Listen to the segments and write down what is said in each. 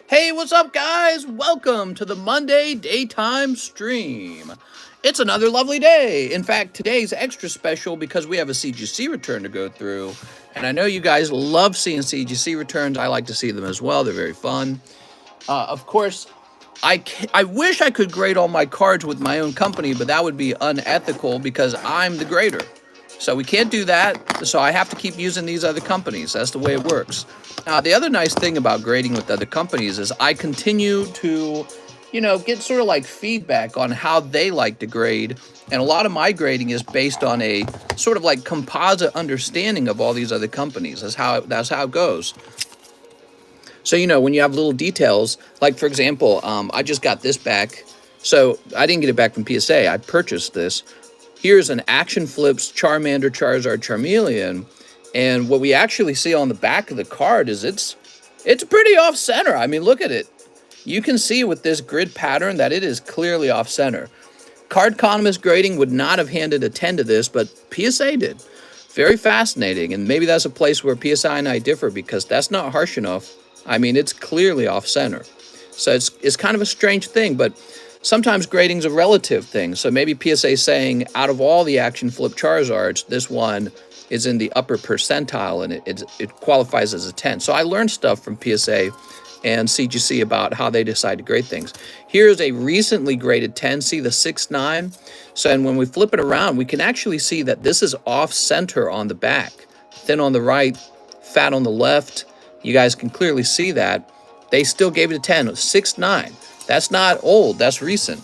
Hey, what's up, guys? Welcome to the Monday daytime stream. It's another lovely day. In fact, today's extra special because we have a CGC return to go through. And I know you guys love seeing CGC returns. I like to see them as well. They're very fun. Of course, I wish I could grade all my cards with my own company, but that would be unethical because I'm the grader. So we can't do that, so I have to keep using these other companies. That's the way it works. The other nice thing about grading with other companies is I continue to, get sort of like feedback on how they like to grade. And a lot of my grading is based on a sort of like composite understanding of all these other companies. That's how it goes. So, when you have little details, like, for example, I just got this back. So I didn't get it back from PSA. I purchased this. Here's an Action Flips Charmander, Charizard, Charmeleon. And what we actually see on the back of the card is it's pretty off-center. I mean, look at it. You can see with this grid pattern that it is clearly off-center. TheCardconomist grading would not have handed a 10 to this, but PSA did. Very fascinating. And maybe that's a place where PSI and I differ because that's not harsh enough. I mean, it's clearly off-center. So it's kind of a strange thing, but sometimes grading's a relative thing. So maybe PSA is saying, out of all the Action Flip Charizards, this one is in the upper percentile, and it qualifies as a 10. So I learned stuff from PSA and CGC about how they decide to grade things. Here's a recently graded 10. See the 6.9? So and when we flip it around, we can actually see that this is off-center on the back. Thin on the right, fat on the left. You guys can clearly see that. They still gave it a 10, 6.9. That's not old, that's recent.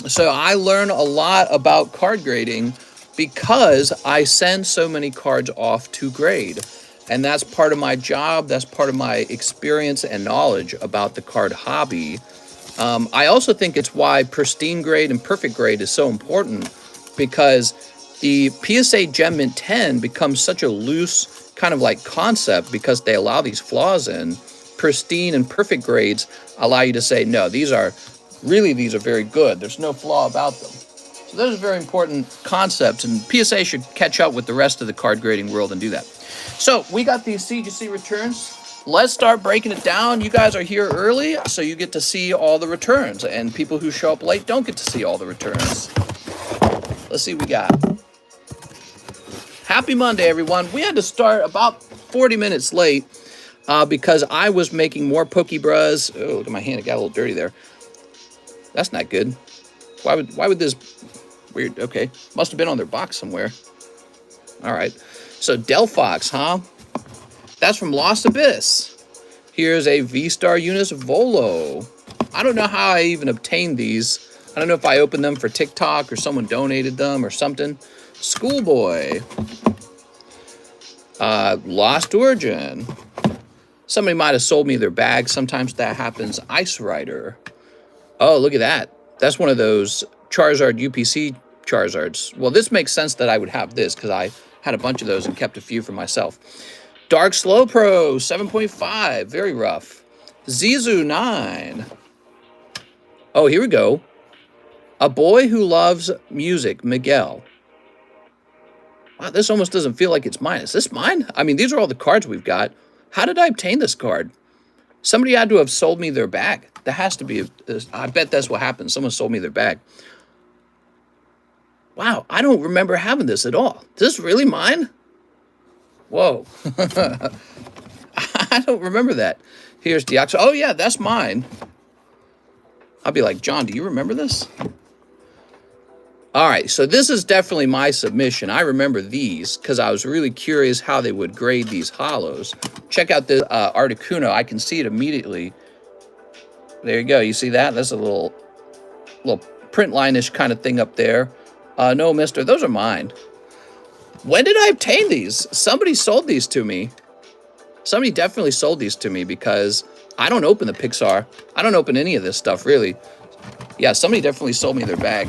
So I learn a lot about card grading because I send so many cards off to grade. And that's part of my job, that's part of my experience and knowledge about the card hobby. I also think it's why pristine grade and perfect grade is so important, because the PSA Gem Mint 10 becomes such a loose kind of like concept because they allow these flaws in. Pristine and perfect grades allow you to say, no, these are very good. There's no flaw about them. So those are very important concepts, and PSA should catch up with the rest of the card grading world and do that. So we got these CGC returns. Let's start breaking it down. You guys are here early, so you get to see all the returns, and people who show up late don't get to see all the returns. Let's see what we got. Happy Monday, everyone. We had to start about 40 minutes late because I was making more Pokebras. Oh, look at my hand. It got a little dirty there. That's not good. Why would this... Weird. Okay. Must have been on their box somewhere. All right. So, Delphox, huh? That's from Lost Abyss. Here's a V-Star Unis Volo. I don't know how I even obtained these. I don't know if I opened them for TikTok or someone donated them or something. Schoolboy. Lost Origin. Somebody might have sold me their bag. Sometimes that happens. Ice Rider. Oh, look at that. That's one of those Charizard UPC Charizards. Well, this makes sense that I would have this because I had a bunch of those and kept a few for myself. Dark Slow Pro 7.5. Very rough. Zizu 9. Oh, here we go. A Boy Who Loves Music, Miguel. Wow, this almost doesn't feel like it's mine. Is this mine? I mean, these are all the cards we've got. How did I obtain this card? Somebody had to have sold me their bag. That has to be, I bet that's what happened. Someone sold me their bag. Wow, I don't remember having this at all. Is this really mine? Whoa. I don't remember that. Here's Deoxys. Oh, yeah, that's mine. I'll be like, John, do you remember this? All right, so this is definitely my submission. I remember these because I was really curious how they would grade these hollows. Check out this Articuno. I can see it immediately. There you go. You see that? That's a little print line-ish kind of thing up there. No, mister, those are mine. When did I obtain these? Somebody sold these to me. Somebody definitely sold these to me because I don't open the Pixar. I don't open any of this stuff, really. Yeah, somebody definitely sold me their bag.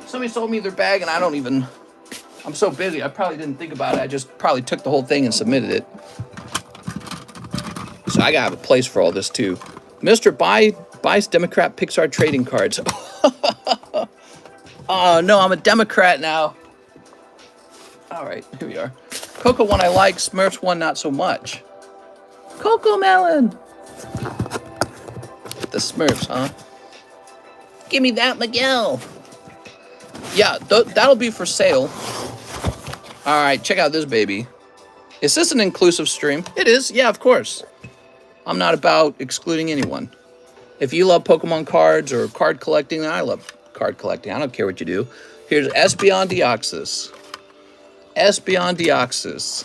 Somebody sold me their bag, and I don't even... I'm so busy, I probably didn't think about it. I just probably took the whole thing and submitted it. So I gotta have a place for all this, too. Mr. Buys Democrat Pixar trading cards. Oh, no, I'm a Democrat now. All right, here we are. Coco one I like, Smurfs one not so much. Cocoa Melon. The Smurfs, huh? Give me that, Miguel. Yeah, that'll be for sale. All right, check out this baby. Is this an inclusive stream? It is. Yeah, of course. I'm not about excluding anyone. If you love Pokemon cards or card collecting, then I love card collecting. I don't care what you do. Here's Espeon Deoxys. Espeon Deoxys.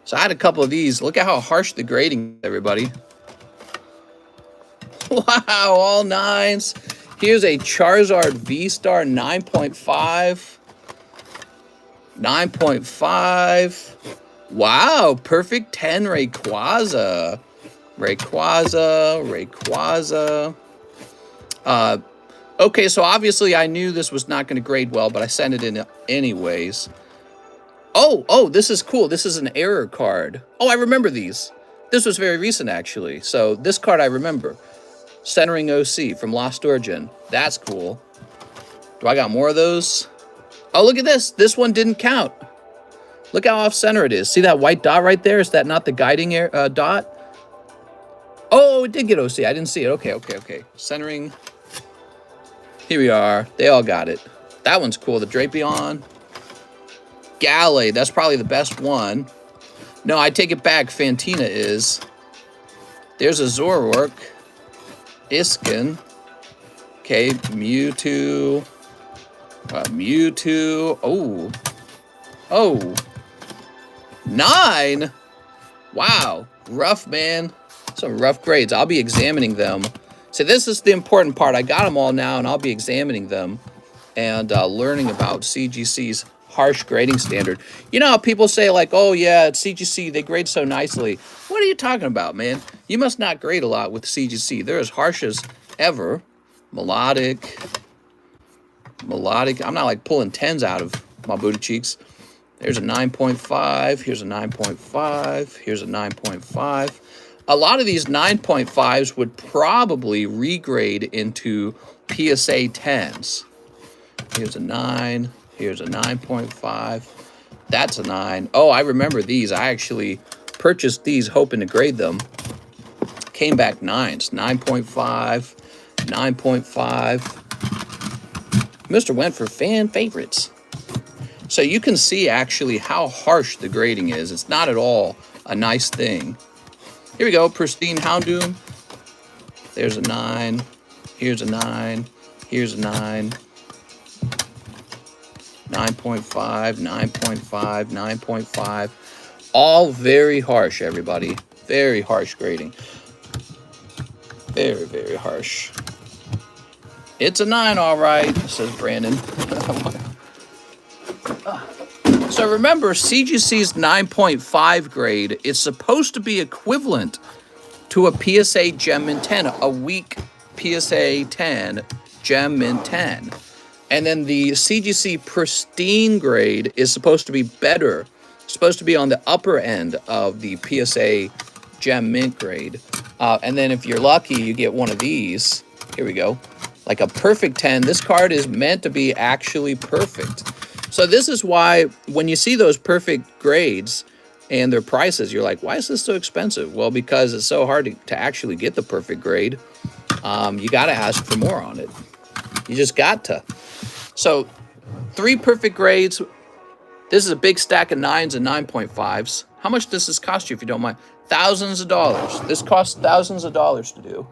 So I had a couple of these. Look at how harsh the grading is, everybody. Wow, all 9s. Here's a Charizard V-Star 9.5. 9.5. Wow, perfect 10 Rayquaza. Rayquaza. Okay, so obviously I knew this was not going to grade well, but I sent it in anyways. Oh, this is cool. This is an error card. Oh, I remember these. This was very recent, actually. So this card I remember. Centering OC from Lost Origin. That's cool. Do I got more of those? Oh, look at this. This one didn't count. Look how off-center it is. See that white dot right there? Is that not the guiding dot? Oh, it did get OC. I didn't see it. Okay. Centering. Here we are. They all got it. That one's cool. The Drapion. Galley. That's probably the best one. No, I take it back. Fantina is. There's a Zoroark. Iskin. Okay, Mewtwo. Mewtwo. Oh. 9? Wow. Rough, man. Some rough grades. I'll be examining them. So this is the important part. I got them all now, and I'll be examining them and learning about CGC's harsh grading standard. You know how people say, like, oh, yeah, at CGC, they grade so nicely. What are you talking about, man? You must not grade a lot with CGC. They're as harsh as ever. Melodic. I'm not, like, pulling 10s out of my booty cheeks. There's a 9.5. Here's a 9.5. Here's a 9.5. A lot of these 9.5s would probably regrade into PSA 10s. Here's a 9. Here's a 9.5. That's a 9. Oh, I remember these. I actually purchased these hoping to grade them. Came back 9s. 9.5. 9.5. Mr. went for fan favorites. So you can see actually how harsh the grading is. It's not at all a nice thing. Here we go, Pristine Houndoom. There's a 9. Here's a 9. Here's a 9. 9.5, 9.5, 9.5. All very harsh, everybody. Very harsh grading. Very, very harsh. It's a 9, all right, says Brandon. So remember, CGC's 9.5 grade is supposed to be equivalent to a PSA Gem Mint 10, a weak PSA 10 Gem Mint 10. And then the CGC Pristine grade is supposed to be better, supposed to be on the upper end of the PSA Gem Mint grade. And then if you're lucky, you get one of these. Here we go. Like a perfect 10. This card is meant to be actually perfect. So this is why when you see those perfect grades and their prices, you're like, why is this so expensive? Well, because it's so hard to actually get the perfect grade. You got to ask for more on it. You just got to. So 3 perfect grades. This is a big stack of 9s and 9.5s. How much does this cost you if you don't mind? Thousands of dollars. This costs thousands of dollars to do.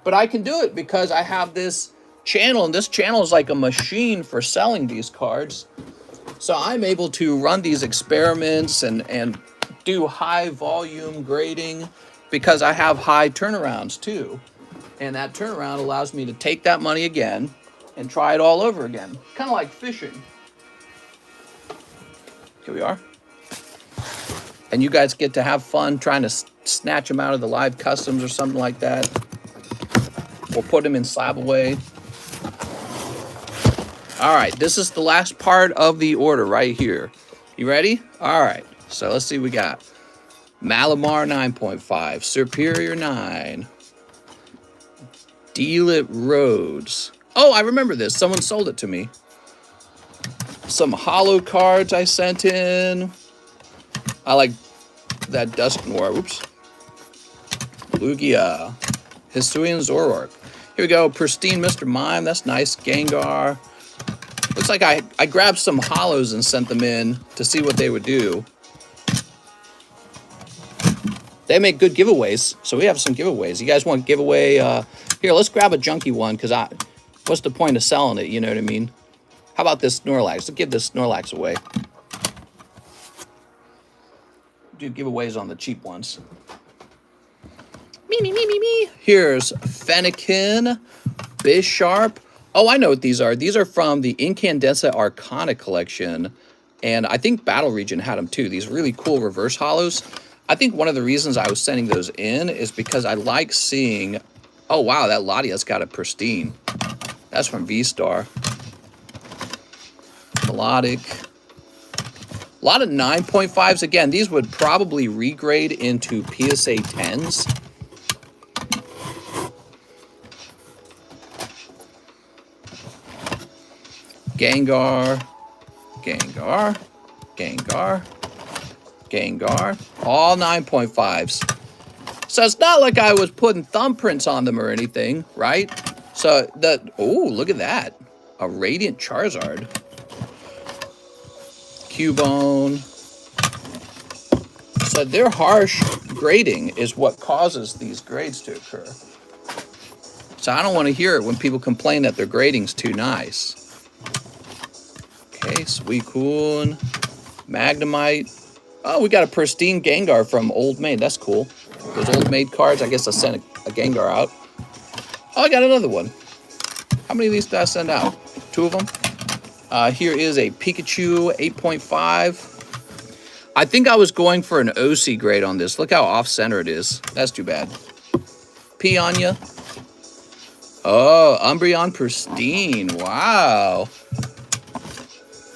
But I can do it because I have this channel, and this channel is like a machine for selling these cards. So I'm able to run these experiments and do high volume grading because I have high turnarounds too. And that turnaround allows me to take that money again and try it all over again. Kind of like fishing. Here we are. And you guys get to have fun trying to snatch them out of the live customs or something like that. We'll put them in SLAB-AWAY. All right, this is the last part of the order right here. You ready? All right, so let's see what we got. Malamar 9.5, Superior 9. Delit Roads. Oh, I remember this. Someone sold it to me. Some holo cards I sent in. I like that Dusknoir. Oops. Lugia. Hisuian Zoroark. Here we go. Pristine Mr. Mime. That's nice. Gengar. Looks like I grabbed some hollows and sent them in to see what they would do. They make good giveaways, so we have some giveaways. You guys want giveaway? Here, let's grab a junky one, because what's the point of selling it, you know what I mean? How about this Snorlax? Let's give this Snorlax away. Do giveaways on the cheap ones. Me. Here's Fennekin, Bisharp. Oh, I know what these are. These are from the Incandescent Arcana collection, and I think Battle Region had them too. These really cool reverse hollows. I think one of the reasons I was sending those in is because I like seeing... Oh, wow, that Latia's got a pristine. That's from V-Star. Melodic. A lot of 9.5s. Again, these would probably regrade into PSA 10s. Gengar. All 9.5s. So it's not like I was putting thumbprints on them or anything, right? So oh, look at that. A Radiant Charizard. Cubone. So their harsh grading is what causes these grades to occur. So I don't want to hear it when people complain that their grading's too nice. Okay, Suicune, Magnemite. Oh, we got a pristine Gengar from Old Maid. That's cool. Those Old Maid cards, I guess I sent a Gengar out. Oh, I got another one. How many of these did I send out? 2 of them. Here is a Pikachu 8.5. I think I was going for an OC grade on this. Look how off-center it is. That's too bad. Pianya. Oh, Umbreon Pristine. Wow.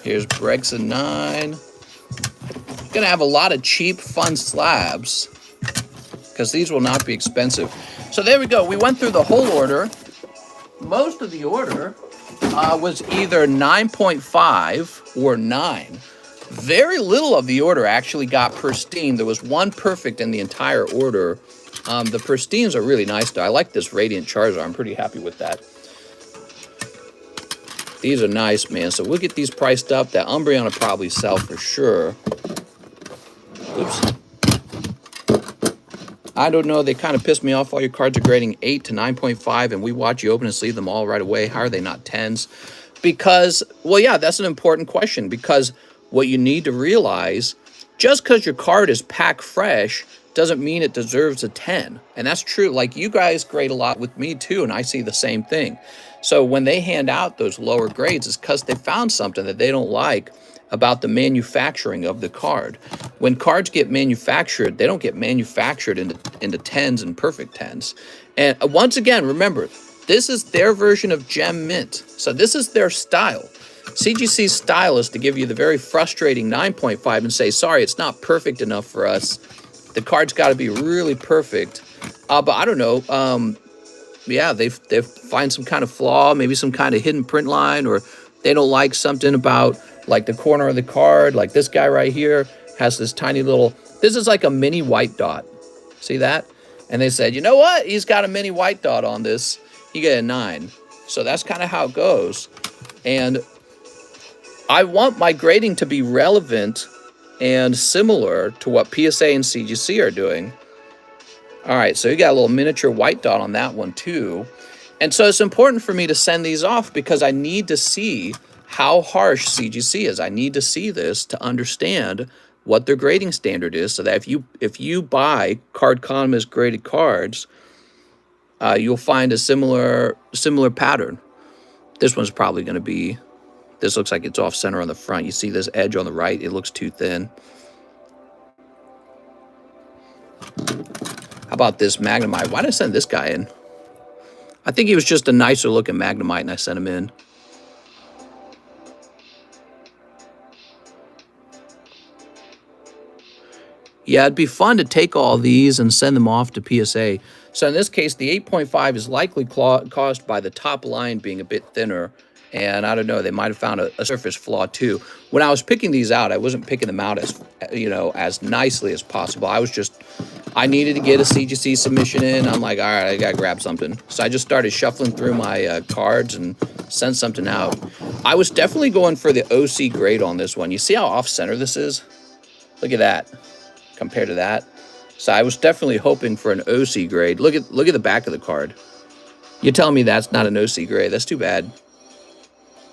Here's Brexit 9. Gonna have a lot of cheap, fun slabs, because these will not be expensive. So there we go. We went through the whole order. Most of the order was either 9.5 or 9. Very little of the order actually got pristine. There was one perfect in the entire order. The pristines are really nice, though. I like this Radiant Charizard. I'm pretty happy with that. These are nice, man. So we'll get these priced up. That Umbreon will probably sell for sure. Oops. I don't know. They kind of pissed me off. All your cards are grading 8 to 9.5, and we watch you open and sleeve them all right away. How are they not 10s? Because, well, yeah, that's an important question. Because what you need to realize, just because your card is pack fresh doesn't mean it deserves a 10. And that's true. Like, you guys grade a lot with me, too, and I see the same thing. So when they hand out those lower grades, it's because they found something that they don't like about the manufacturing of the card. When cards get manufactured, they don't get manufactured into 10s and perfect 10s. And once again, remember, this is their version of Gem Mint. So this is their style. CGC's style is to give you the very frustrating 9.5 and say, sorry, it's not perfect enough for us. The card's got to be really perfect. But I don't know. Yeah, they find some kind of flaw, maybe some kind of hidden print line, or they don't like something about like the corner of the card. Like this guy right here has this tiny little, this is like a mini white dot. See that? And they said, you know what? He's got a mini white dot on this. You get a 9. So that's kind of how it goes. And I want my grading to be relevant and similar to what PSA and CGC are doing. All right, so you got a little miniature white dot on that one too. And so it's important for me to send these off because I need to see how harsh CGC is. I need to see this to understand what their grading standard is, so that if you buy Cardconomist graded cards, you'll find a similar pattern. This one's probably going to be, this looks like it's off center on the front. You see this edge on the right, it looks too thin. How about this Magnemite? Why did I send this guy in? I think he was just a nicer looking Magnemite and I sent him in. Yeah, it'd be fun to take all these and send them off to PSA. So in this case, the 8.5 is likely caused by the top line being a bit thinner And I don't know, they might have found a surface flaw too. When I was picking these out, I wasn't picking them out as, you know, as nicely as possible. I needed to get a CGC submission in. I'm like, all right, I gotta grab something. So I just started shuffling through my cards and sent something out. I was definitely going for the OC grade on this one. You see how off-center this is? Look at that, compared to that. So I was definitely hoping for an OC grade. Look at the back of the card. You're telling me that's not an OC grade? That's too bad.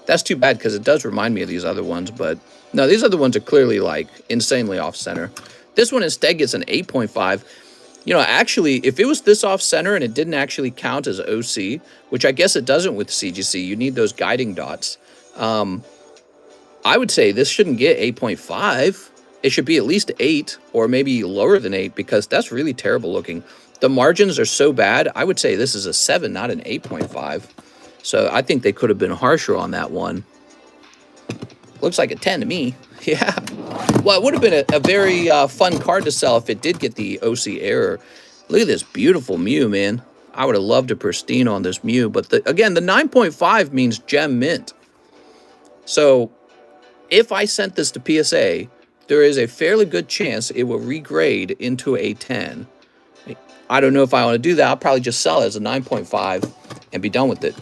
That's too bad because it does remind me of these other ones, but no, these other ones are clearly like insanely off-center. This one instead gets an 8.5. You know, actually, if it was this off-center and it didn't actually count as OC, which I guess it doesn't with CGC, you need those guiding dots. I would say this shouldn't get 8.5. It should be at least 8 or maybe lower than 8 because that's really terrible looking. The margins are so bad, I would say this is a 7, not an 8.5. So I think they could have been harsher on that one. Looks like a 10 to me. Yeah. Well, it would have been a very fun card to sell if it did get the OC error. Look at this beautiful Mew, man. I would have loved a pristine on this Mew. But again, the 9.5 means gem mint. So if I sent this to PSA, there is a fairly good chance it will regrade into a 10. I don't know if I want to do that. I'll probably just sell it as a 9.5 and be done with it.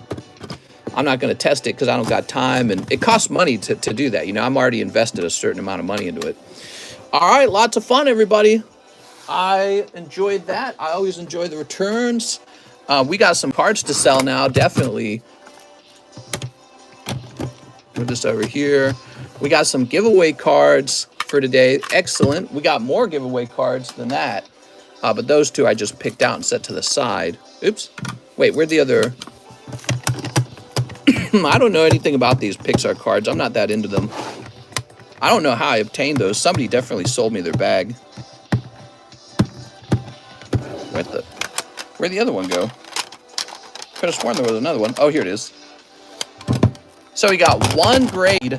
I'm not going to test it because I don't got time, and it costs money to do that. You know, I'm already invested a certain amount of money into it. All right, lots of fun, everybody. I enjoyed that. I always enjoy the returns. We got some cards to sell now, definitely. Put this over here. We got some giveaway cards for today. Excellent. We got more giveaway cards than that. But those two I just picked out and set to the side. Oops. Wait, where'd the other... I don't know anything about these Pixar cards. I'm not that into them. I don't know how I obtained those. Somebody definitely sold me their bag. Where'd the other one go? Could have sworn there was another one. Oh, here it is. So we got one grade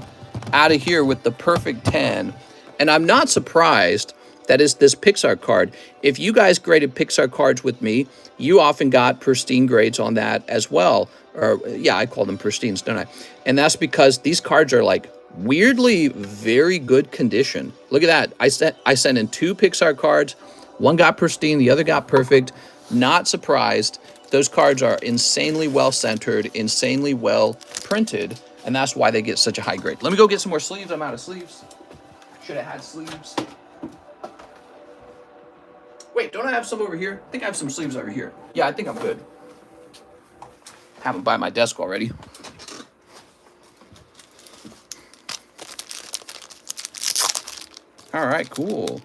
out of here with the perfect 10. And I'm not surprised that is this Pixar card. If you guys graded Pixar cards with me, you often got pristine grades on that as well. Or yeah, I call them pristines, don't I? And that's because these cards are like weirdly very good condition. Look at that. I sent in 2 Pixar cards. One got pristine, the other got perfect. Not surprised. Those cards are insanely well centered, insanely well printed, and that's why they get such a high grade. Let me go get some more sleeves. I'm out of sleeves. Should have had sleeves. Wait, don't I have some over here? I think I have some sleeves over here. Yeah, I think I'm good. Have them by my desk already. All right, cool.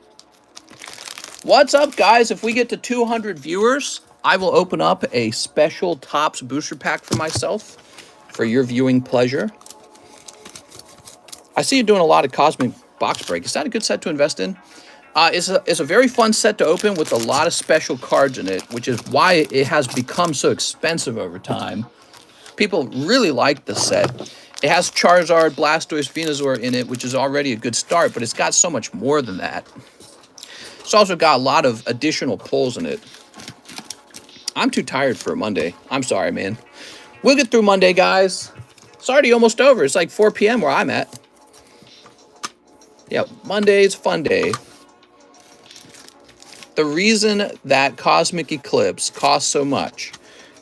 What's up, guys? If we get to 200 viewers, I will open up a special Topps booster pack for myself for your viewing pleasure. I see you doing a lot of Cosmic Box Break. Is that a good set to invest in? It's a very fun set to open with a lot of special cards in it, which is why it has become so expensive over time. People really like the set. It has Charizard, Blastoise, Venusaur in it, which is already a good start, but it's got so much more than that. It's also got a lot of additional pulls in it. I'm too tired for a Monday. I'm sorry, man. We'll get through Monday, guys. It's already almost over. It's like 4 p.m. where I'm at. Yeah, Monday's fun day. The reason that Cosmic Eclipse costs so much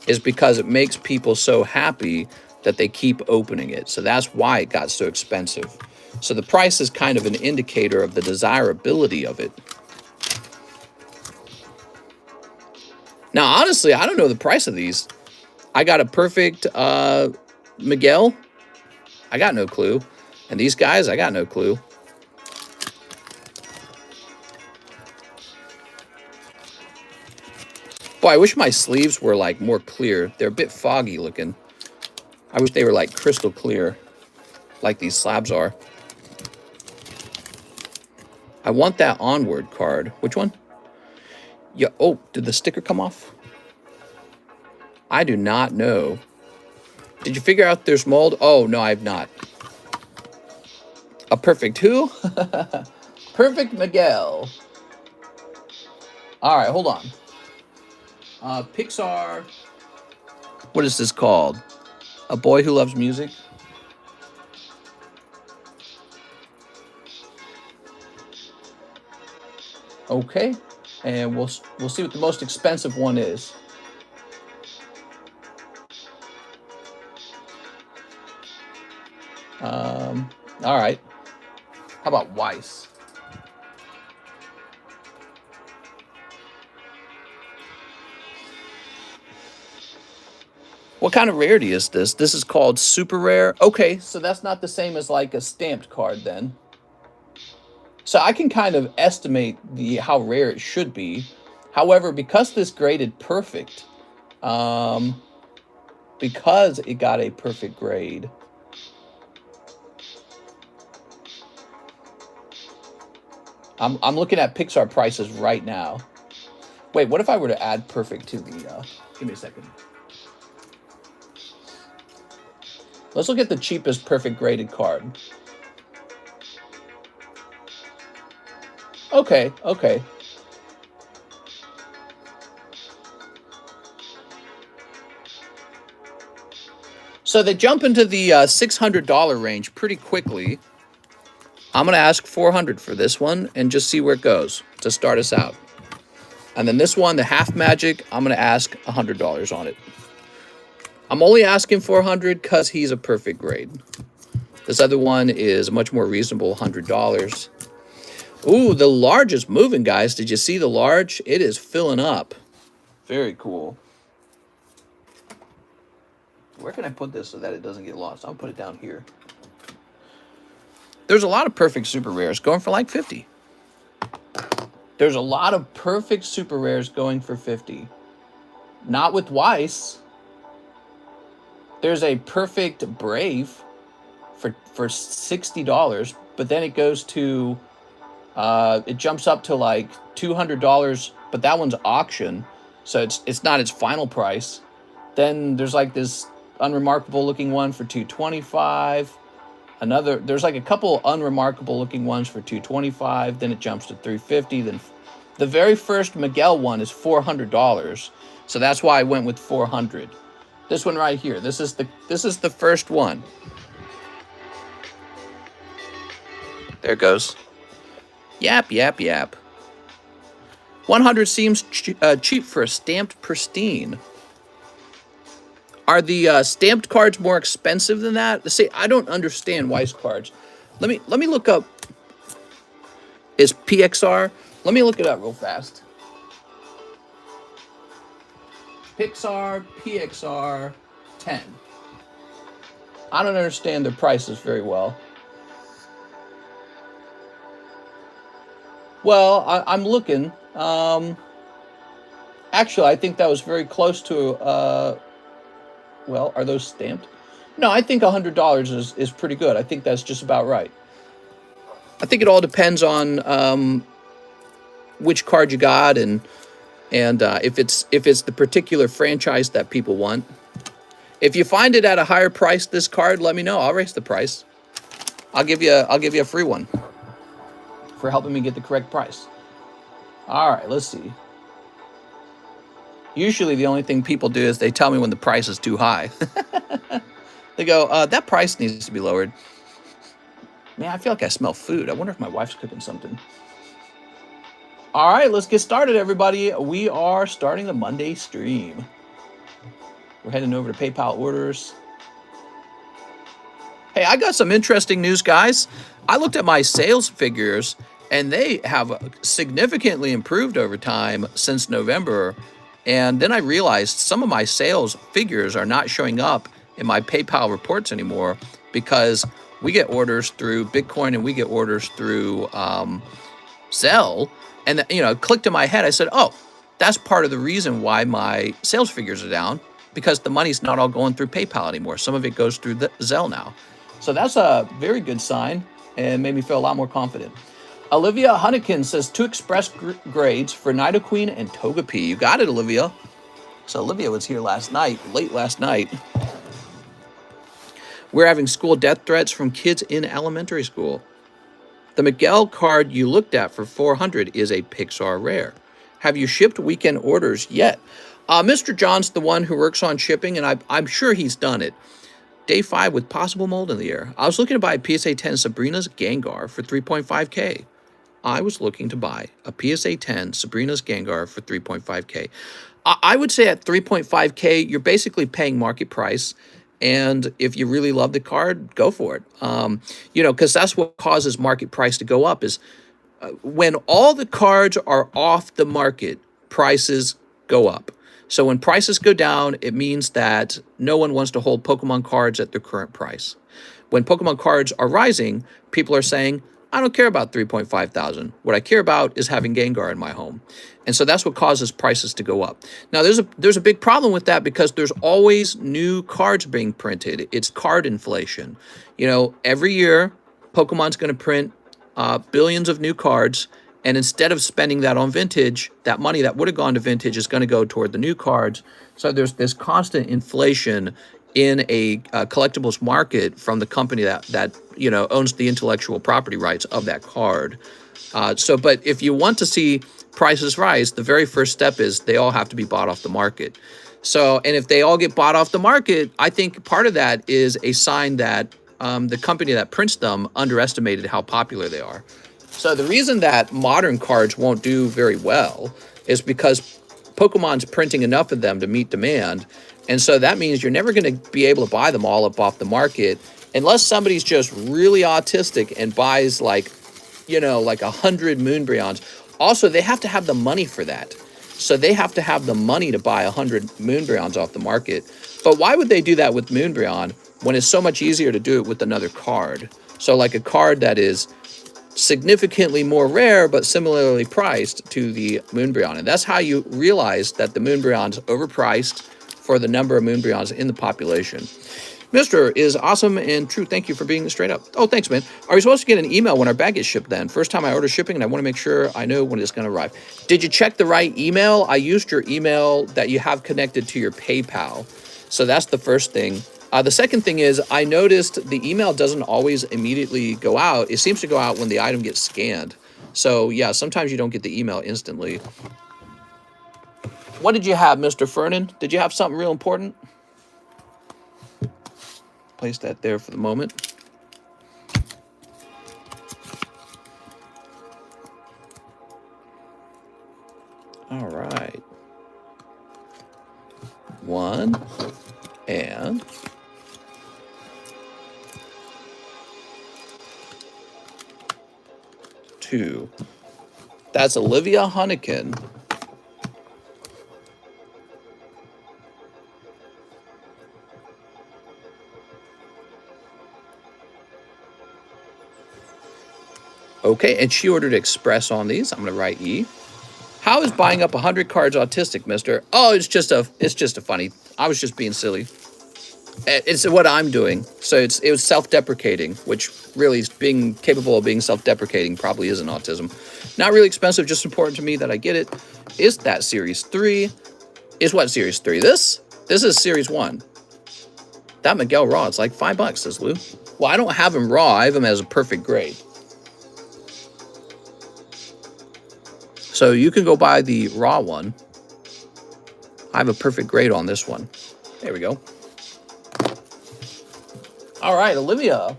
is because it makes people so happy that they keep opening it. So that's why it got so expensive. So the price is kind of an indicator of the desirability of it. Now, honestly, I don't know the price of these. I got a perfect Miguel. I got no clue. And these guys, I got no clue. Boy, I wish my sleeves were like more clear. They're a bit foggy looking. I wish they were like crystal clear, like these slabs are. I want that Onward card. Which one? Yeah. Oh, did the sticker come off? I do not know. Did you figure out there's mold? Oh, no, I have not. A perfect who? Perfect Miguel. All right, hold on. Pixar. What is this called? A Boy Who Loves Music? Okay, and we'll see what the most expensive one is. All right. How about WEISS? What kind of rarity is this? This is called super rare. Okay, so that's not the same as like a stamped card then. So I can kind of estimate how rare it should be. However, because this graded perfect, because it got a perfect grade, I'm looking at Pixar prices right now. Wait, what if I were to add perfect to the, give me a second. Let's look at the cheapest perfect graded card. Okay, okay. So they jump into the $600 range pretty quickly. I'm going to ask $400 for this one and just see where it goes to start us out. And then this one, the half magic, I'm going to ask $100 on it. I'm only asking $400 because he's a perfect grade. This other one is much more reasonable, $100. Ooh, the large is moving, guys. Did you see the large? It is filling up. Very cool. Where can I put this so that it doesn't get lost? I'll put it down here. There's a lot of perfect super rares going for like 50. There's a lot of perfect super rares going for 50. Not with WEISS. There's a perfect Brave for $60, but then it goes to, it jumps up to like $200, but that one's auction, so it's not its final price. Then there's like this unremarkable looking one for $225. There's like a couple unremarkable looking ones for $225. Then it jumps to $350. Then the very first Miguel one is $400, so that's why I went with $400. This one right here. This is the first one. There it goes. Yap, yap, yap. 100 seems cheap for a stamped pristine. Are the stamped cards more expensive than that? See, I don't understand WEISS cards. Let me look up. Is PXR? Let me look it up real fast. Pixar, PXR, 10. I don't understand their prices very well. Well, I'm looking. Actually, I think that was very close to, well, are those stamped? No, I think $100 is pretty good. I think that's just about right. I think it all depends on which card you got and if it's the particular franchise that people want. If you find it at a higher price, this card, let me know. I'll raise the price. I'll give you a free one for helping me get the correct price. All right, let's see. Usually the only thing people do is they tell me when the price is too high. They go, that price needs to be lowered. Man, I feel like I smell food. I wonder if my wife's cooking something. All right, let's get started, everybody. We are starting the Monday stream. We're heading over to PayPal orders. Hey, I got some interesting news, guys. I looked at my sales figures, and they have significantly improved over time since November. And then I realized some of my sales figures are not showing up in my PayPal reports anymore because we get orders through Bitcoin and we get orders through ZELLE. And, you know, it clicked in my head. I said, oh, that's part of the reason why my sales figures are down, because the money's not all going through PayPal anymore. Some of it goes through the ZELLE now. So that's a very good sign and made me feel a lot more confident. Olivia Hunnikin says 2 express grades for Nidoqueen and Togepi. You got it, Olivia. So Olivia was here last night, late last night. We're having school death threats from kids in elementary school. The Miguel card you looked at for $400 is a Pixar rare. Have you shipped weekend orders yet? Mr. John's the one who works on shipping, and I'm sure he's done it. Day 5 with possible mold in the air. I was looking to buy PSA 10 Sabrina's Gengar for $3.5K. I was looking to buy a PSA 10 Sabrina's Gengar for 3.5K. I would say at 3.5K, you're basically paying market price. And if you really love the card, go for it. You know, because that's what causes market price to go up is when all the cards are off the market, prices go up. So when prices go down, it means that no one wants to hold Pokemon cards at their current price. When Pokemon cards are rising, people are saying, I don't care about 3.5 thousand. What I care about is having Gengar in my home. And so that's what causes prices to go up. Now, there's a big problem with that because there's always new cards being printed. It's card inflation. You know, every year, Pokemon's going to print billions of new cards. And instead of spending that on vintage, that money that would have gone to vintage is going to go toward the new cards. So there's this constant inflation in a collectibles market from the company that you know owns the intellectual property rights of that card. But if you want to see prices rise, the very first step is they all have to be bought off the market. So, and if they all get bought off the market, I think part of that is a sign that the company that prints them underestimated how popular they are. So the reason that modern cards won't do very well is because Pokemon's printing enough of them to meet demand. And so that means you're never going to be able to buy them all up off the market unless somebody's just really autistic and buys like, you know, like 100 Moonbryons. Also, they have to have the money for that. So they have to have the money to buy 100 Moonbryons off the market. But why would they do that with Moonbryon when it's so much easier to do it with another card? So like a card that is significantly more rare but similarly priced to the Moonbryon. And that's how you realize that the Moonbryon's overpriced for the number of Moonbryons in the population. Mr. is awesome and true. Thank you for being straight up. Oh, thanks, man. Are we supposed to get an email when our bag gets shipped then? First time I order shipping and I want to make sure I know when it's going to arrive. Did you check the right email? I used your email that you have connected to your PayPal. So that's the first thing. The second thing is I noticed the email doesn't always immediately go out. It seems to go out when the item gets scanned. So yeah, sometimes you don't get the email instantly. What did you have, Mr. Fernan? Did you have something real important? Place that there for the moment. All right. 1 and 2. That's Olivia Hunnikin. Okay, and she ordered express on these. I'm going to write E. How is buying up 100 cards autistic, mister? Oh, it's just a funny. I was just being silly. It's what I'm doing. So it was self-deprecating, which really is being capable of being self-deprecating probably isn't autism. Not really expensive, just important to me that I get it. Is that Series 3? Is what Series 3? This is Series 1. That Miguel Raw, it's like $5, says Lou. Well, I don't have him raw. I have him as a perfect grade. So you can go buy the raw one. I have a perfect grade on this one. There we go. All right, Olivia.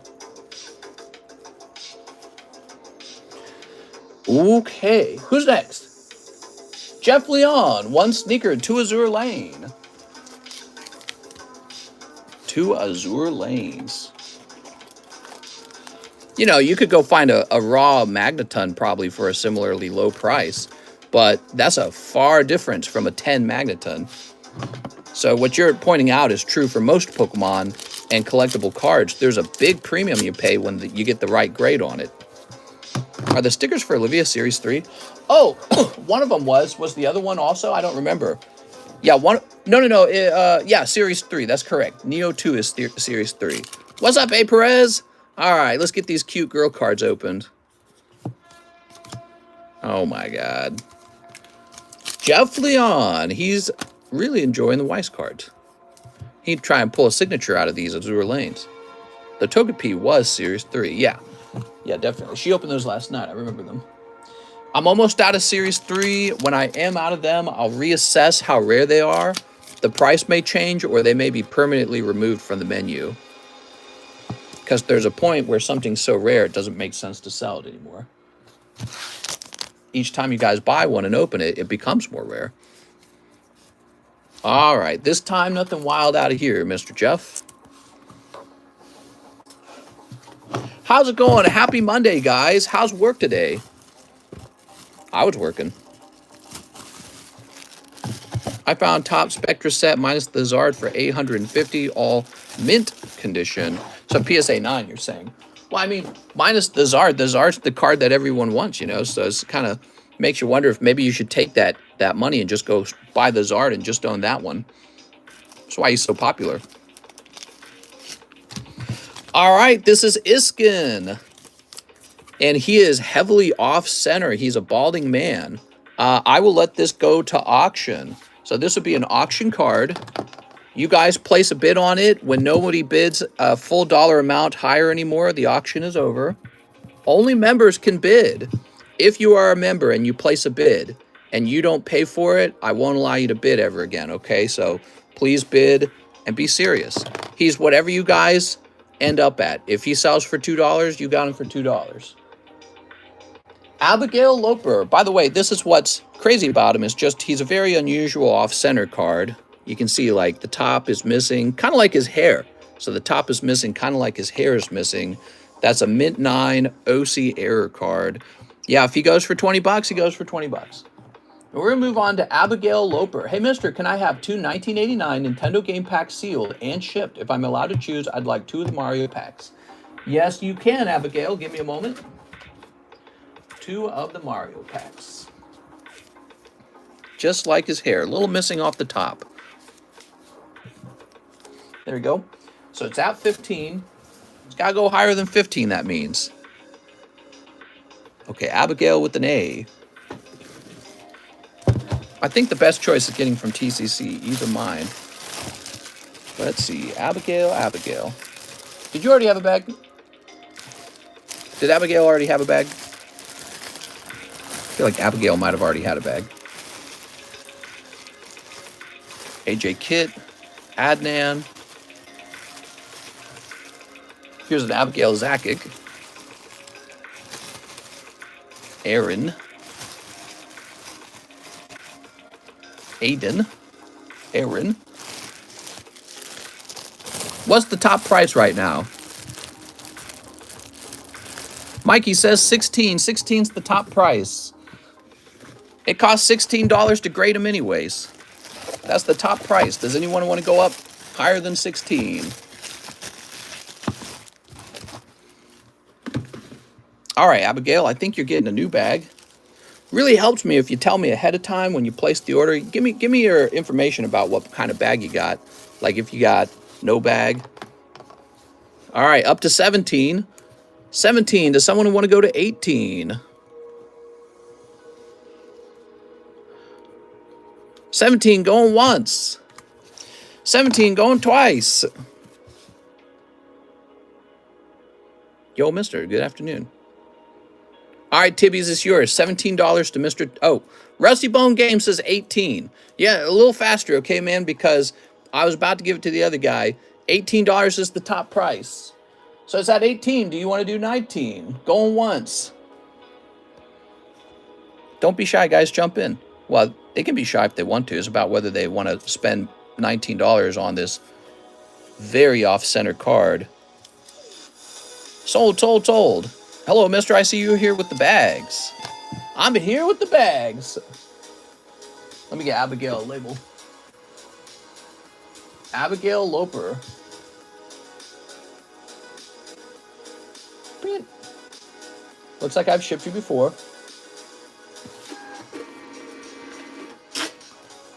Okay, who's next? Jeff Leon, 1 sneaker, 2 Azure Lane. 2 Azure Lanes. You know, you could go find a raw Magneton probably for a similarly low price, but that's a far difference from a 10 Magneton. So what you're pointing out is true for most Pokemon and collectible cards. There's a big premium you pay when you get the right grade on it. Are the stickers for Olivia Series 3? Oh, one of them was the other one also? I don't remember. Yeah, no. Yeah, Series 3, that's correct. Neo 2 is Series 3. What's up, A. Perez? All right, let's get these cute girl cards opened. Oh my God. Jeff Leon, he's really enjoying the WEISS cards. He'd try and pull a signature out of these Azure Lanes. The Togepi was Series 3, yeah. Yeah, definitely. She opened those last night, I remember them. I'm almost out of Series 3. When I am out of them, I'll reassess how rare they are. The price may change or they may be permanently removed from the menu. Because there's a point where something's so rare it doesn't make sense to sell it anymore. Each time you guys buy one and open it, it becomes more rare. All right, this time nothing wild out of here, Mr. Jeff. How's it going? Happy Monday, guys. How's work today? I was working. I found top Spectra set minus the Zard for 850, all mint condition. So PSA 9, you're saying? Well, I mean, minus the Zard. The Zard's the card that everyone wants, you know. So it's kind of makes you wonder if maybe you should take that money and just go buy the Zard and just own that one. That's why he's so popular. All right, this is Iskin. And he is heavily off-center. He's a balding man. I will let this go to auction. So this would be an auction card. You guys place a bid on it. When nobody bids a full dollar amount higher anymore, the auction is over. Only members can bid. If you are a member and you place a bid and you don't pay for it, I won't allow you to bid ever again, okay? So please bid and be serious. He's whatever you guys end up at. If he sells for $2, you got him for $2. Abigail Loper. By the way, this is what's crazy about him is just he's a very unusual off-center card. You can see like the top is missing, kind of like his hair. So the top is missing, kind of like his hair is missing. That's a mint 9 OC error card. Yeah, if he goes for 20 bucks, he goes for 20 bucks. And we're going to move on to Abigail Loper. Hey, mister, can I have 2 1989 Nintendo game packs sealed and shipped? If I'm allowed to choose, I'd like 2 of the Mario packs. Yes, you can, Abigail. Give me a moment. 2 of the Mario packs. Just like his hair. A little missing off the top. There we go. So it's at 15. It's got to go higher than 15, that means. Okay, Abigail with an A. I think the best choice is getting from TCC. Either mine. Let's see. Abigail. Did you already have a bag? Did Abigail already have a bag? I feel like Abigail might have already had a bag. AJ Kit, Adnan. Here's an Abigail Zakic. Aaron. Aiden. Aaron. What's the top price right now? Mikey says 16. 16's the top price. It costs $16 to grade them anyways. That's the top price. Does anyone want to go up higher than 16? All right, Abigail, I think you're getting a new bag. Really helps me if you tell me ahead of time when you place the order. Give me your information about what kind of bag you got. Like if you got no bag. All right, up to 17. 17. Does someone want to go to 18? 17 going once. 17 going twice. Yo, mister, good afternoon. All right, Tibby's is yours. $17 to Mr. Oh, Rusty Bone Game says 18. Yeah, a little faster, okay, man, because I was about to give it to the other guy. $18 is the top price. So it's at 18. Do you want to do 19? Going once. Don't be shy, guys. Jump in. Well, they can be shy if they want to. It's about whether they want to spend $19 on this very off-center card. Sold. Hello, mister. I see you here with the bags. I'm here with the bags. Let me get Abigail a label. Abigail Loper. Looks like I've shipped you before.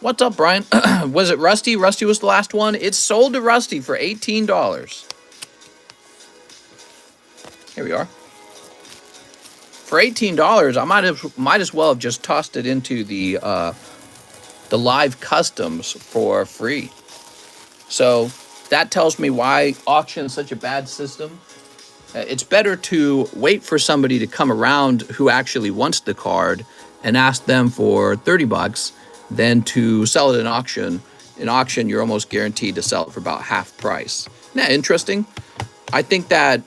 What's up, Brian? Was it Rusty? Rusty was the last one. It's sold to Rusty for $18. Here we are. For $18, I might as well have just tossed it into the live customs for free. So that tells me why auction is such a bad system. It's better to wait for somebody to come around who actually wants the card and ask them for 30 bucks than to sell it in auction. In auction, you're almost guaranteed to sell it for about half price. Isn't that interesting? I think that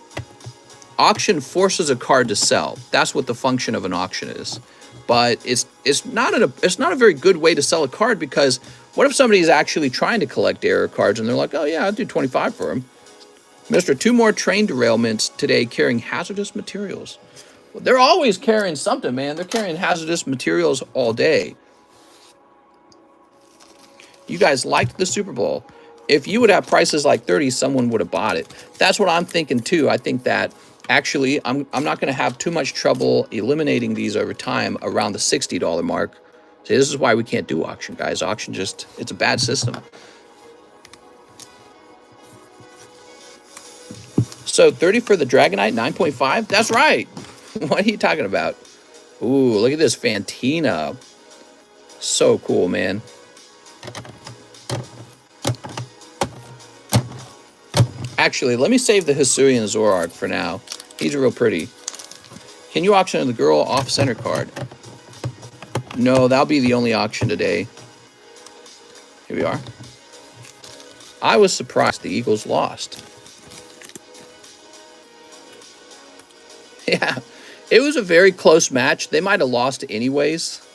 auction forces a card to sell. That's what the function of an auction is. But it's not a very good way to sell a card, because what if somebody's actually trying to collect error cards and they're like, oh yeah, I'll do 25 for them. Mister, 2 more train derailments today carrying hazardous materials. Well, they're always carrying something, man. They're carrying hazardous materials all day. You guys liked the Super Bowl. If you would have prices like 30, someone would have bought it. That's what I'm thinking too. I think that actually I'm not going to have too much trouble eliminating these over time around the $60 mark. See, this is why we can't do auction, guys. Auction just, it's a bad system. So 30 for the Dragonite, 9.5? That's right. What are you talking about? Ooh, look at this Fantina. So cool, man. Actually, let me save the Hisuian Zoroark for now. He's real pretty. Can you auction the girl off-center card? No, that'll be the only auction today. Here we are. I was surprised the Eagles lost. Yeah, it was a very close match. They might have lost anyways.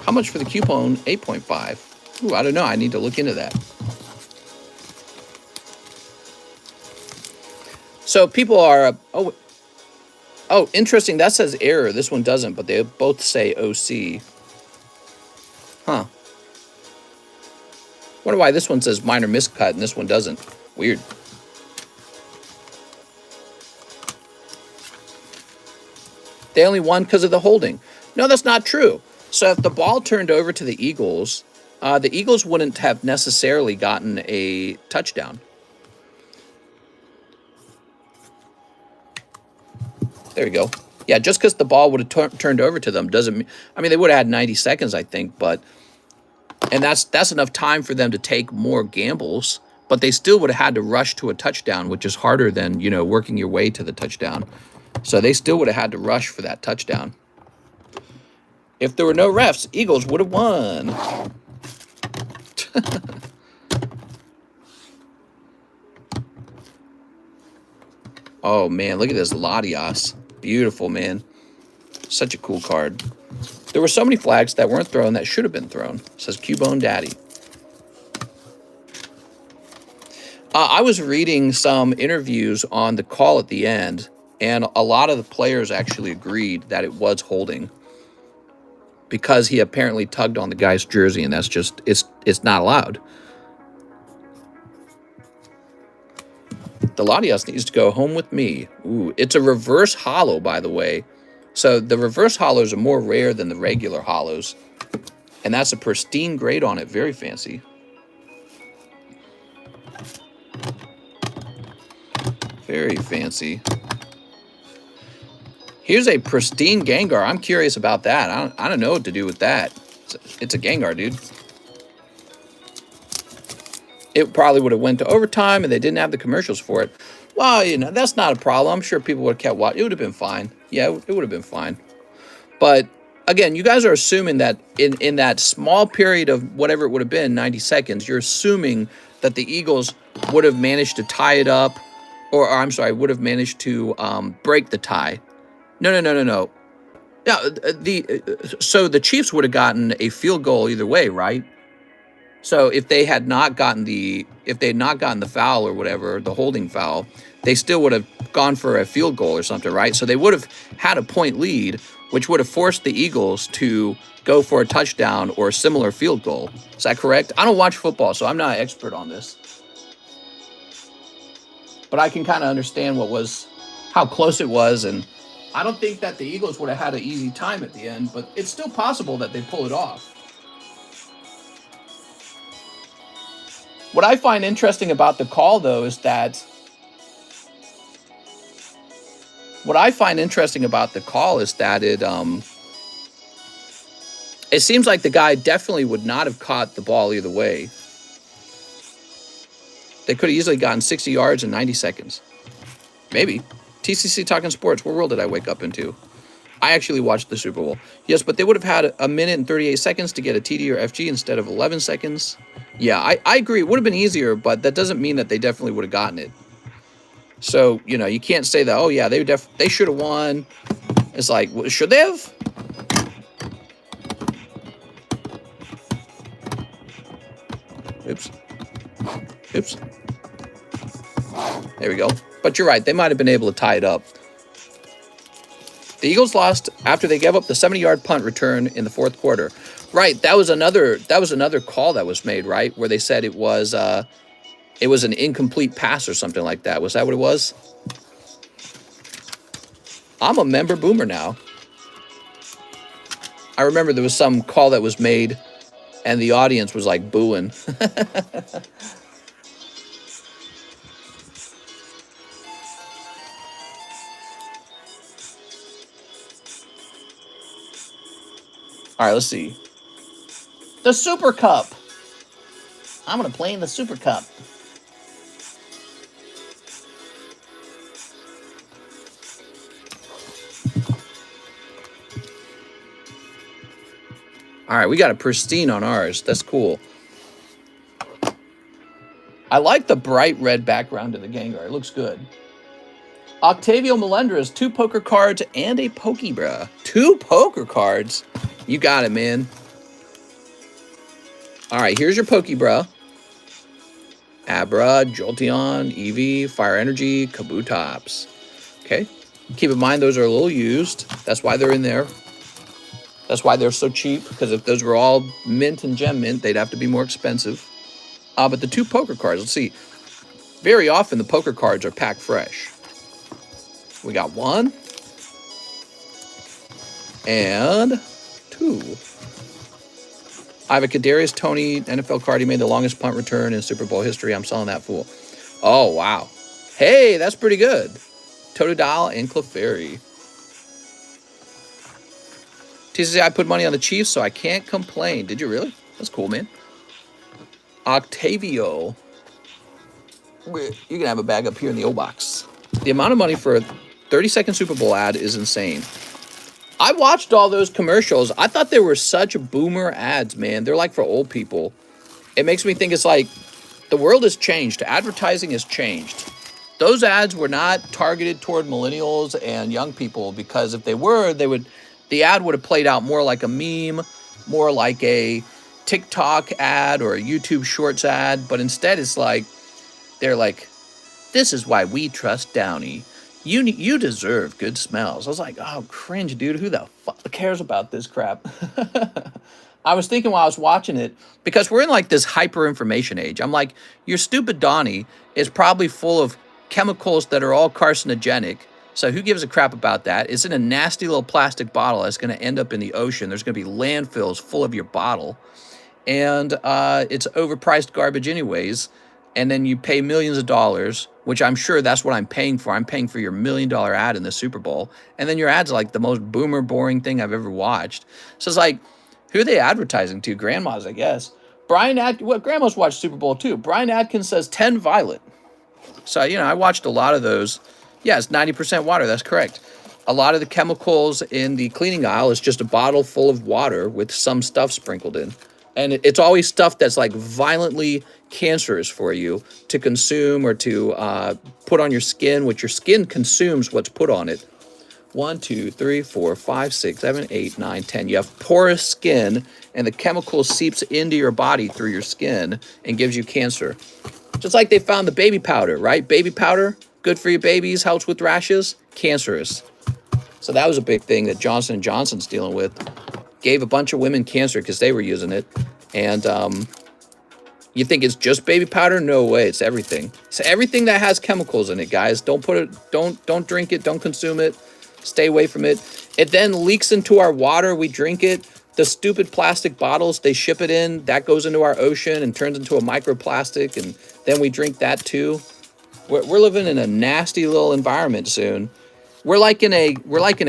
How much for the coupon? 8.5. Ooh, I don't know. I need to look into that. So people are... Oh, interesting. That says error. This one doesn't, but they both say OC. Huh. Wonder why this one says minor miscut and this one doesn't. Weird. They only won because of the holding. No, that's not true. So if the ball turned over to the Eagles wouldn't have necessarily gotten a touchdown. There we go. Yeah, just because the ball would have turned over to them doesn't mean... I mean, they would have had 90 seconds, I think, but... And that's enough time for them to take more gambles, but they still would have had to rush to a touchdown, which is harder than, you know, working your way to the touchdown. So they still would have had to rush for that touchdown. If there were no refs, Eagles would have won. Oh, man, look at this Latias. Beautiful, man. Such a cool card. There were so many flags that weren't thrown that should have been thrown. It says Cubone Daddy. I was reading some interviews on the call at the end, and a lot of the players actually agreed that it was holding, because he apparently tugged on the guy's jersey, and that's just, it's not allowed. The Latias needs to go home with me. Ooh, it's a reverse hollow, by the way. So the reverse hollows are more rare than the regular hollows, and that's a pristine grade on it. Very fancy. Very fancy. Here's a pristine Gengar. I'm curious about that. I don't know what to do with that. It's a Gengar, dude. It probably would have went to overtime and they didn't have the commercials for it. Well, you know, that's not a problem. I'm sure people would have kept watching. It would have been fine. Yeah, it would have been fine. But again, you guys are assuming that in that small period of whatever it would have been, 90 seconds, you're assuming that the Eagles would have managed to tie it up, or I'm sorry, would have managed to break the tie. No. Yeah, so the Chiefs would have gotten a field goal either way, right? So if they had not gotten the foul or whatever, the holding foul, they still would have gone for a field goal or something, right? So they would have had a point lead, which would have forced the Eagles to go for a touchdown or a similar field goal. Is that correct? I don't watch football, so I'm not an expert on this. But I can kind of understand how close it was, and I don't think that the Eagles would have had an easy time at the end, but it's still possible that they pull it off. What I find interesting about the call, though, is that it seems like the guy definitely would not have caught the ball either way. They could have easily gotten 60 yards in 90 seconds. Maybe. TCC Talking Sports, what world did I wake up into? I actually watched the Super Bowl. Yes, but they would have had a minute and 38 seconds to get a TD or FG instead of 11 seconds. Yeah, I agree. It would have been easier, but that doesn't mean that they definitely would have gotten it. So, you know, you can't say that, oh, yeah, they should have won. It's like, well, should they have? Oops. Oops. There we go. But you're right. They might have been able to tie it up. The Eagles lost after they gave up the 70-yard punt return in the fourth quarter. Right. That was another call that was made, right? Where they said it was an incomplete pass or something like that. Was that what it was? I'm a member boomer now. I remember there was some call that was made and the audience was like booing. All right, let's see. The Super Cup. I'm going to play in the Super Cup. All right, we got a pristine on ours. That's cool. I like the bright red background of the Gengar. It looks good. Octavio Melendrez, 2 poker cards and a Pokebra. 2 poker cards? You got it, man. All right, here's your Pokebra. Abra, Jolteon, Eevee, Fire Energy, Kabutops. Okay. Keep in mind, those are a little used. That's why they're in there. That's why they're so cheap, because if those were all mint and gem mint, they'd have to be more expensive. But the 2 poker cards, let's see. Very often, the poker cards are packed fresh. We got 1 and 2. I have a Kadarius Toney NFL card. He made the longest punt return in Super Bowl history. I'm selling that fool. Oh, wow. Hey, that's pretty good. Totodile and Clefairy. TCC, I put money on the Chiefs, so I can't complain. Did you really? That's cool, man. Octavio. You can have a bag up here in the O-Box. The amount of money for a 30-second Super Bowl ad is insane. I watched all those commercials. I thought they were such boomer ads, man. They're like for old people. It makes me think it's like the world has changed. Advertising has changed. Those ads were not targeted toward millennials and young people, because if they were, the ad would have played out more like a meme, more like a TikTok ad or a YouTube Shorts ad. But instead, it's like, they're like, this is why we trust Downey. You deserve good smells. I was like, oh, cringe, dude. Who the fuck cares about this crap? I was thinking while I was watching it, because we're in like this hyper information age. I'm like, your stupid Donnie is probably full of chemicals that are all carcinogenic. So who gives a crap about that? It's in a nasty little plastic bottle that's going to end up in the ocean. There's going to be landfills full of your bottle. And it's overpriced garbage anyways. And then you pay millions of dollars, which I'm sure that's what I'm paying for. I'm paying for your $1 million ad in the Super Bowl. And then your ad's like the most boomer boring thing I've ever watched. So it's like, who are they advertising to? Grandmas, I guess. Grandmas watch Super Bowl too. Brian Atkins says 10 Violet. So, you know, I watched a lot of those. Yeah, it's 90% water. That's correct. A lot of the chemicals in the cleaning aisle is just a bottle full of water with some stuff sprinkled in. And it's always stuff that's like violently cancerous for you to consume or to put on your skin, which your skin consumes what's put on it. 1, 2, 3, 4, 5, 6, 7, 8, 9, 10. You have porous skin, and the chemical seeps into your body through your skin and gives you cancer. Just like they found the baby powder, right? Baby powder, good for your babies, helps with rashes, cancerous. So that was a big thing that Johnson & Johnson's dealing with. Gave a bunch of women cancer because they were using it. And you think it's just baby powder? No way, it's everything. It's everything that has chemicals in it, guys. Don't drink it, don't consume it. Stay away from it. It then leaks into our water, we drink it. The stupid plastic bottles they ship it in, that goes into our ocean and turns into a microplastic, and then we drink that too. We're living in a nasty little environment soon. We're like in a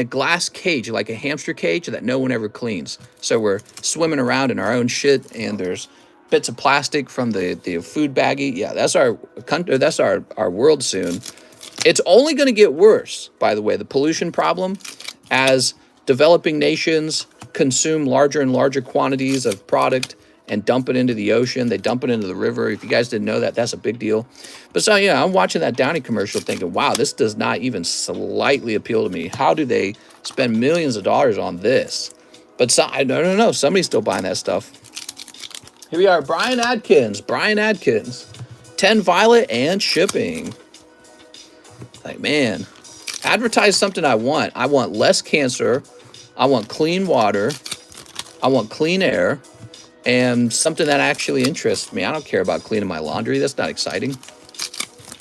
glass cage, like a hamster cage that no one ever cleans. So we're swimming around in our own shit, and there's bits of plastic from the food baggie. Yeah, that's our world soon. It's only going to get worse, by the way, the pollution problem, as developing nations consume larger and larger quantities of product and dump it into the ocean. They dump it into the river. If you guys didn't know that, that's a big deal. But so, yeah, I'm watching that Downy commercial thinking, wow, this does not even slightly appeal to me. How do they spend millions of dollars on this? But so, I don't know. Somebody's still buying that stuff. Here we are, Brian Adkins. 10 violet and shipping. Like, man, advertise something I want. I want less cancer. I want clean water. I want clean air. And something that actually interests me. I don't care about cleaning my laundry. That's not exciting.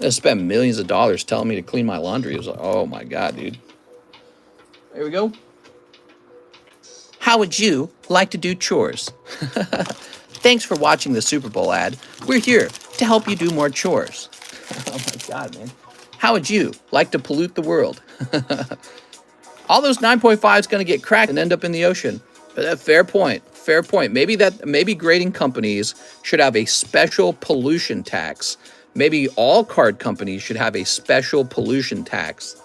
I spent millions of dollars telling me to clean my laundry. It was like, oh my God, dude. There we go. How would you like to do chores? Thanks for watching the Super Bowl ad. We're here to help you do more chores. Oh my God, man. How would you like to pollute the world? All those 9.5 is going to get cracked and end up in the ocean. But fair point. Fair point. Maybe grading companies should have a special pollution tax. Maybe all card companies should have a special pollution tax.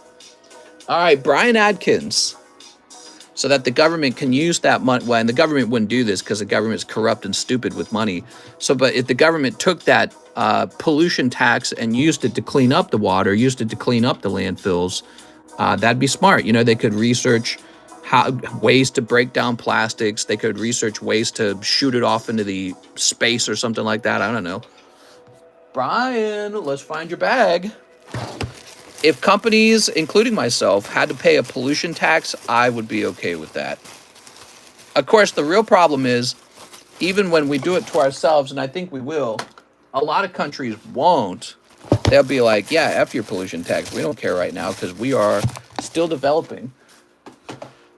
All right, Brian Adkins. So that the government can use that money. Well, and the government wouldn't do this because the government's corrupt and stupid with money. So, but if the government took that pollution tax and used it to clean up the water, used it to clean up the landfills, that'd be smart. You know, they could research ways to break down plastics. They could research ways to shoot it off into the space or something like that. I don't know. Brian, let's find your bag. If companies, including myself, had to pay a pollution tax, I would be okay with that. Of course, the real problem is, even when we do it to ourselves, and I think we will, a lot of countries won't. They'll be like, yeah, F your pollution tax. We don't care right now because we are still developing.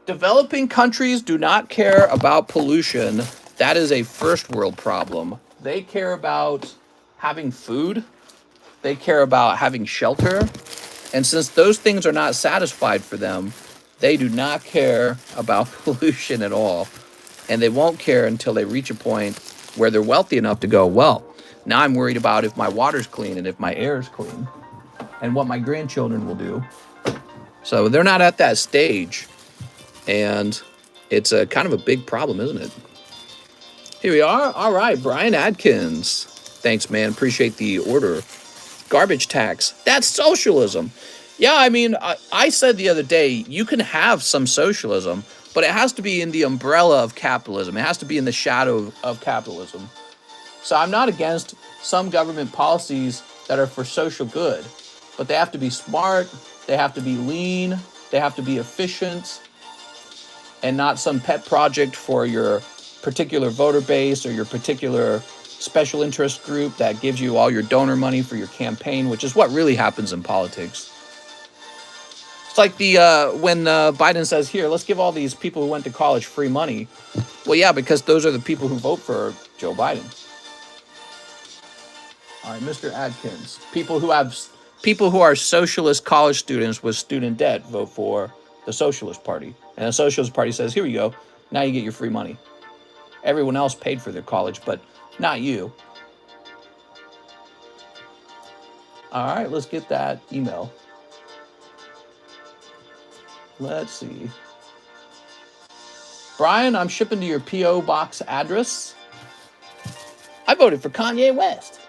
Developing countries do not care about pollution. That is a first world problem. They care about having food. They care about having shelter. And since those things are not satisfied for them, they do not care about pollution at all. And they won't care until they reach a point where they're wealthy enough to go, well, now I'm worried about if my water's clean and if my air is clean and what my grandchildren will do. So they're not at that stage. And it's a kind of a big problem, isn't it? Here we are. All right, Brian Adkins. Thanks, man. Appreciate the order. Garbage tax. That's socialism. Yeah, I mean, I said the other day, you can have some socialism, but it has to be in the umbrella of capitalism. It has to be in the shadow of capitalism. So I'm not against some government policies that are for social good, but they have to be smart, they have to be lean, they have to be efficient, and not some pet project for your particular voter base or your particular special interest group that gives you all your donor money for your campaign, which is what really happens in politics. It's like when Biden says, here, let's give all these people who went to college free money. Well, yeah, because those are the people who vote for Joe Biden. All right, Mr. Adkins. People who are socialist college students with student debt vote for the Socialist Party. And the Socialist Party says, here you go. Now you get your free money. Everyone else paid for their college, but not you. All right, let's get that email. Let's see. Brian, I'm shipping to your P.O. box address. I voted for Kanye West.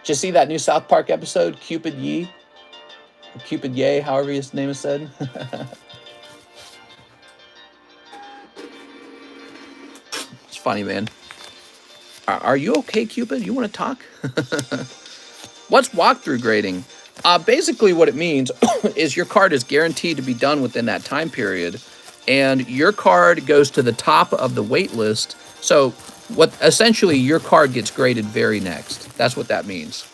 Did you see that new South Park episode, Cupid Ye? Or Cupid Ye, however his name is said. It's funny, man. Are you okay, Cupid? You want to talk? What's walkthrough grading? Basically what it means is your card is guaranteed to be done within that time period, and your card goes to the top of the wait list. So essentially your card gets graded very next. That's what that means.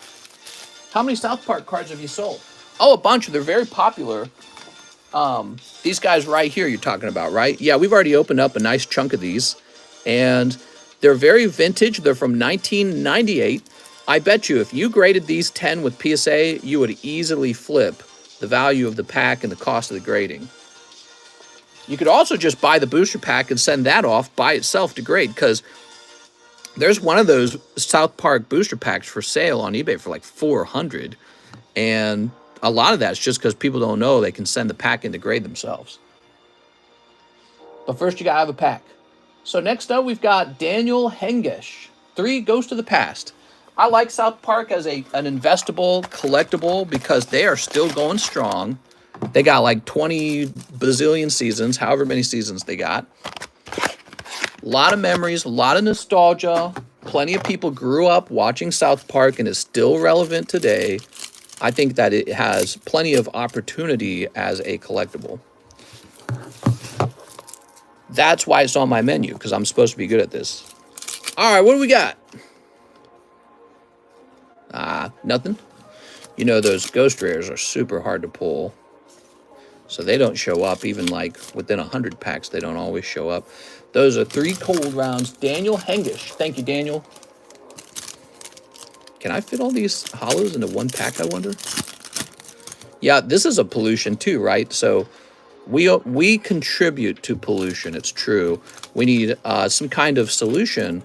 How many South Park cards have you sold? Oh, a bunch. They're very popular. These guys right here you're talking about, right? Yeah, we've already opened up a nice chunk of these, and they're very vintage. They're from 1998. I bet you if you graded these 10 with PSA, you would easily flip the value of the pack and the cost of the grading. You could also just buy the booster pack and send that off by itself to grade, because there's one of those South Park booster packs for sale on eBay for like $400. And a lot of that's just because people don't know they can send the pack in to grade themselves. But first you gotta have a pack. So next up, we've got Daniel Hengish. 3 Ghost of the Past. I like South Park as an investable, collectible, because they are still going strong. They got like 20 bazillion seasons, however many seasons they got. A lot of memories, a lot of nostalgia. Plenty of people grew up watching South Park and is still relevant today. I think that it has plenty of opportunity as a collectible. That's why it's on my menu, because I'm supposed to be good at this. All right, what do we got? Nothing. You know, those ghost rares are super hard to pull. So they don't show up, even like within 100 packs, they don't always show up. Those are 3 cold rounds. Daniel Hengish. Thank you, Daniel. Can I fit all these hollows into 1 pack, I wonder? Yeah, this is a pollution too, right? So we contribute to pollution. It's true. We need some kind of solution.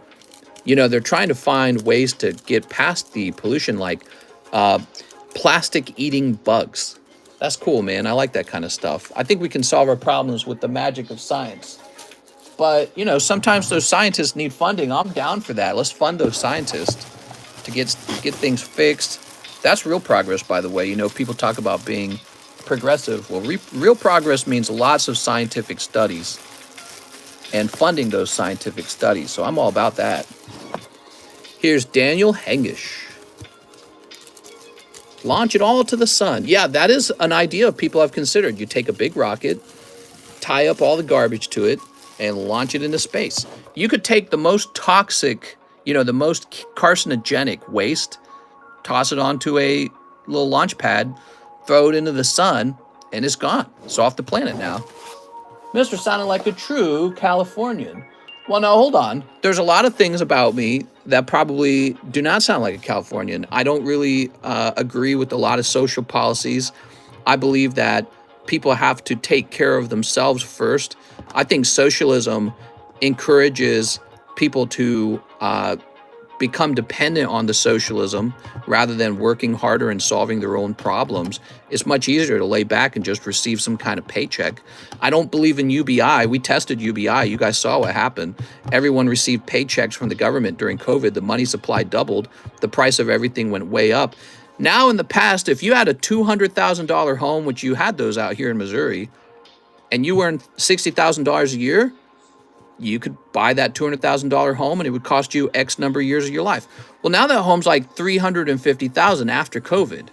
You know, they're trying to find ways to get past the pollution, like plastic eating bugs. That's cool, man. I like that kind of stuff. I think we can solve our problems with the magic of science. But, you know, sometimes those scientists need funding. I'm down for that. Let's fund those scientists to get things fixed. That's real progress, by the way. You know, people talk about being progressive. Well, real progress means lots of scientific studies and funding those scientific studies. So I'm all about that. Here's Daniel Hengish. Launch it all to the sun. Yeah, that is an idea people have considered. You take a big rocket, tie up all the garbage to it, and launch it into space. You could take the most toxic, you know, the most carcinogenic waste, toss it onto a little launch pad, throw it into the sun, and it's gone. It's off the planet now. Mr. sounded like a true Californian. Well, now, hold on. There's a lot of things about me that probably do not sound like a Californian. I don't really agree with a lot of social policies. I believe that people have to take care of themselves first. I think socialism encourages people to become dependent on the socialism rather than working harder and solving their own problems. It's much easier to lay back and just receive some kind of paycheck. I don't believe in UBI. We tested UBI. You guys saw what happened. Everyone received paychecks from the government during COVID. The money supply doubled. The price of everything went way up. Now, in the past, if you had a $200,000 home, which you had those out here in Missouri, and you earned $60,000 a year, you could buy that $200,000 home and it would cost you X number of years of your life. Well, now that home's like $350,000 after COVID.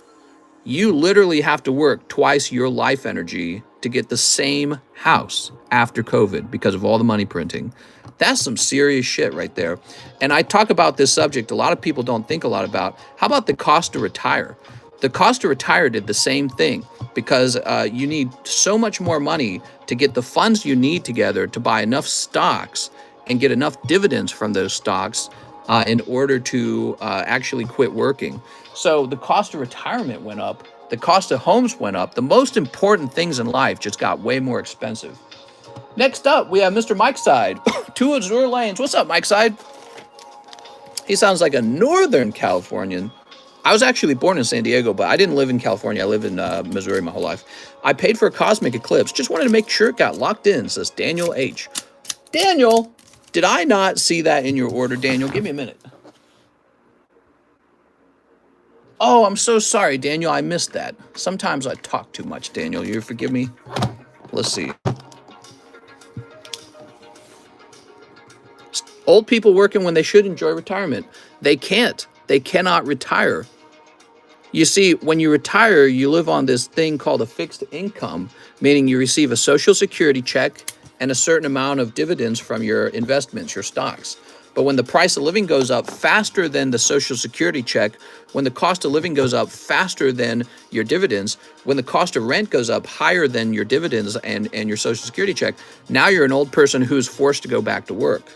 You literally have to work twice your life energy to get the same house after COVID because of all the money printing. That's some serious shit right there. And I talk about this subject a lot of people don't think a lot about. How about the cost to retire? The cost to retire did the same thing because you need so much more money to get the funds you need together to buy enough stocks and get enough dividends from those stocks in order to actually quit working. So the cost of retirement went up. The cost of homes went up. The most important things in life just got way more expensive. Next up, we have Mr. Mike Side. 2 Azure Lanes. What's up, Mike Side? He sounds like a Northern Californian. I was actually born in San Diego, but I didn't live in California. I lived in Missouri my whole life. I paid for a cosmic eclipse. Just wanted to make sure it got locked in, says Daniel H. Daniel, did I not see that in your order? Daniel, give me a minute. Oh, I'm so sorry, Daniel. I missed that. Sometimes I talk too much, Daniel. You forgive me? Let's see. Old people working when they should enjoy retirement. They can't. They cannot retire. You see, when you retire, you live on this thing called a fixed income, meaning you receive a Social Security check and a certain amount of dividends from your investments, your stocks. But when the price of living goes up faster than the Social Security check, when the cost of living goes up faster than your dividends, when the cost of rent goes up higher than your dividends and your Social Security check, now you're an old person who's forced to go back to work.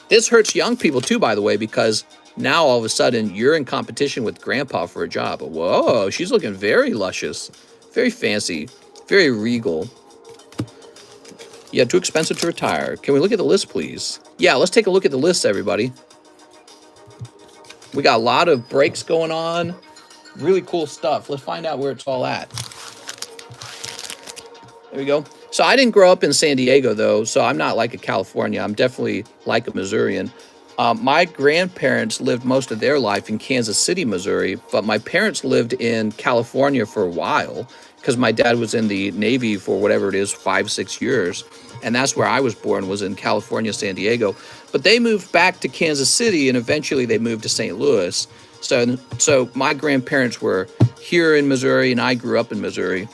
This hurts young people too, by the way, because now all of a sudden you're in competition with grandpa for a job. Whoa, she's looking very luscious, very fancy, very regal. Yeah, too expensive to retire. Can we look at the list, please? Yeah, let's take a look at the list, everybody. We got a lot of breaks going on. Really cool stuff. Let's find out where it's all at. There we go. So I didn't grow up in San Diego, though, so I'm not like a California. I'm definitely like a Missourian. My grandparents lived most of their life in Kansas City, Missouri, but my parents lived in California for a while because my dad was in the Navy for whatever it is, 5-6 years. And that's where I was born, was in California, San Diego. But they moved back to Kansas City, and eventually they moved to St. Louis. So my grandparents were here in Missouri, and I grew up in Missouri.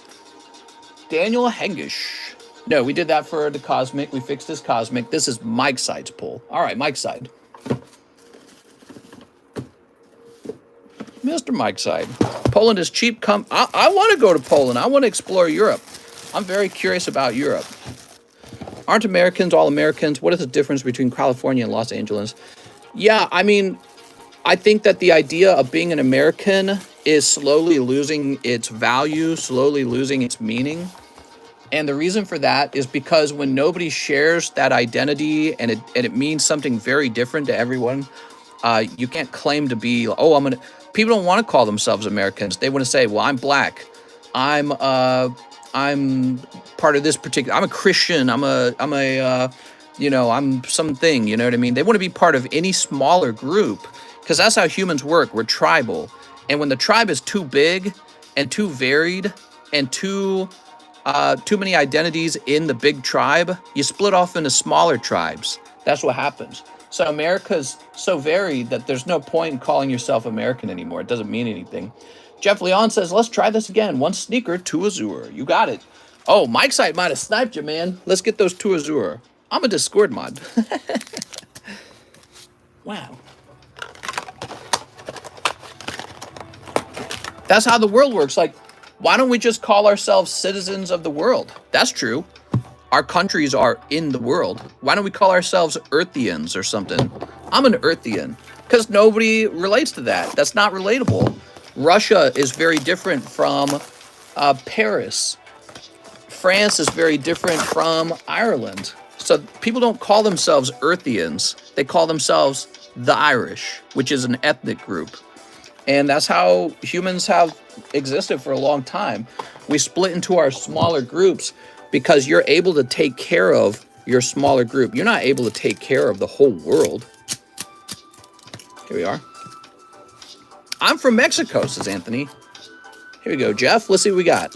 Daniel Hengish. No, we did that for the Cosmic. We fixed his Cosmic. This is Mike's side's pull. All right, Mike's side. Mr. Mike's side. Poland is cheap. I want to go to Poland. I want to explore Europe. I'm very curious about Europe. Aren't Americans all Americans? What is the difference between California and Los Angeles? Yeah, I mean, I think that the idea of being an American is slowly losing its value, slowly losing its meaning. And the reason for that is because when nobody shares that identity and it means something very different to everyone, you can't claim to be, people don't want to call themselves Americans. They want to say, well, I'm black. I'm part of this particular, I'm a Christian. I'm something, you know what I mean? They want to be part of any smaller group because that's how humans work. We're tribal. And when the tribe is too big and too varied and too many identities in the big tribe, you split off into smaller tribes. That's what happens. So America's so varied that there's no point in calling yourself American anymore. It doesn't mean anything. Jeff Leon says, let's try this again. 1 sneaker, 2 Azure. You got it. Oh, Mike's side might have sniped you, man. Let's get those 2 Azure. I'm a Discord mod. Wow. That's how the world works. Like, why don't we just call ourselves citizens of the world? That's true. Our countries are in the world. Why don't we call ourselves Earthians or something? I'm an Earthian because nobody relates to that. That's not relatable. Russia is very different from Paris. France is very different from Ireland. So people don't call themselves Earthians. They call themselves the Irish, which is an ethnic group. And that's how humans have existed for a long time. We split into our smaller groups because you're able to take care of your smaller group. You're not able to take care of the whole world. Here we are. I'm from Mexico, says Anthony. Here we go, Jeff. Let's see what we got.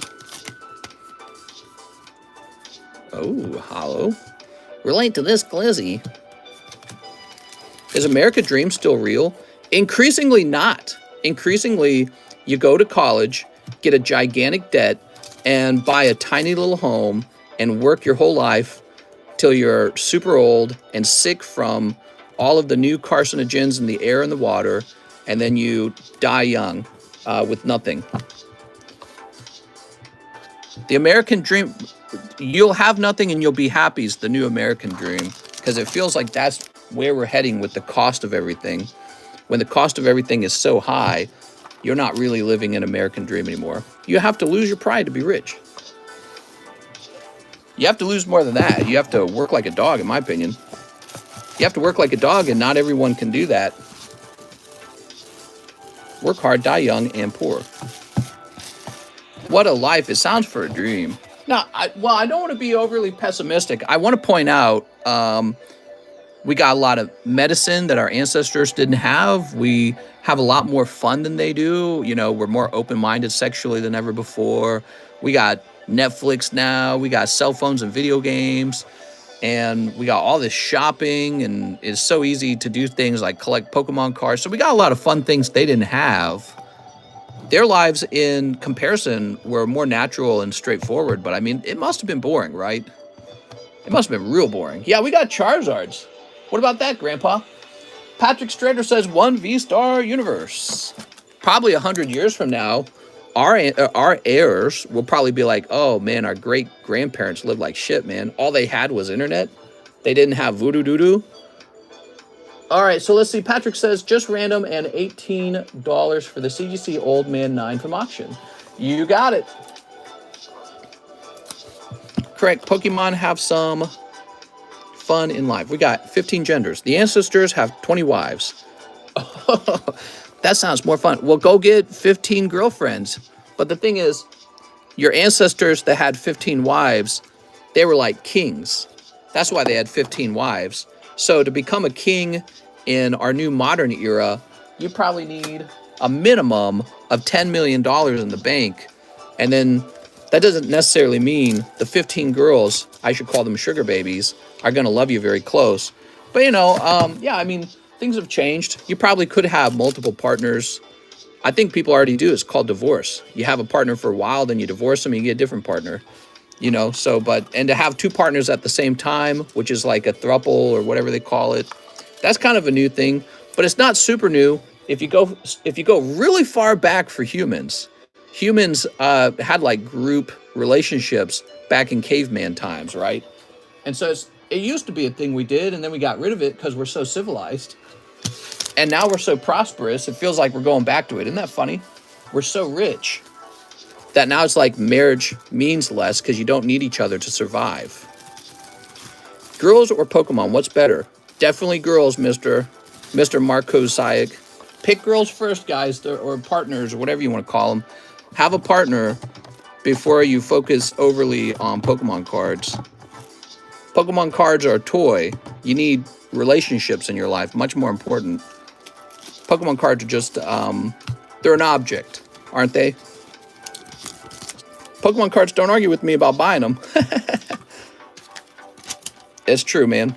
Oh, hollow. Relate to this, Glizzy. Is American Dream still real? Increasingly not. Increasingly, you go to college, get a gigantic debt, and buy a tiny little home and work your whole life till you're super old and sick from all of the new carcinogens in the air and the water, and then you die young with nothing. The American Dream, you'll have nothing and you'll be happy is the new American Dream, because it feels like that's where we're heading with the cost of everything. When the cost of everything is so high, you're not really living an American dream anymore. You have to lose your pride to be rich. You have to lose more than that. You have to work like a dog, in my opinion. You have to work like a dog, and not everyone can do that. Work hard, die young, and poor. What a life. It sounds for a dream. Now, I don't want to be overly pessimistic. I want to point out we got a lot of medicine that our ancestors didn't have. We have a lot more fun than they do. You know, we're more open-minded sexually than ever before. We got Netflix now. We got cell phones and video games. And we got all this shopping. And it's so easy to do things like collect Pokemon cards. So we got a lot of fun things they didn't have. Their lives, in comparison, were more natural and straightforward. But, I mean, it must have been boring, right? It must have been real boring. Yeah, we got Charizards. What about that, Grandpa? Patrick Strader says 1 V-Star universe. Probably 100 years from now, our heirs will probably be like, oh, man, our great-grandparents lived like shit, man. All they had was internet. They didn't have voodoo doo-doo. All right, so let's see. Patrick says, just random and $18 for the CGC Old Man 9 from auction. You got it. Correct. Pokemon have some fun in life. We got 15 genders. The ancestors have 20 wives. That sounds more fun. Well, go get 15 girlfriends. But the thing is, your ancestors that had 15 wives, they were like kings. That's why they had 15 wives. So to become a king in our new modern era, you probably need a minimum of $10 million in the bank. And then that doesn't necessarily mean the 15 girls, I should call them sugar babies, are going to love you very close. But, you know, yeah, I mean, things have changed. You probably could have multiple partners. I think people already do. It's called divorce. You have a partner for a while, then you divorce them, and you get a different partner. You know, so, and to have two partners at the same time, which is like a throuple or whatever they call it, that's kind of a new thing, but it's not super new. If you go really far back for humans had like group relationships back in caveman times, right? And so it used to be a thing we did, and then we got rid of it because we're so civilized. And now we're so prosperous, it feels like we're going back to it. Isn't that funny? We're so rich that now it's like marriage means less because you don't need each other to survive. Girls or Pokemon, what's better? Definitely girls, Mr. Marco Sayek. Pick girls first, guys, or partners, or whatever you want to call them. Have a partner before you focus overly on Pokemon cards. Pokemon cards are a toy. You need relationships in your life, much more important. Pokemon cards are just, they're an object, aren't they? Pokemon cards don't argue with me about buying them. It's true, man.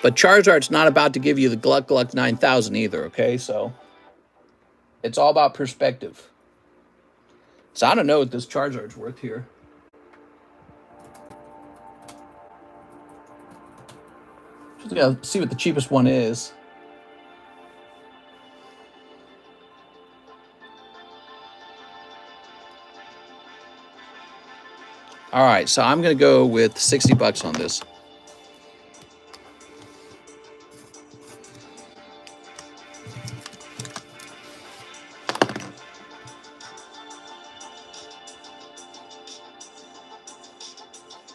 But Charizard's not about to give you the Gluck Gluck 9000 either, okay? So it's all about perspective. So I don't know what this Charizard's worth here. Just gotta see what the cheapest one is. All right, so I'm going to go with 60 bucks on this.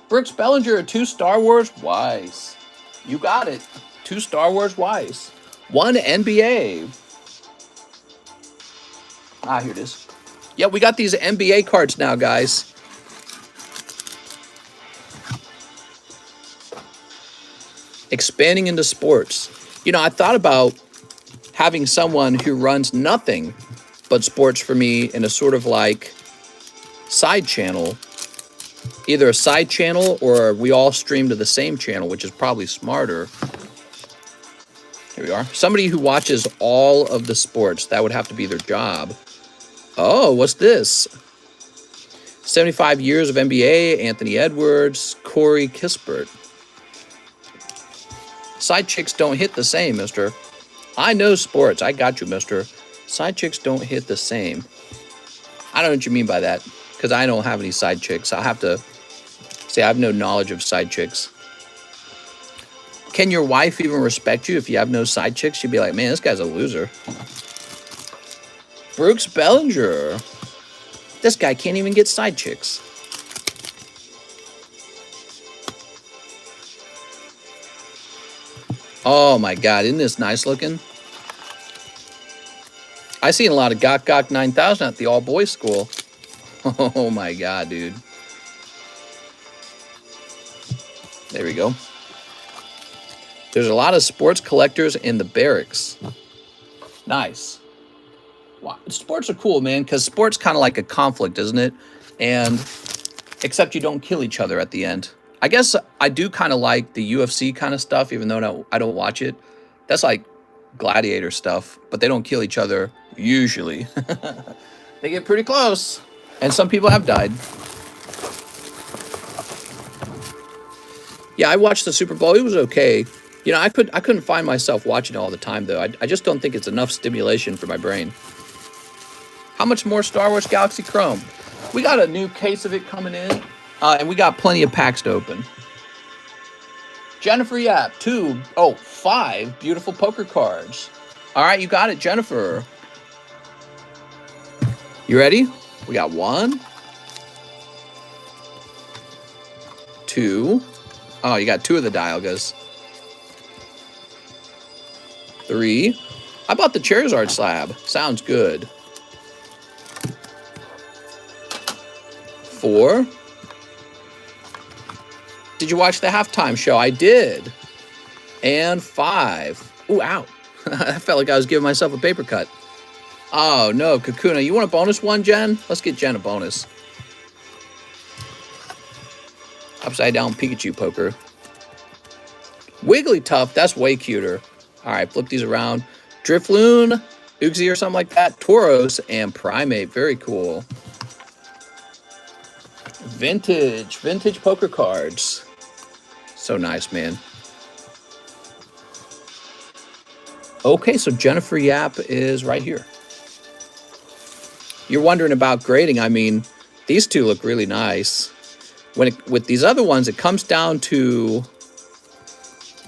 Brooks Bellinger, 2 Star Wars WEISS. You got it. 2 Star Wars WEISS. 1 NBA. Ah, here it is. Yeah, we got these NBA cards now, guys. Expanding into sports. You know, I thought about having someone who runs nothing but sports for me in a sort of like side channel. Either a side channel or we all stream to the same channel, which is probably smarter. Here we are. Somebody who watches all of the sports. That would have to be their job. Oh, what's this? 75 years of NBA, Anthony Edwards, Corey Kispert. Side chicks don't hit the same, mister. I know sports. I got you, mister. Side chicks don't hit the same. I don't know what you mean by that, because I don't have any side chicks. I'll have to say I have no knowledge of side chicks. Can your wife even respect you if you have no side chicks? She'd be like, man, this guy's a loser. Brooks Bellinger. This guy can't even get side chicks. Oh my God, isn't this nice looking? I seen a lot of Gok Gok 9000 at the all-boys school. Oh my God, dude. There we go. There's a lot of sports collectors in the barracks. Nice. Wow. Sports are cool, man, because sports kind of like a conflict, isn't it? And except you don't kill each other at the end. I guess I do kind of like the UFC kind of stuff, even though I don't watch it. That's like gladiator stuff, but they don't kill each other usually. They get pretty close, and some people have died. Yeah, I watched the Super Bowl. It was okay. You know, I couldn't find myself watching it all the time, though. I just don't think it's enough stimulation for my brain. How much more Star Wars Galaxy Chrome? We got a new case of it coming in, and we got plenty of packs to open. Jennifer Yap, 5 beautiful poker cards. All right, you got it, Jennifer. You ready? We got 1, 2. Oh, you got 2 of the Dialgas. 3. I bought the Charizard slab. Sounds good. 4. Did you watch the halftime show? I did. And 5. Ooh, ow. I felt like I was giving myself a paper cut. Oh, no, Kakuna. You want a bonus one, Jen? Let's get Jen a bonus. Upside down Pikachu poker. Wigglytuff, that's way cuter. All right, flip these around. Drifloon, Uxie or something like that. Tauros and Primate, very cool. Vintage poker cards. So nice, man. Okay, so Jennifer Yap is right here. You're wondering about grading. I mean, these two look really nice. With these other ones, it comes down to,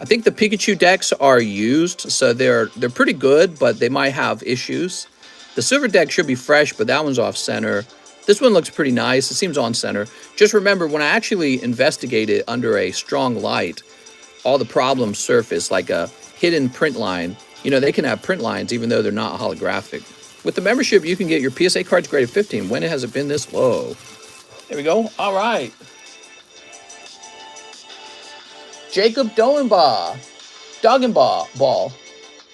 I think the Pikachu decks are used, so they're pretty good, but they might have issues. The silver deck should be fresh, but that one's off center. This one looks pretty nice. It seems on center. Just remember, when I actually investigate it under a strong light, all the problems surface, like a hidden print line. You know, they can have print lines even though they're not holographic. With the membership, you can get your PSA cards graded 15. When has it been this low? There we go. All right. Jacob Dogenball. Ball.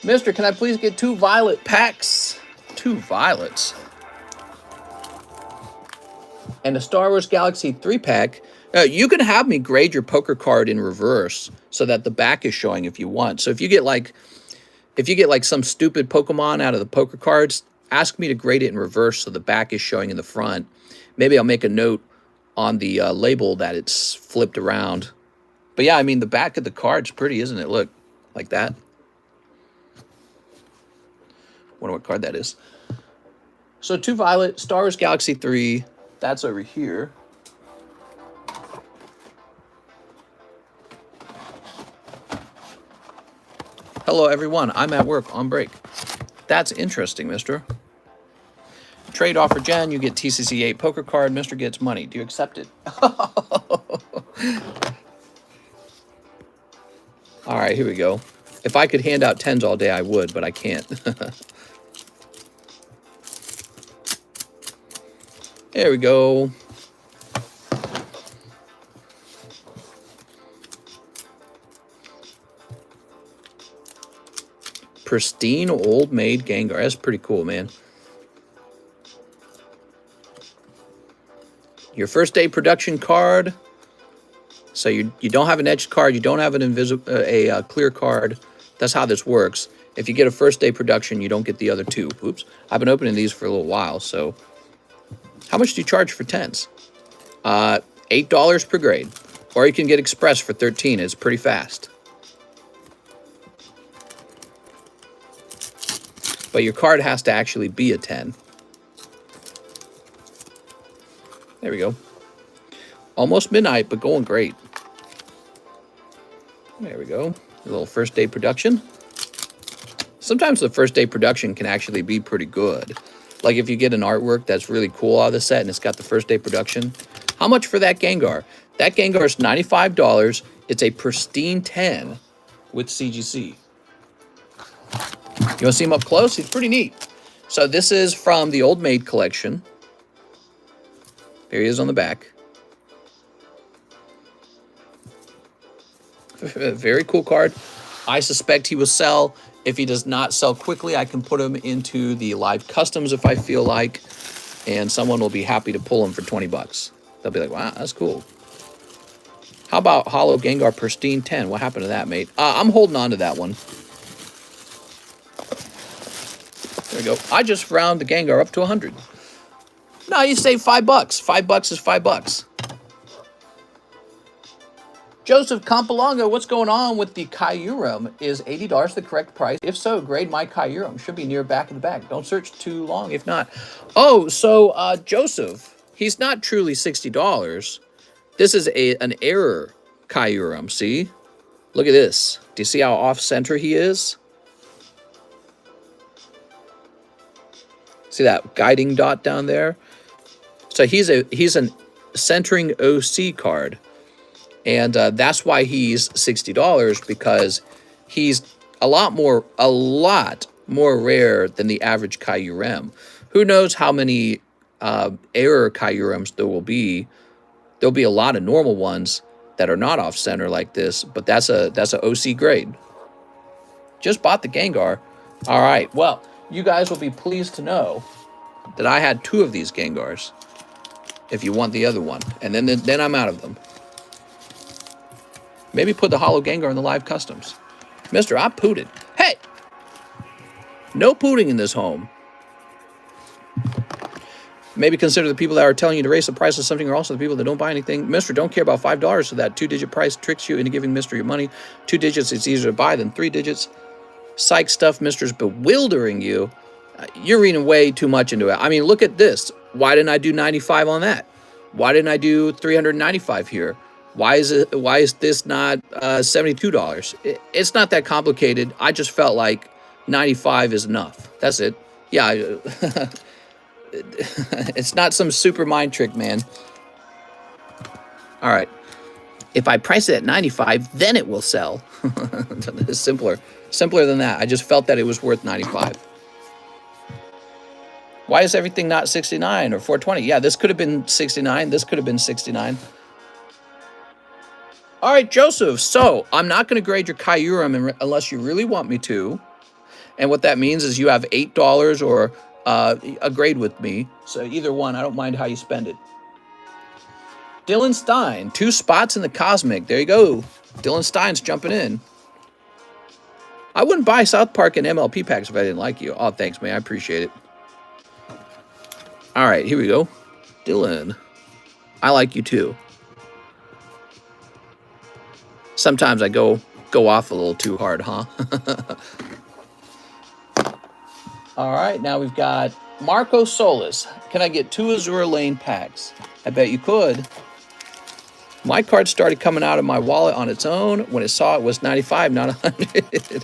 Mister, can I please get 2 violet packs? 2 violets. And a Star Wars Galaxy 3-pack. You can have me grade your poker card in reverse so that the back is showing if you want. So if you get like some stupid Pokemon out of the poker cards, ask me to grade it in reverse so the back is showing in the front. Maybe I'll make a note on the label that it's flipped around. But yeah, I mean, the back of the card's pretty, isn't it? Look, like that. Wonder what card that is. So 2 violet, Star Wars Galaxy 3. That's over here. Hello, everyone. I'm at work on break. That's interesting, mister. Trade offer, Jen. You get TCC 8 poker card. Mister gets money. Do you accept it? All right, here we go. If I could hand out 10s all day, I would, but I can't. There we go. Pristine old maid Gengar. That's pretty cool, man. Your first day production card. So you don't have an edged card. You don't have an clear card. That's how this works. If you get a first day production, you don't get the other 2. Oops. I've been opening these for a little while. So how much do you charge for 10s? $8 per grade. Or you can get express for 13. It's pretty fast. But your card has to actually be a 10. There we go. Almost midnight, but going great. There we go. A little first day production. Sometimes the first day production can actually be pretty good. Like if you get an artwork that's really cool out of the set and it's got the first day production. How much for that Gengar? That Gengar is $95. It's a pristine 10 with CGC. You want to see him up close? He's pretty neat. So this is from the Old Maid collection. There he is on the back. Very cool card. I suspect he will sell. If he does not sell quickly, I can put him into the live customs if I feel like. And someone will be happy to pull him for 20 bucks. They'll be like, wow, that's cool. How about Hollow Gengar Pristine 10? What happened to that, mate? I'm holding on to that one. There we go. I just round the Gengar up to 100. No, you save $5. $5 is $5. Joseph Campalonga, what's going on with the Kyurem? Is $80 the correct price? If so, grade my Kyurem. Should be near back of the bag. Don't search too long if not. Oh, so Joseph, he's not truly $60. This is an error Kyurem, see? Look at this. Do you see how off-center he is? See that guiding dot down there? So he's an centering OC card. And that's why he's $60, because he's a lot more rare than the average Kyurem. Who knows how many error Kyurems there'll be a lot of normal ones that are not off center like this, but that's a OC grade. Just bought the Gengar. All right, well, you guys will be pleased to know that I had 2 of these Gengars. If you want the other one, and then I'm out of them. Maybe put the Holo Gengar in the live customs. Mister, I pooted. Hey! No pooting in this home. Maybe consider the people that are telling you to raise the price of something are also the people that don't buy anything. Mister, don't care about $5, so that 2-digit price tricks you into giving Mister your money. 2 digits, it's easier to buy than 3 digits. Psych stuff, Mister's bewildering you. You're reading way too much into it. I mean, look at this. Why didn't I do 95 on that? Why didn't I do 395 here? Why is this not $72? It's not that complicated. I just felt like 95 is enough. That's it. Yeah. It's not some super mind trick, man. All right. If I price it at 95, then it will sell. It's simpler than that. I just felt that it was worth 95. Why is everything not 69 or 420? Yeah, this could have been 69. This could have been 69. All right, Joseph. So I'm not going to grade your Kyurem unless you really want me to. And what that means is you have $8 or a grade with me. So either one, I don't mind how you spend it. Dylan Stein, 2 spots in the Cosmic. There you go. Dylan Stein's jumping in. I wouldn't buy South Park and MLP packs if I didn't like you. Oh, thanks, man. I appreciate it. All right, here we go. Dylan, I like you too. Sometimes I go off a little too hard, huh? All right, now we've got Marco Solis. Can I get 2 Azure Lane packs? I bet you could. My card started coming out of my wallet on its own when it saw it was 95, not 100.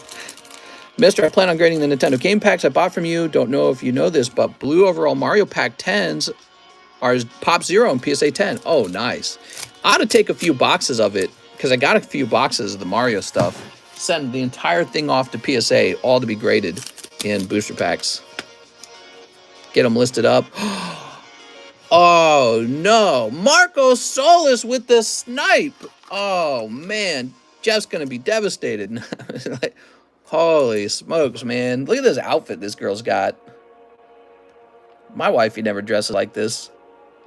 Mister, I plan on grading the Nintendo game packs I bought from you. Don't know if you know this, but blue overall Mario Pack 10s are Pop 0 and PSA 10. Oh, nice. I ought to take a few boxes of it, because I got a few boxes of the Mario stuff. Send the entire thing off to PSA, all to be graded in booster packs. Get them listed up. Oh, no. Marco Solis with the snipe. Oh, man. Jeff's going to be devastated. Like, holy smokes, man. Look at this outfit this girl's got. My wifey never dresses like this.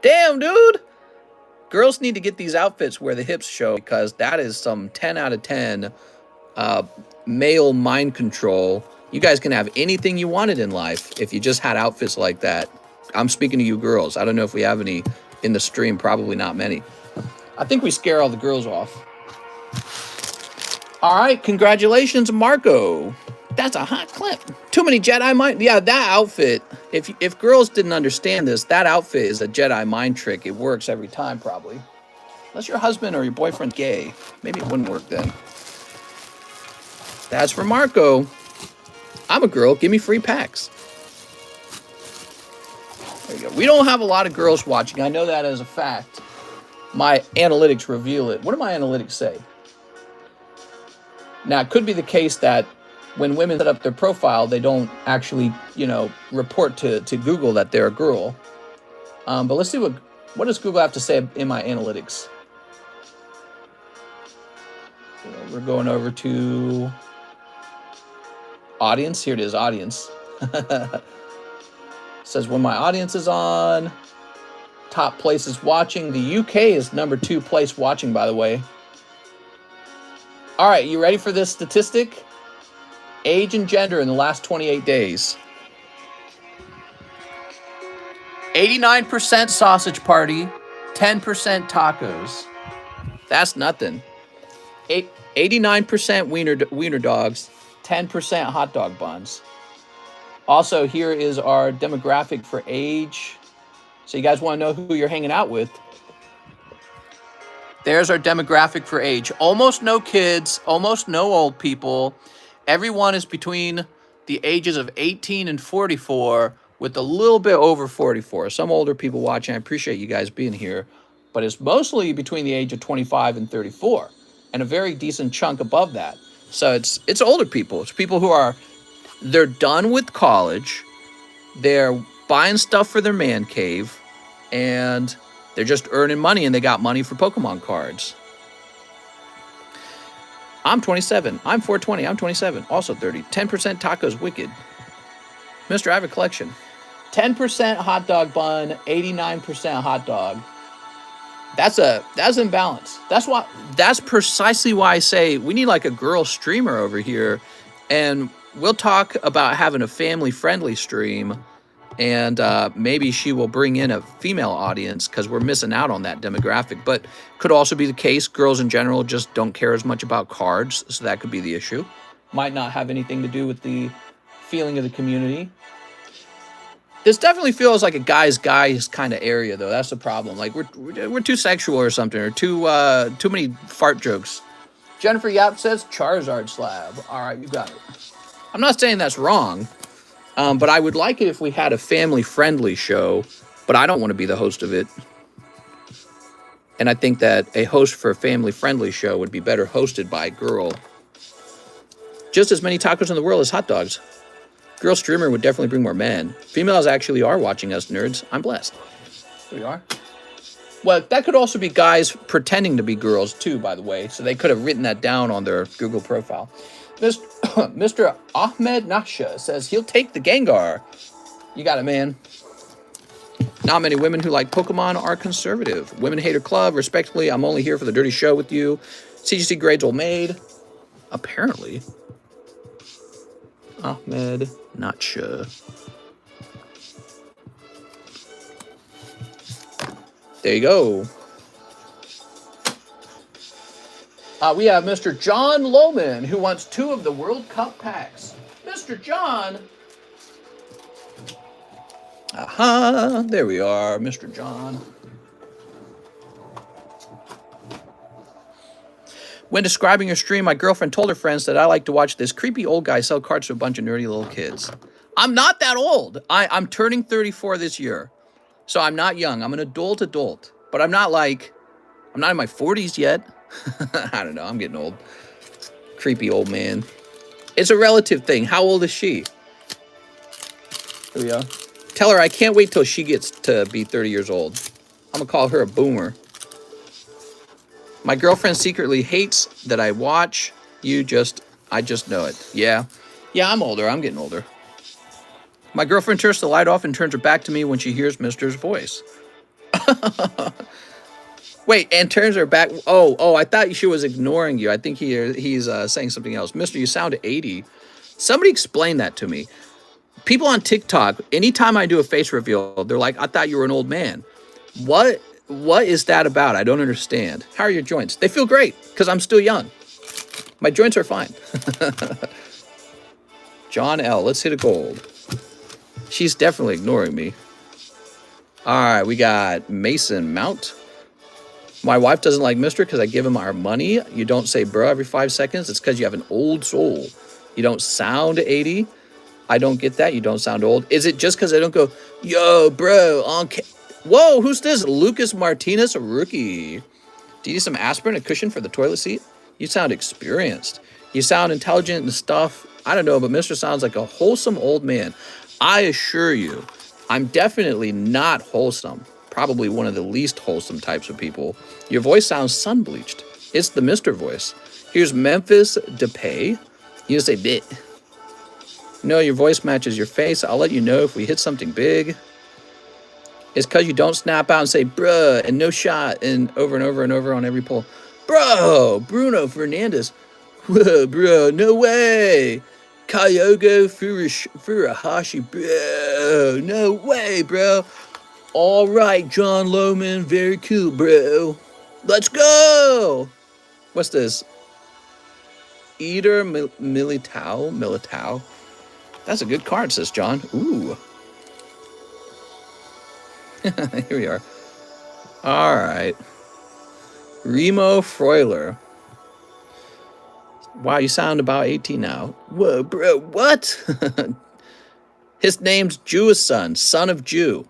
Damn, dude. Girls need to get these outfits where the hips show, because that is some 10 out of 10 male mind control. You guys can have anything you wanted in life if you just had outfits like that. I'm speaking to you girls. I don't know if we have any in the stream. Probably not many. I think we scare all the girls off. All right, congratulations, Marco. That's a hot clip. Too many Jedi mind. Yeah, that outfit. If girls didn't understand this, that outfit is a Jedi mind trick. It works every time, probably. Unless your husband or your boyfriend's gay. Maybe it wouldn't work then. That's for Marco. I'm a girl. Give me free packs. There you go. We don't have a lot of girls watching. I know that as a fact. My analytics reveal it. What do my analytics say? Now, it could be the case that when women set up their profile, they don't actually, report to Google that they're a girl. But let's see what does Google have to say in my analytics. We're going over to audience. Here it is, audience. Says when my audience is on, top places watching. The UK is number 2 place watching, by the way. All right, you ready for this statistic? Age and gender in the last 28 days. 89% sausage party, 10% tacos. That's nothing. 89% wiener dogs, 10% hot dog buns. Also, here is our demographic for age. So you guys want to know who you're hanging out with. There's our demographic for age. Almost no kids, almost no old people. Everyone is between the ages of 18 and 44, with a little bit over 44. Some older people watching. I appreciate you guys being here. But it's mostly between the age of 25 and 34. And a very decent chunk above that. So it's older people. It's people who they're done with college. They're buying stuff for their man cave, and they're just earning money, and they got money for Pokemon cards. I'm 27. I'm 420. I'm 27. Also 30. 10% tacos wicked. Mr. I have a collection. 10% hot dog bun, 89% hot dog. That's imbalance. That's precisely why I say we need like a girl streamer over here, and we'll talk about having a family-friendly stream, and maybe she will bring in a female audience because we're missing out on that demographic. But could also be the case girls in general just don't care as much about cards, so that could be the issue. Might not have anything to do with the feeling of the community. This definitely feels like a guys kind of area, though. That's the problem. Like we're too sexual or something, or too many fart jokes. Jennifer Yap says Charizard slab. All right, you got it. I'm not saying that's wrong, but I would like it if we had a family-friendly show. But I don't want to be the host of it. And I think that a host for a family-friendly show would be better hosted by a girl. Just as many tacos in the world as hot dogs. Girl streamer would definitely bring more men. Females actually are watching us, nerds. I'm blessed. Here we are. Well, that could also be guys pretending to be girls, too, by the way. So they could have written that down on their Google profile. Mr. Ahmed Nasha says he'll take the Gengar. You got it, man. Not many women who like Pokemon are conservative. Women Hater Club, respectfully, I'm only here for the dirty show with you. CGC grades all made. Apparently. Ahmed Nacha. There you go. We have Mr. John Lohman, who wants 2 of the World Cup packs. Mr. John. Aha, there we are, Mr. John. When describing your stream, my girlfriend told her friends that I like to watch this creepy old guy sell cards to a bunch of nerdy little kids. I'm not that old. I'm turning 34 this year. So I'm not young. I'm an adult. But I'm not in my 40s yet. I don't know. I'm getting old. Creepy old man. It's a relative thing. How old is she? Here we go. Tell her I can't wait till she gets to be 30 years old. I'm going to call her a boomer. My girlfriend secretly hates that I watch you I just know it. Yeah, I'm older. I'm getting older. My girlfriend turns the light off and turns her back to me when she hears Mister's voice. Wait, and turns her back. Oh, I thought she was ignoring you. I think he's saying something else. Mister, you sound 80. Somebody explain that to me. People on TikTok, anytime I do a face reveal, they're like, I thought you were an old man. What is that about? I don't understand. How are your joints? They feel great because I'm still young. My joints are fine. John L. Let's hit a gold. She's definitely ignoring me. All right, we got Mason Mount. My wife doesn't like Mister because I give him our money. You don't say bro every 5 seconds. It's because you have an old soul. You don't sound 80. I don't get that. You don't sound old. Is it just because I don't go, yo, bro, on whoa, who's this? Lucas Martinez, a rookie. Do you need some aspirin, a cushion for the toilet seat? You sound experienced. You sound intelligent and stuff. I don't know, but Mister sounds like a wholesome old man. I assure you, I'm definitely not wholesome. Probably one of the least wholesome types of people. Your voice sounds sun-bleached. It's the Mister voice. Here's Memphis Depay. You say bit. No, your voice matches your face. I'll let you know if we hit something big. It's because you don't snap out and say, bruh, and no shot, and over on every poll. Bro, Bruno Fernandez. Whoa, bro, no way. Kyogo Furuhashi, bro. No way, bro. All right, John Lohman. Very cool, bro. Let's go. What's this? Eater Militao. That's a good card, says John. Ooh. Here we are. All right. Remo Freuler. Wow, you sound about 18 now. Whoa, bro, what? His name's Jewish son of Jew.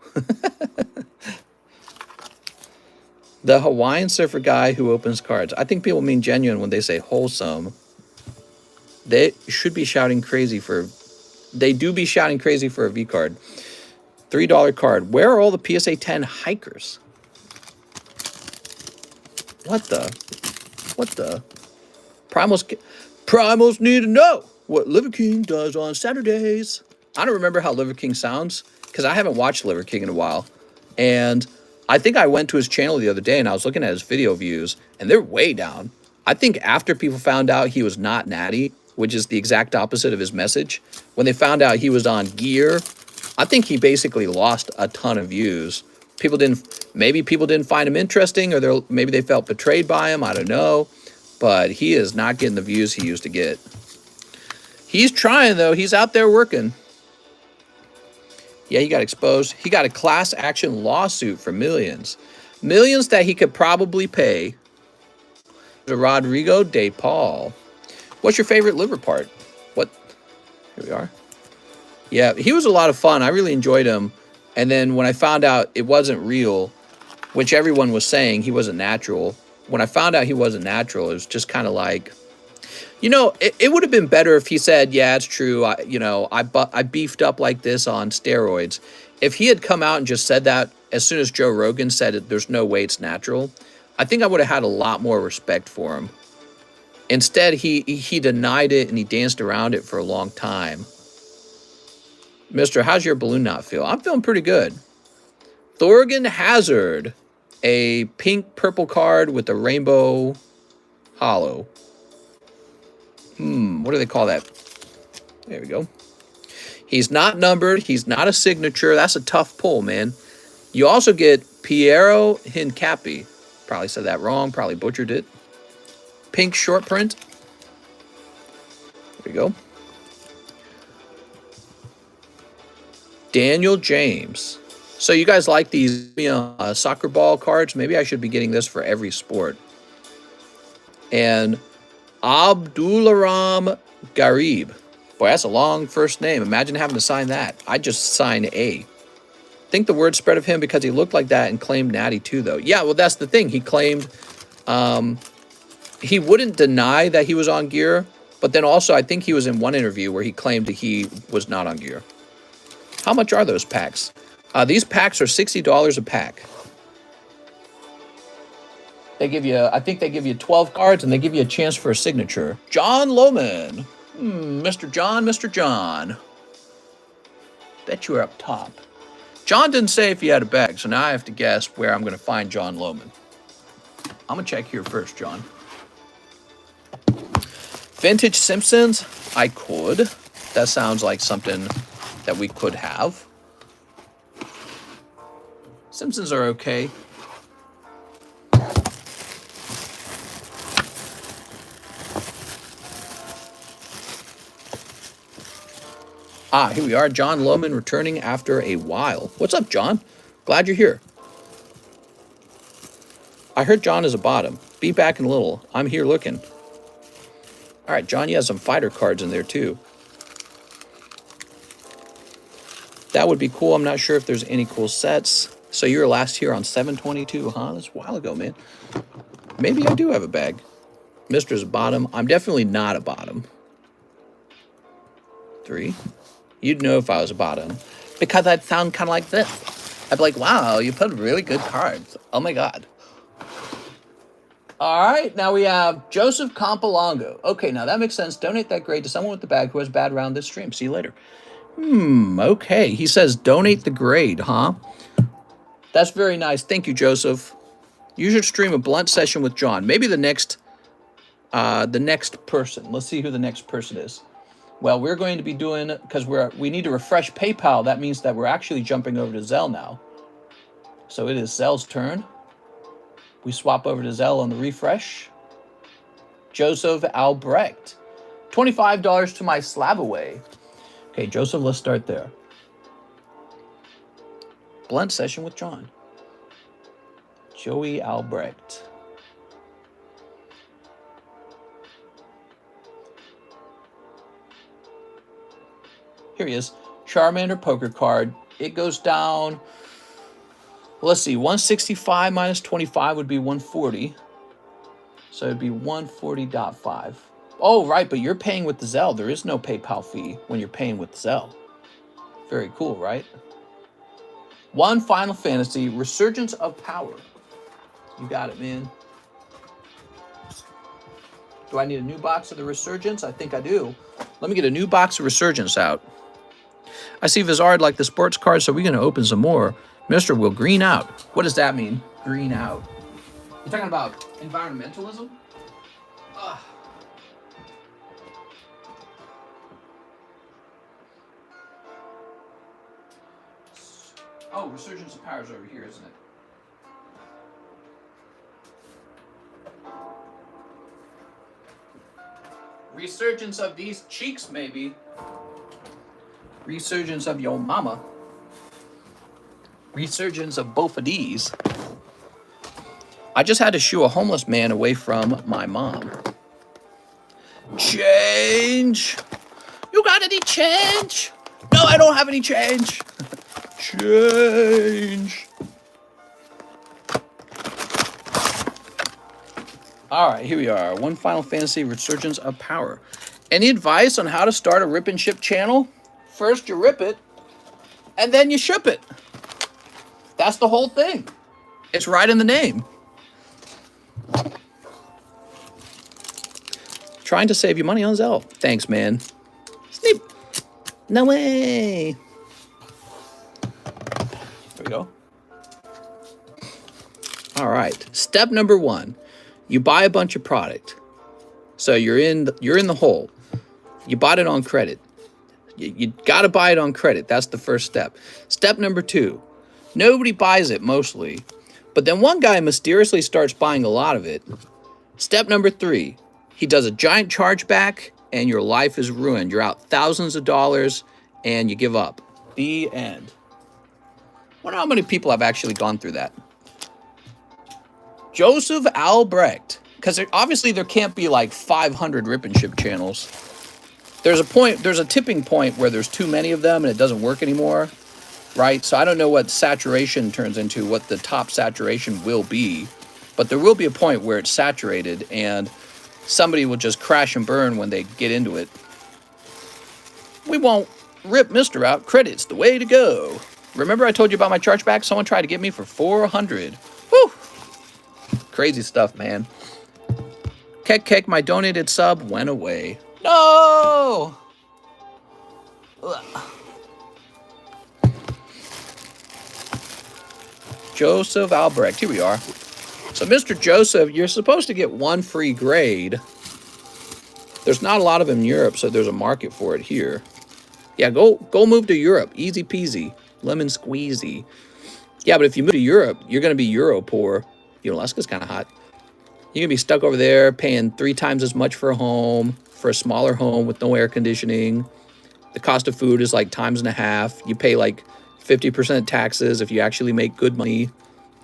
The Hawaiian surfer guy who opens cards. I think people mean genuine when they say wholesome. They should be shouting crazy for... They do be shouting crazy for a V card. $3 card. Where are all the PSA 10 hikers? What the? Primals need to know what Liver King does on Saturdays. I don't remember how Liver King sounds because I haven't watched Liver King in a while. And I think I went to his channel the other day and I was looking at his video views and they're way down. I think after people found out he was not natty, which is the exact opposite of his message, when they found out he was on gear, I think he basically lost a ton of views. Maybe people didn't find him interesting, or maybe they felt betrayed by him. I don't know. But he is not getting the views he used to get. He's trying, though. He's out there working. Yeah, he got exposed. He got a class action lawsuit for millions. Millions that he could probably pay. Rodrigo De Paul. What's your favorite liver part? What? Here we are. Yeah, he was a lot of fun. I really enjoyed him. And then when I found out it wasn't real, which everyone was saying he wasn't natural, when I found out he wasn't natural, it was just kind of like, you know, it would have been better if he said, yeah, it's true. I beefed up like this on steroids. If he had come out and just said that as soon as Joe Rogan said it, there's no way it's natural, I think I would have had a lot more respect for him. Instead, he denied it and he danced around it for a long time. Mister, how's your balloon knot feel? I'm feeling pretty good. Thorgan Hazard. A pink-purple card with a rainbow hollow. What do they call that? There we go. He's not numbered. He's not a signature. That's a tough pull, man. You also get Piero Hincapi. Probably said that wrong. Probably butchered it. Pink short print. There we go. Daniel James. So you guys like these soccer ball cards? Maybe I should be getting this for every sport. And Abdularam Garib. Boy, that's a long first name. Imagine having to sign that. I just signed A. Think the word spread of him because he looked like that and claimed natty too, though. Yeah, well, that's the thing. He claimed he wouldn't deny that he was on gear. But then also, I think he was in one interview where he claimed that he was not on gear. How much are those packs? These packs are $60 a pack. They give you, I think they give you 12 cards and they give you a chance for a signature. John Lohman. Mr. John. Bet you were up top. John didn't say if he had a bag, so now I have to guess where I'm going to find John Lohman. I'm going to check here first, John. Vintage Simpsons? I could. That sounds like something that we could have. Simpsons are okay. Here we are. John Lohman returning after a while. What's up, John? Glad you're here. I heard John is a bottom. Be back in a little. I'm here looking. All right, John, you have some fighter cards in there, too. That would be cool. I'm not sure if there's any cool sets. So you were last here on 7/22, huh? That's a while ago, man. Maybe I do have a bag. Mister's a bottom. I'm definitely not a bottom. 3. You'd know if I was a bottom. Because I'd sound kind of like this. I'd be like, wow, you put really good cards. Oh, my God. All right, now we have Joseph Campolongo. Okay, now that makes sense. Donate that grade to someone with the bag who has bad round this stream. See you later. Okay. He says donate the grade, huh? That's very nice. Thank you, Joseph. You should stream a blunt session with John. Maybe the next person. Let's see who the next person is. Well, we're going to be doing, because we need to refresh PayPal. That means that we're actually jumping over to Zelle now. So it is Zelle's turn. We swap over to Zelle on the refresh. Joseph Albrecht. $25 to my SLAB-AWAY. Okay, Joseph, let's start there. Blunt session with John. Joey Albrecht. Here he is. Charmander poker card. It goes down. Let's see. 165 minus 25 would be 140. So it'd be 140.5. Oh, right. But you're paying with the Zelle. There is no PayPal fee when you're paying with Zelle. Very cool, right? One Final Fantasy, Resurgence of Power. You got it, man. Do I need a new box of the Resurgence? I think I do. Let me get a new box of Resurgence out. I see Vizard like the sports card, so we're going to open some more. Mr. will green out. What does that mean? Green out. You talking about environmentalism? Ugh. Oh, Resurgence of Power is over here, isn't it? Resurgence of these cheeks, maybe. Resurgence of your mama. Resurgence of both of these. I just had to shoo a homeless man away from my mom. Change! You got any change? No, I don't have any change. Change. All right, here we are. One Final Fantasy, Resurgence of Power. Any advice on how to start a rip and ship channel? First you rip it, and then you ship it. That's the whole thing. It's right in the name. Trying to save you money on Zelle. Thanks, man. Sneap. No way. There we go. All right. Step number 1. You buy a bunch of product. So you're in the hole. You bought it on credit. You got to buy it on credit. That's the first step. Step number 2. Nobody buys it mostly. But then one guy mysteriously starts buying a lot of it. Step number 3. He does a giant chargeback and your life is ruined. You're out thousands of dollars and you give up. The end. I wonder how many people have actually gone through that. Joseph Albrecht. Because obviously there can't be like 500 rip and ship channels. There's a tipping point where there's too many of them and it doesn't work anymore, right? So I don't know what saturation turns into, what the top saturation will be, but there will be a point where it's saturated and somebody will just crash and burn when they get into it. We won't rip Mr. out. Credit's the way to go. Remember I told you about my chargeback? Someone tried to get me for 400. Woo! Crazy stuff, man. Kek, my donated sub went away. No! Ugh. Joseph Albrecht. Here we are. So, Mr. Joseph, you're supposed to get 1 free grade. There's not a lot of them in Europe, so there's a market for it here. Yeah, go move to Europe. Easy peasy. Lemon squeezy. Yeah, but if you move to Europe, you're going to be Euro poor. You know, Alaska's kind of hot. You're going to be stuck over there paying 3 times as much for a home, for a smaller home with no air conditioning. The cost of food is like times.5. You pay like 50% taxes if you actually make good money.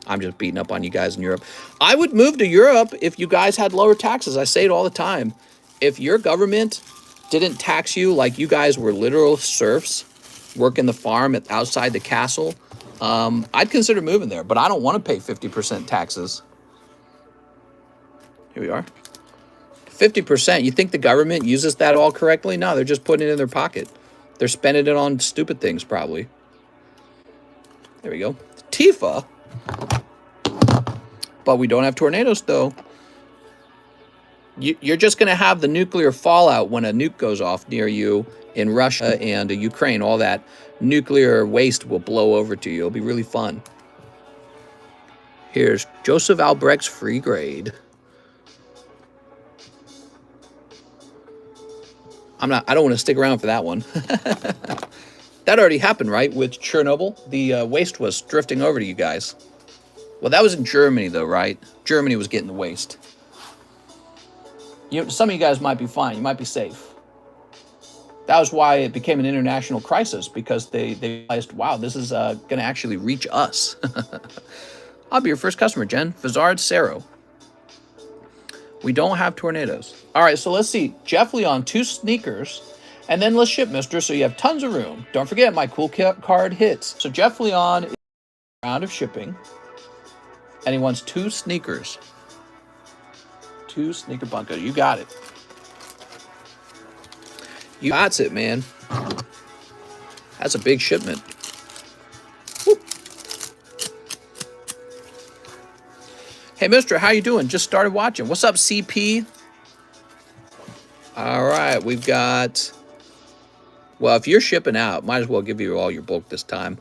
I'm just beating up on you guys in Europe. I would move to Europe if you guys had lower taxes. I say it all the time. If your government didn't tax you like you guys were literal serfs working the farm outside the castle, I'd consider moving there. But I don't want to pay 50% taxes. Here we are. 50%. You think the government uses that all correctly? No, they're just putting it in their pocket. They're spending it on stupid things, probably. There we go. Tifa. But we don't have tornadoes, though. You're just going to have the nuclear fallout when a nuke goes off near you in Russia and Ukraine. All that nuclear waste will blow over to you. It'll be really fun. Here's Joseph Albrecht's free grade. I don't want to stick around for that one. That already happened, right? With Chernobyl, the waste was drifting over to you guys. Well, that was in Germany, though, right? Germany was getting the waste. Some of you guys might be fine. You might be safe. That was why it became an international crisis, because they realized, wow, this is going to actually reach us. I'll be your first customer, Jen. Vizard Sero. We don't have tornadoes. All right, so let's see. Jeff Leon, 2 sneakers. And then let's ship, mister, so you have tons of room. Don't forget, my cool card hits. So Jeff Leon is a round of shipping. And he wants 2 sneakers. 2 sneaker bunkers. You got it. You got it, man. That's a big shipment. Whoop. Hey, mister, how you doing? Just started watching. What's up, CP? All right, we've got... Well, if you're shipping out, might as well give you all your bulk this time.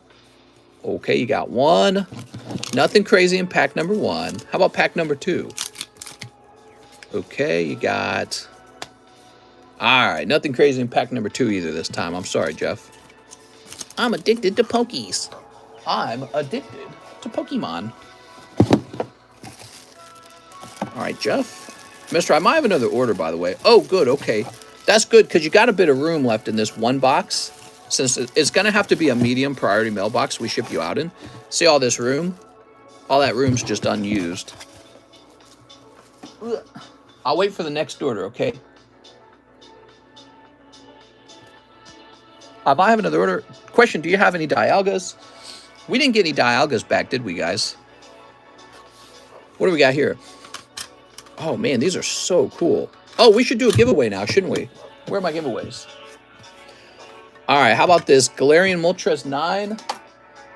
Okay, you got one. Nothing crazy in pack number 1. How about pack number 2? Okay, you got... All right, nothing crazy in pack number 2 either this time. I'm sorry, Jeff. I'm addicted to Pokies. I'm addicted to Pokemon. All right, Jeff. Mister, I might have another order, by the way. Oh, good, okay. That's good, because you got a bit of room left in this one box. Since it's going to have to be a medium priority mailbox we ship you out in. See all this room? All that room's just unused. I'll wait for the next order, okay? I have another order. Question, do you have any Dialgas? We didn't get any Dialgas back, did we, guys? What do we got here? Oh, man, these are so cool. Oh, we should do a giveaway now, shouldn't we? Where are my giveaways? All right, how about this? Galarian Moltres 9.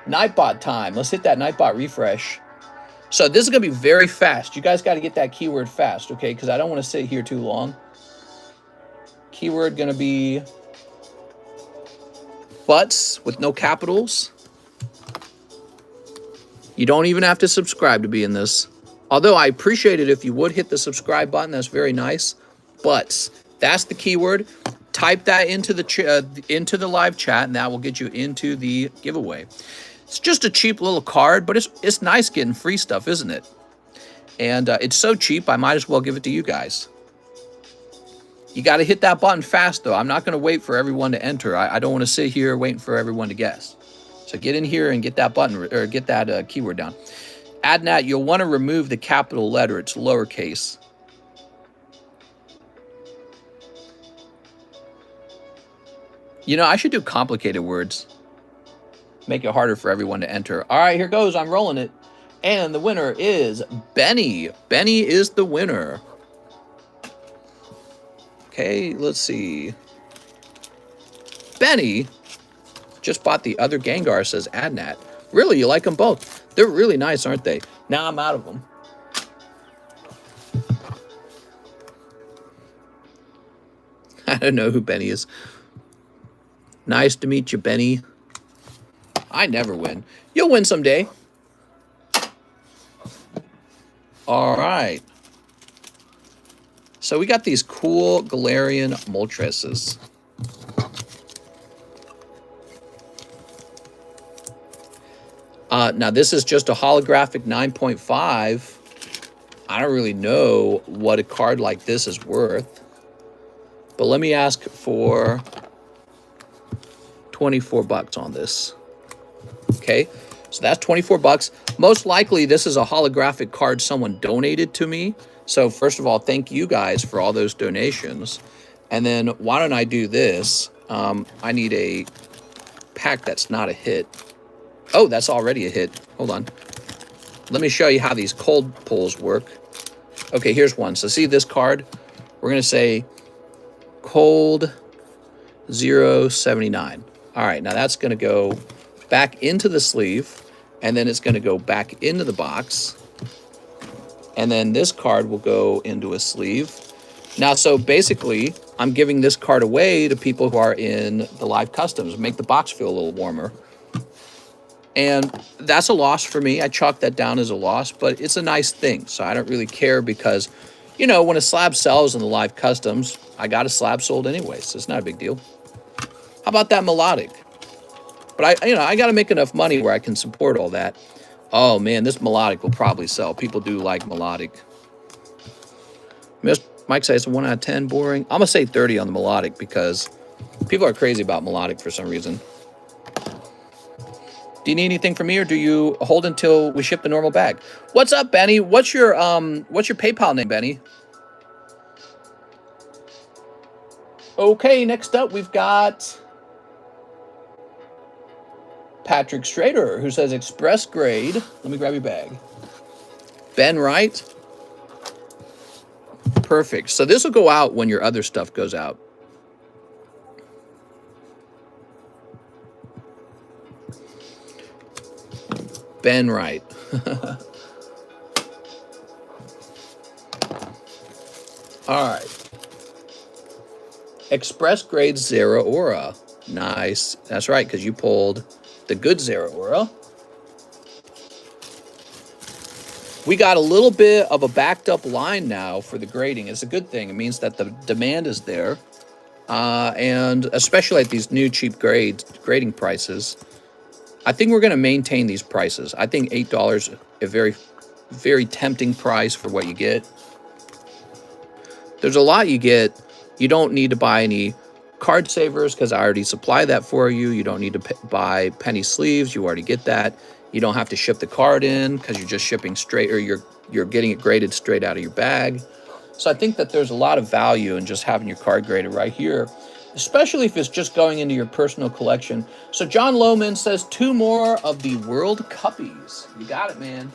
Nightbot time. Let's hit that Nightbot refresh. So this is going to be very fast. You guys got to get that keyword fast, okay? Because I don't want to sit here too long. Keyword going to be butts with no capitals. You don't even have to subscribe to be in this. Although I appreciate it if you would hit the subscribe button. That's very nice. Butts. That's the keyword. Type that into the live chat, and that will get you into the giveaway. It's just a cheap little card, but it's nice getting free stuff, isn't it? And it's so cheap, I might as well give it to you guys. You got to hit that button fast, though. I'm not going to wait for everyone to enter. I don't want to sit here waiting for everyone to guess. So get in here and get that button, or get that keyword down. Adnat, you'll want to remove the capital letter. It's lowercase. You know, I should do complicated words. Make it harder for everyone to enter. All right, here goes. I'm rolling it. And the winner is Benny. Benny is the winner. Okay, let's see. Benny just bought the other Gengar, says Adnat. Really, you like them both? They're really nice, aren't they? Now I'm out of them. I don't know who Benny is. Nice to meet you, Benny. I never win. You'll win someday. All right. So we got these cool Galarian Moltresses. Now, this is just a holographic 9.5. I don't really know what a card like this is worth. But let me ask for 24 bucks on this. Okay, so that's 24 bucks. Most likely, this is a holographic card someone donated to me. So first of all, thank you guys for all those donations. And then why don't I do this? I need a pack that's not a hit. Oh, that's already a hit. Hold on. Let me show you how these cold pulls work. Okay, here's one. So see this card? We're going to say cold 079. All right, now that's going to go back into the sleeve, and then it's going to go back into the box. And then this card will go into a sleeve. Now, so basically, I'm giving this card away to people who are in the live customs, make the box feel a little warmer. And that's a loss for me. I chalk that down as a loss, but it's a nice thing. So I don't really care because, you know, when a slab sells in the live customs, I got a slab sold anyway, so it's not a big deal. How about that melodic? But I got to make enough money where I can support all that. Oh man, this melodic will probably sell. People do like melodic. Mike says 1 out of 10 boring. I'm gonna say 30 on the melodic because people are crazy about melodic for some reason. Do you need anything from me, or do you hold until we ship the normal bag? What's up, Benny? What's your PayPal name, Benny? Okay, next up we've got Patrick Strader, who says express grade. Let me grab your bag. Ben Wright. Perfect. So this will go out when your other stuff goes out. Ben Wright. All right. Express grade Zera Aura. Nice. That's right, because you pulled the good Zera Aura. We got a little bit of a backed up line now for the grading. It's a good thing. It means that the demand is there. And especially at these new cheap grading prices, I think we're going to maintain these prices. I think $8 a very, very tempting price for what you get. There's a lot you get. You don't need to buy any card savers because I already supply that for you. You don't need to buy penny sleeves. You already get that. You don't have to ship the card in because you're just shipping straight, or you're getting it graded straight out of your bag. So I think that there's a lot of value in just having your card graded right here, especially if it's just going into your personal collection. So John Lohman says 2 more of the World Cuppies. You got it, man.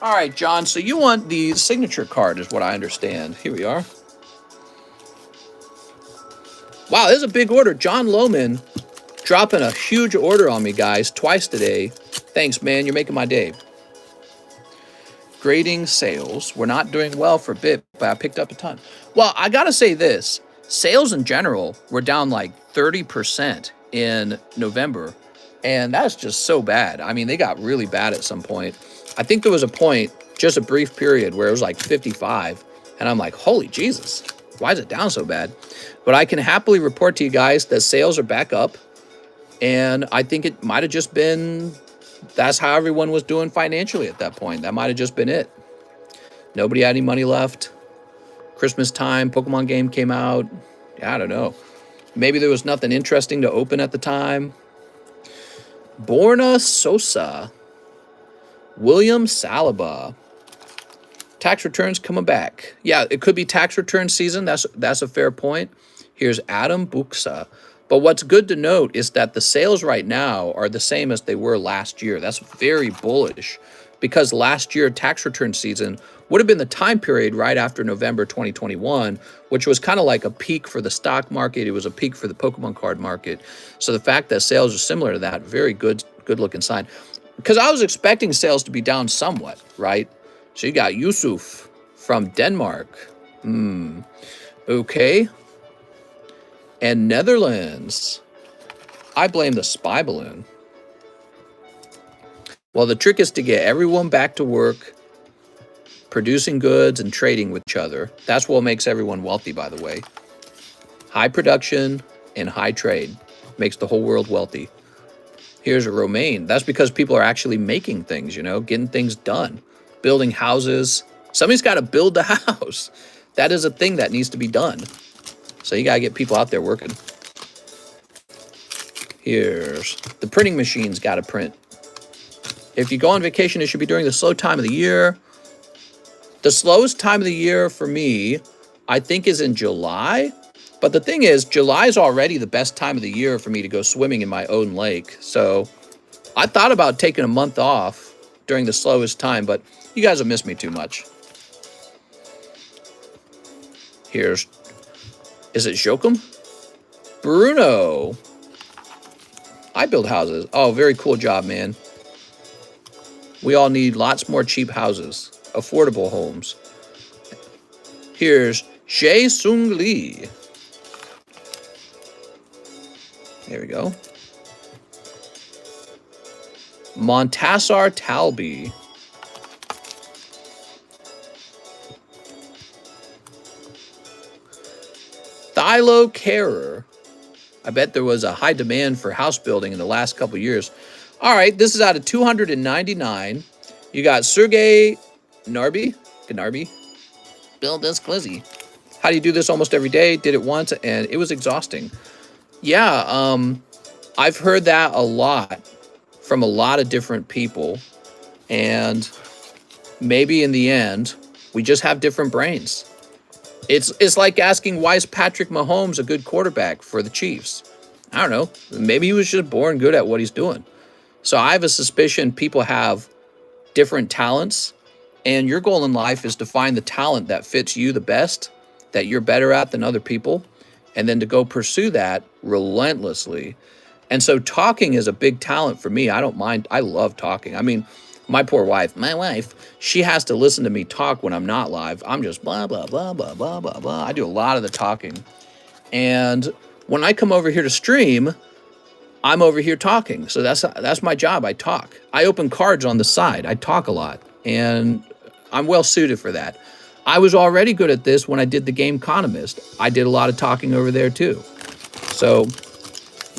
All right, John, so you want the signature card is what I understand. Here we are. Wow, this is a big order. John Lohman dropping a huge order on me, guys, twice today. Thanks, man. You're making my day. Grading sales. We're not doing well for a bit, but I picked up a ton. Well, I got to say this. Sales in general were down like 30% in November, and that's just so bad. I mean, they got really bad at some point. I think there was a point, just a brief period, where it was like 55, and I'm like, holy Jesus, why is it down so bad? But I can happily report to you guys that sales are back up, and I think it might have just been, that's how everyone was doing financially at that point. That might have just been it. Nobody had any money left. Christmas time, Pokemon game came out. I don't know. Maybe there was nothing interesting to open at the time. Borna Sosa. William Saliba. Tax returns coming back. Yeah, it could be tax return season. That's a fair point. Here's Adam Buxa. But what's good to note is that the sales right now are the same as they were last year. That's very bullish, because last year tax return season would have been the time period right after November 2021, which was kind of like a peak for the stock market. It was a peak for the Pokemon card market. So the fact that sales are similar to that, very good looking sign. Because I was expecting sales to be down somewhat, right? So you got Yusuf from Denmark. Okay. And Netherlands. I blame the spy balloon. Well, the trick is to get everyone back to work, producing goods and trading with each other. That's what makes everyone wealthy, by the way. High production and high trade makes the whole world wealthy. Here's a Romaine. That's because people are actually making things, you know, getting things done, building houses. Somebody's got to build the house. That is a thing that needs to be done. So you got to get people out there working. Here's the printing machine's got to print. If you go on vacation, it should be during the slow time of the year. The slowest time of the year for me, I think, is in July. But the thing is, July is already the best time of the year for me to go swimming in my own lake. So I thought about taking a month off during the slowest time, but you guys have missed me too much. Here's, is it Jokum? Bruno. I build houses. Oh, very cool job, man. We all need lots more cheap houses, affordable homes. Here's Jae Sung Lee. There we go. Montassar Talby. Thilo Carer. I bet there was a high demand for house building in the last couple years. All right, this is out of 299. You got Sergey Gnarby. Build this glizzy. How do you do this almost every day? Did it once, and it was exhausting. Yeah, I've heard that a lot from a lot of different people. And maybe in the end, we just have different brains. It's like asking, why is Patrick Mahomes a good quarterback for the Chiefs? I don't know. Maybe he was just born good at what he's doing. So I have a suspicion people have different talents, and your goal in life is to find the talent that fits you the best, that you're better at than other people, and then to go pursue that relentlessly. And so talking is a big talent for me. I don't mind. I love talking. I mean, My poor wife, she has to listen to me talk when I'm not live. I'm just blah, blah, blah, blah, blah, blah, blah. I do a lot of the talking. And when I come over here to stream, I'm over here talking. So that's my job. I talk. I open cards on the side. I talk a lot. And I'm well suited for that. I was already good at this when I did the TheCardconomist. I did a lot of talking over there too. So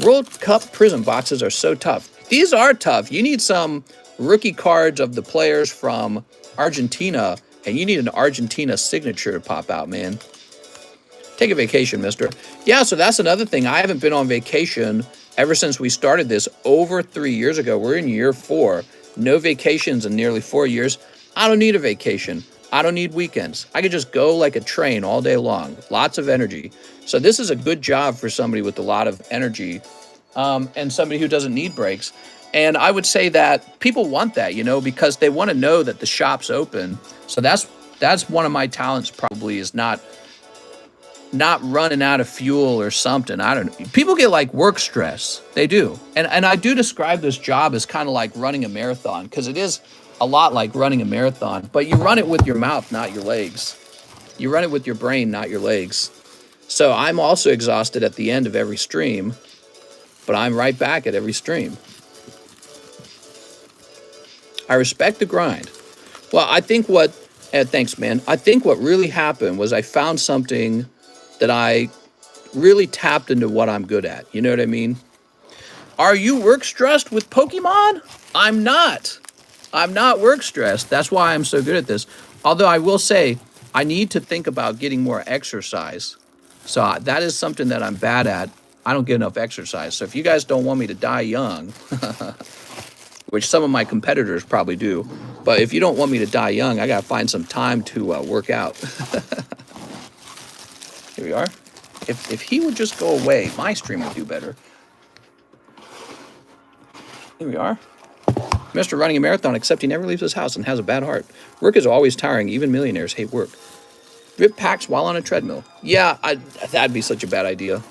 World Cup prison boxes are so tough. These are tough. You need some rookie cards of the players from Argentina, and you need an Argentina signature to pop out, man. Take a vacation, mister. Yeah, so that's another thing. I haven't been on vacation ever since we started this over 3 years ago. We're in year 4. No vacations in nearly 4 years. I don't need a vacation. I don't need weekends. I could just go like a train all day long. Lots of energy. So this is a good job for somebody with a lot of energy and somebody who doesn't need breaks. And I would say that people want that, you know, because they want to know that the shop's open. So that's one of my talents probably, is not running out of fuel or something. I don't know. People get like work stress. They do. And I do describe this job as kind of like running a marathon, because it is a lot like running a marathon, but you run it with your mouth, not your legs. You run it with your brain, not your legs. So I'm also exhausted at the end of every stream, but I'm right back at every stream. I respect the grind. Well, I think thanks, man. I think what really happened was I found something that I really tapped into what I'm good at. You know what I mean? Are you work stressed with Pokemon? I'm not. I'm not work stressed. That's why I'm so good at this. Although I will say, I need to think about getting more exercise. So that is something that I'm bad at. I don't get enough exercise. So if you guys don't want me to die young, which some of my competitors probably do, but if you don't want me to die young, I got to find some time to work out. Here we are. If he would just go away, my stream would do better. Here we are. Mr. Running a Marathon, except he never leaves his house and has a bad heart. Work is always tiring. Even millionaires hate work. Rip packs while on a treadmill. Yeah, that'd be such a bad idea.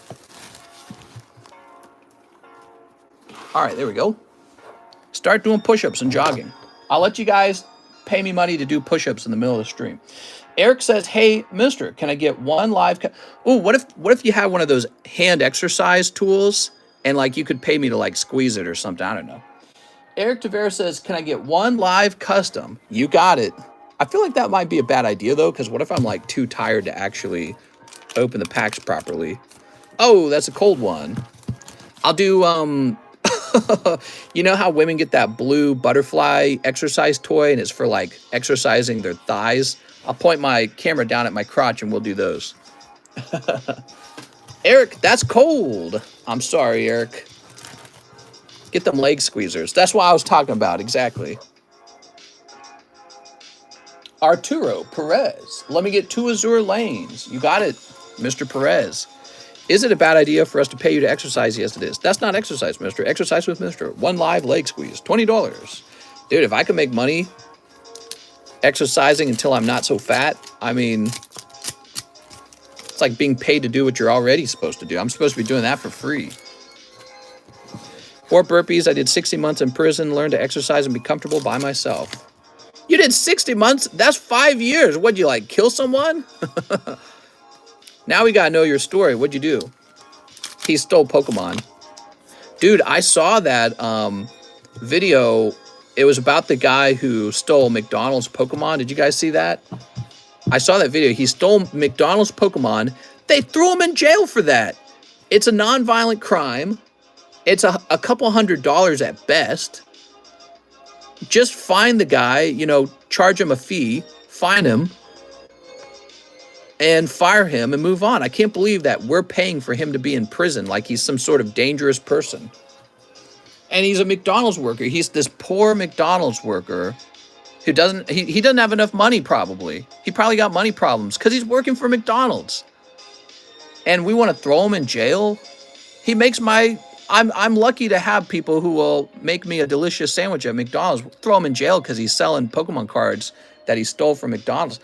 All right, there we go. Start doing push-ups and jogging. I'll let you guys pay me money to do push-ups in the middle of the stream. Eric says, hey, mister, can I get one live? Oh, what if you had one of those hand exercise tools and like you could pay me to like squeeze it or something? I don't know. Eric Tavera says, can I get one live custom? You got it. I feel like that might be a bad idea though, because what if I'm like too tired to actually open the packs properly? Oh, that's a cold one. I'll do, you know how women get that blue butterfly exercise toy and it's for like exercising their thighs? I'll point my camera down at my crotch and we'll do those. Eric, that's cold. I'm sorry, Eric. Get them leg squeezers. That's what I was talking about, exactly. Arturo Perez, let me get 2 Azure lanes. You got it, Mr. Perez. Is it a bad idea for us to pay you to exercise? Yes, it is. That's not exercise, mister. Exercise with mister. One live leg squeeze, $20. Dude, if I could make money exercising until I'm not so fat, I mean, it's like being paid to do what you're already supposed to do. I'm supposed to be doing that for free. 4 burpees. I did 60 months in prison, learned to exercise and be comfortable by myself. You did 60 months? That's 5 years. What'd you, like, kill someone? Now we gotta know your story. What'd you do? He stole Pokemon. Dude, I saw that video. It was about the guy who stole McDonald's Pokemon. Did you guys see that? I saw that video. He stole McDonald's Pokemon. They threw him in jail for that. It's a non-violent crime. It's a couple $100 at best. Just find the guy, you know, charge him a fee, fine him, and fire him and move on. I can't believe that we're paying for him to be in prison like he's some sort of dangerous person. And he's a McDonald's worker. He's this poor McDonald's worker who doesn't, he doesn't have enough money probably. He probably got money problems because he's working for McDonald's. And we want to throw him in jail? He makes my, I'm lucky to have people who will make me a delicious sandwich at McDonald's. Throw him in jail because he's selling Pokemon cards that he stole from McDonald's.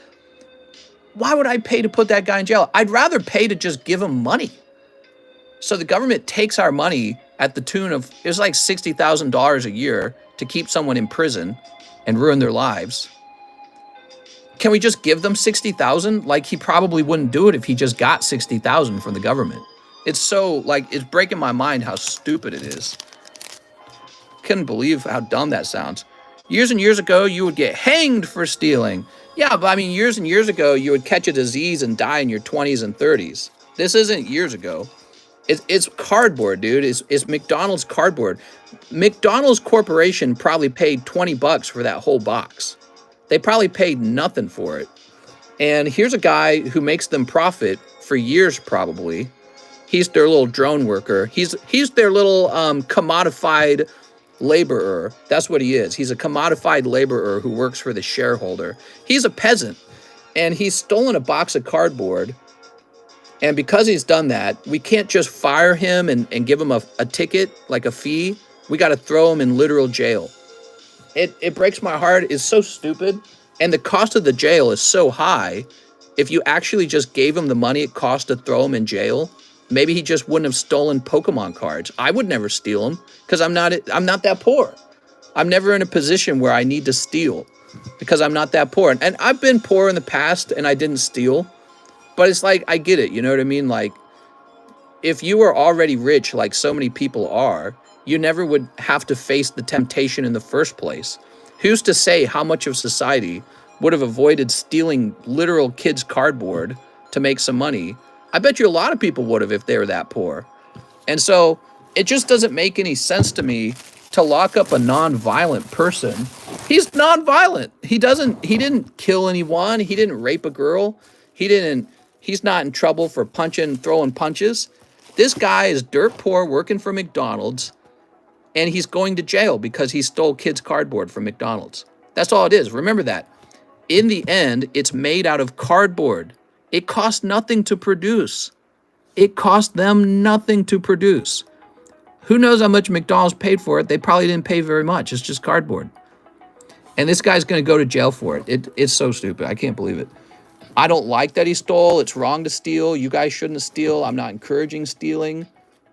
Why would I pay to put that guy in jail? I'd rather pay to just give him money. So the government takes our money at the tune of, it's like $60,000 a year to keep someone in prison. and ruin their lives. Can we just give them 60,000? Like, he probably wouldn't do it if he just got 60,000 from the government. It's so, like, it's breaking my mind how stupid it is. Couldn't believe how dumb that sounds. Years and years ago, you would get hanged for stealing. Yeah, but I mean, years and years ago, you would catch a disease and die in your 20s and 30s. This isn't years ago. It's cardboard, dude. It's McDonald's cardboard. McDonald's Corporation probably paid 20 bucks for that whole box. They probably paid nothing for it. And here's a guy who makes them profit for years, probably. He's their little drone worker. He's their little commodified laborer. That's what he is. He's a commodified laborer who works for the shareholder. He's a peasant, and he's stolen a box of cardboard. And because he's done that, we can't just fire him and give him a ticket, like a fee. We got to throw him in literal jail. It breaks my heart. It's so stupid. And the cost of the jail is so high. If you actually just gave him the money it cost to throw him in jail, maybe he just wouldn't have stolen Pokemon cards. I would never steal them because I'm not that poor. I'm never in a position where I need to steal because I'm not that poor. And I've been poor in the past and I didn't steal. But it's like, I get it. You know what I mean? Like, if you were already rich, like so many people are, you never would have to face the temptation in the first place. Who's to say how much of society would have avoided stealing literal kids' cardboard to make some money? I bet you a lot of people would have if they were that poor. And so it just doesn't make any sense to me to lock up a non-violent person. He's non-violent. He didn't kill anyone. He didn't rape a girl. He's not in trouble for throwing punches. This guy is dirt poor working for McDonald's, and he's going to jail because he stole kids' cardboard from McDonald's. That's all it is. Remember that. In the end, it's made out of cardboard. It costs nothing to produce. It cost them nothing to produce. Who knows how much McDonald's paid for it? They probably didn't pay very much. It's just cardboard. And this guy's going to go to jail for it. It's so stupid. I can't believe it. I don't like that he stole. It's wrong to steal. You guys shouldn't steal. I'm not encouraging stealing.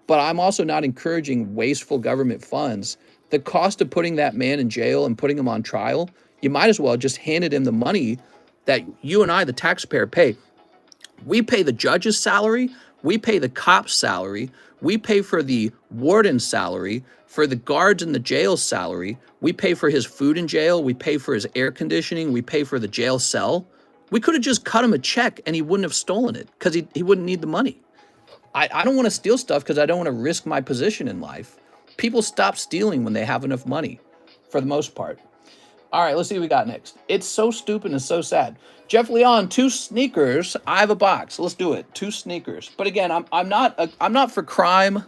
But I'm also not encouraging wasteful government funds. The cost of putting that man in jail and putting him on trial, you might as well just handed him the money that you and I, the taxpayer, pay. We pay the judge's salary. We pay the cop's salary. We pay for the warden's salary, for the guards in the jail's salary. We pay for his food in jail. We pay for his air conditioning. We pay for the jail cell. We could have just cut him a check and he wouldn't have stolen it because he wouldn't need the money. I don't want to steal stuff because I don't want to risk my position in life. People stop stealing when they have enough money, for the most part. All right, let's see what we got next. It's so stupid and so sad. Jeff Leon, 2 sneakers. I have a box. Let's do it. 2 sneakers. But again, I'm not for crime.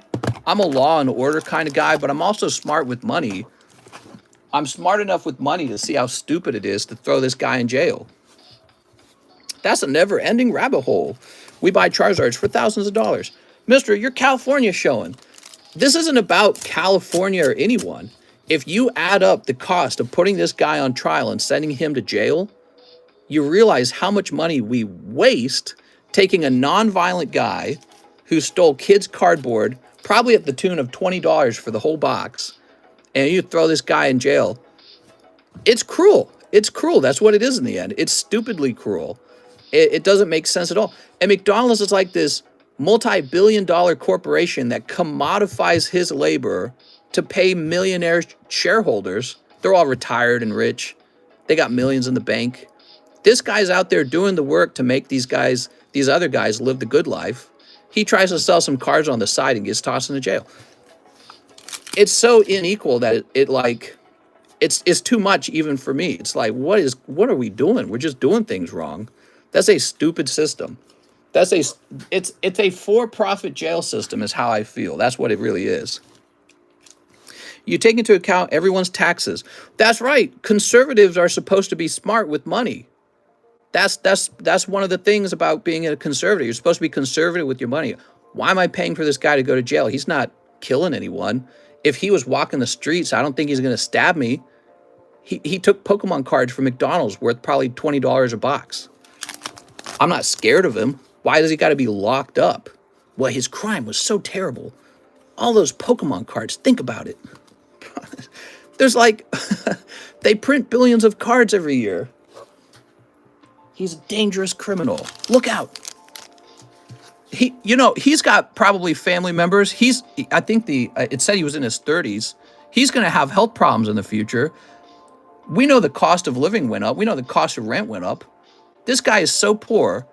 I'm a law and order kind of guy, but I'm also smart with money. I'm smart enough with money to see how stupid it is to throw this guy in jail. That's a never-ending rabbit hole. We buy Charizards for thousands of dollars. Mister, you're California showing. This isn't about California or anyone. If you add up the cost of putting this guy on trial and sending him to jail, you realize how much money we waste taking a non-violent guy who stole kids' cardboard, probably at the tune of $20 for the whole box, and you throw this guy in jail. It's cruel. It's cruel. That's what it is in the end. It's stupidly cruel. It doesn't make sense at all. And McDonald's is like this multi-billion-dollar corporation that commodifies his labor to pay millionaire shareholders. They're all retired and rich. They got millions in the bank. This guy's out there doing the work to make these other guys live the good life. He tries to sell some cars on the side and gets tossed into jail. It's so unequal that it's too much even for me. It's like, what are we doing? We're just doing things wrong. That's a stupid system. It's a for-profit jail system is how I feel. That's what it really is. You take into account everyone's taxes. That's right. Conservatives are supposed to be smart with money. That's one of the things about being a conservative. You're supposed to be conservative with your money. Why am I paying for this guy to go to jail? He's not killing anyone. If he was walking the streets, I don't think he's going to stab me. He took Pokemon cards from McDonald's worth probably $20 a box. I'm not scared of him. Why does he got to be locked up? Well, his crime was so terrible. All those Pokemon cards, think about it. There's They print billions of cards every year. He's a dangerous criminal. Look out. He's got probably family members. I think it said he was in his 30s. He's going to have health problems in the future. We know the cost of living went up. We know the cost of rent went up. This guy is so poor,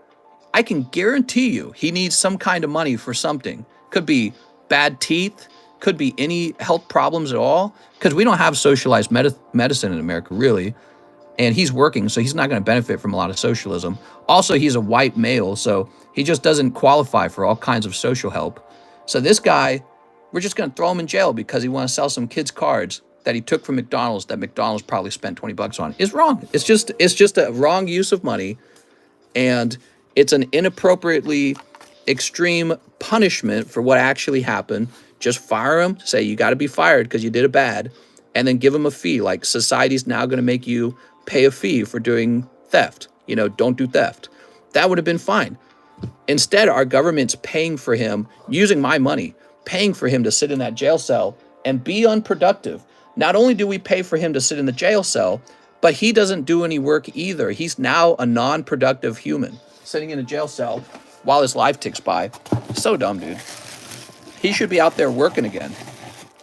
I can guarantee you he needs some kind of money for something. Could be bad teeth, could be any health problems at all, because we don't have socialized medicine in America, really. And he's working, so he's not going to benefit from a lot of socialism. Also, he's a white male, so he just doesn't qualify for all kinds of social help. So this guy, we're just going to throw him in jail because he wants to sell some kids' cards that he took from McDonald's that McDonald's probably spent 20 bucks on. It's wrong. It's just a wrong use of money, and it's an inappropriately extreme punishment for what actually happened. Just fire him, say you got to be fired because you did a bad, and then give him a fee. Like, society's now going to make you pay a fee for doing theft. Don't do theft. That would have been fine. Instead, our government's paying for him, using my money, paying for him to sit in that jail cell and be unproductive. Not only do we pay for him to sit in the jail cell, but he doesn't do any work either. He's now a non-productive human sitting in a jail cell while his life ticks by. So dumb, dude. He should be out there working again.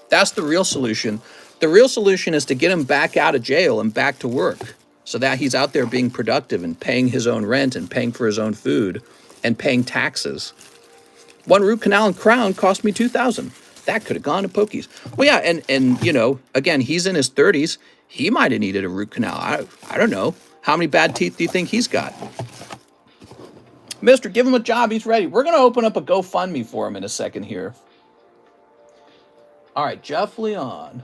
That's the real solution. The real solution is to get him back out of jail and back to work so that he's out there being productive and paying his own rent and paying for his own food and paying taxes. One root canal and crown cost me $2,000. That could have gone to Pokies. Well, yeah, and again, he's in his 30s. He might have needed a root canal. I don't know. How many bad teeth do you think he's got? Mister, give him a job. He's ready. We're going to open up a GoFundMe for him in a second here. All right, Jeff Leon.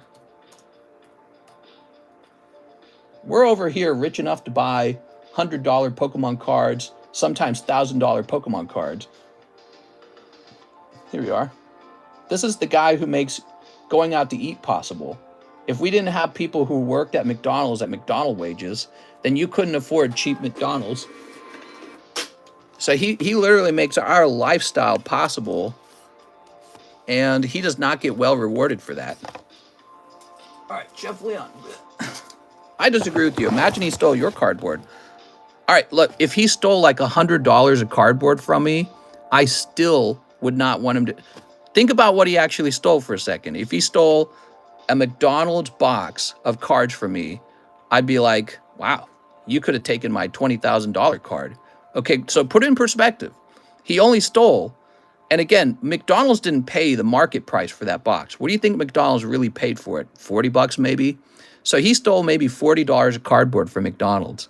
We're over here rich enough to buy $100 Pokemon cards, sometimes $1,000 Pokemon cards. Here we are. This is the guy who makes going out to eat possible. If we didn't have people who worked at McDonald's at McDonald's wages, then you couldn't afford cheap McDonald's. So he literally makes our lifestyle possible, and he does not get well rewarded for that. All right, Jeff Leon. I disagree with you. Imagine he stole your cardboard. All right, look, if he stole like $100 of cardboard from me, I still would not want him to. Think about what he actually stole for a second. If he stole a McDonald's box of cards from me, I'd be like, wow, you could have taken my $20,000 card. Okay, so put it in perspective. He only stole, and again, McDonald's didn't pay the market price for that box. What do you think McDonald's really paid for it? 40 bucks maybe? So he stole maybe $40 of cardboard from McDonald's.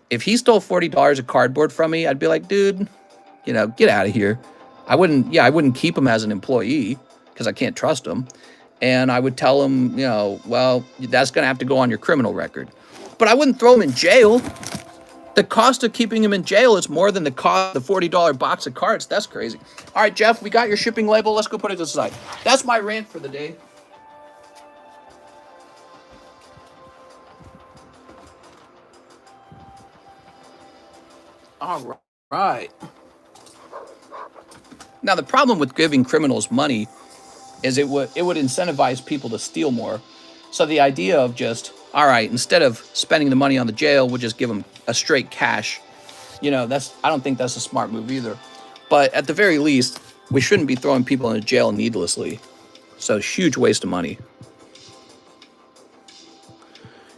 If he stole $40 of cardboard from me, I'd be like, dude, get out of here. I wouldn't keep him as an employee because I can't trust him. And I would tell him, well, that's going to have to go on your criminal record. But I wouldn't throw him in jail. The cost of keeping him in jail is more than the cost of the $40 box of cards. That's crazy. All right, Jeff, we got your shipping label. Let's go put it to the side. That's my rant for the day. All right. Now, the problem with giving criminals money is it would incentivize people to steal more. So the idea of just, all right, instead of spending the money on the jail, we'll just give them a straight cash. I don't think that's a smart move either. But at the very least, we shouldn't be throwing people into jail needlessly. So huge waste of money.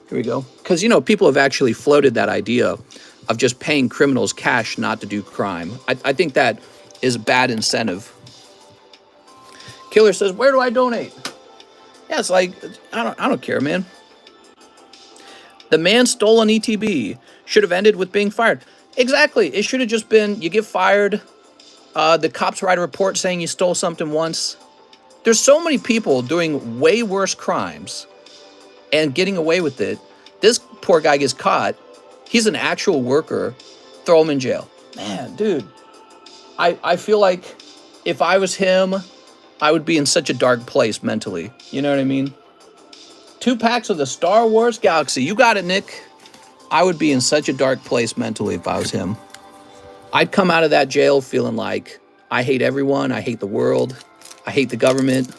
Here we go. Because, people have actually floated that idea of just paying criminals cash not to do crime. I think that is a bad incentive. Killer says, where do I donate? Yeah, it's like, I don't care, man. The man stole an ETB. Should have ended with being fired. Exactly. It should have just been, you get fired. The cops write a report saying you stole something once. There's so many people doing way worse crimes and getting away with it. This poor guy gets caught. He's an actual worker. Throw him in jail. Man, dude. I feel like if I was him, I would be in such a dark place mentally. You know what I mean? 2 packs of the Star Wars Galaxy. You got it, Nick. I would be in such a dark place mentally if I was him. I'd come out of that jail feeling like I hate everyone. I hate the world. I hate the government.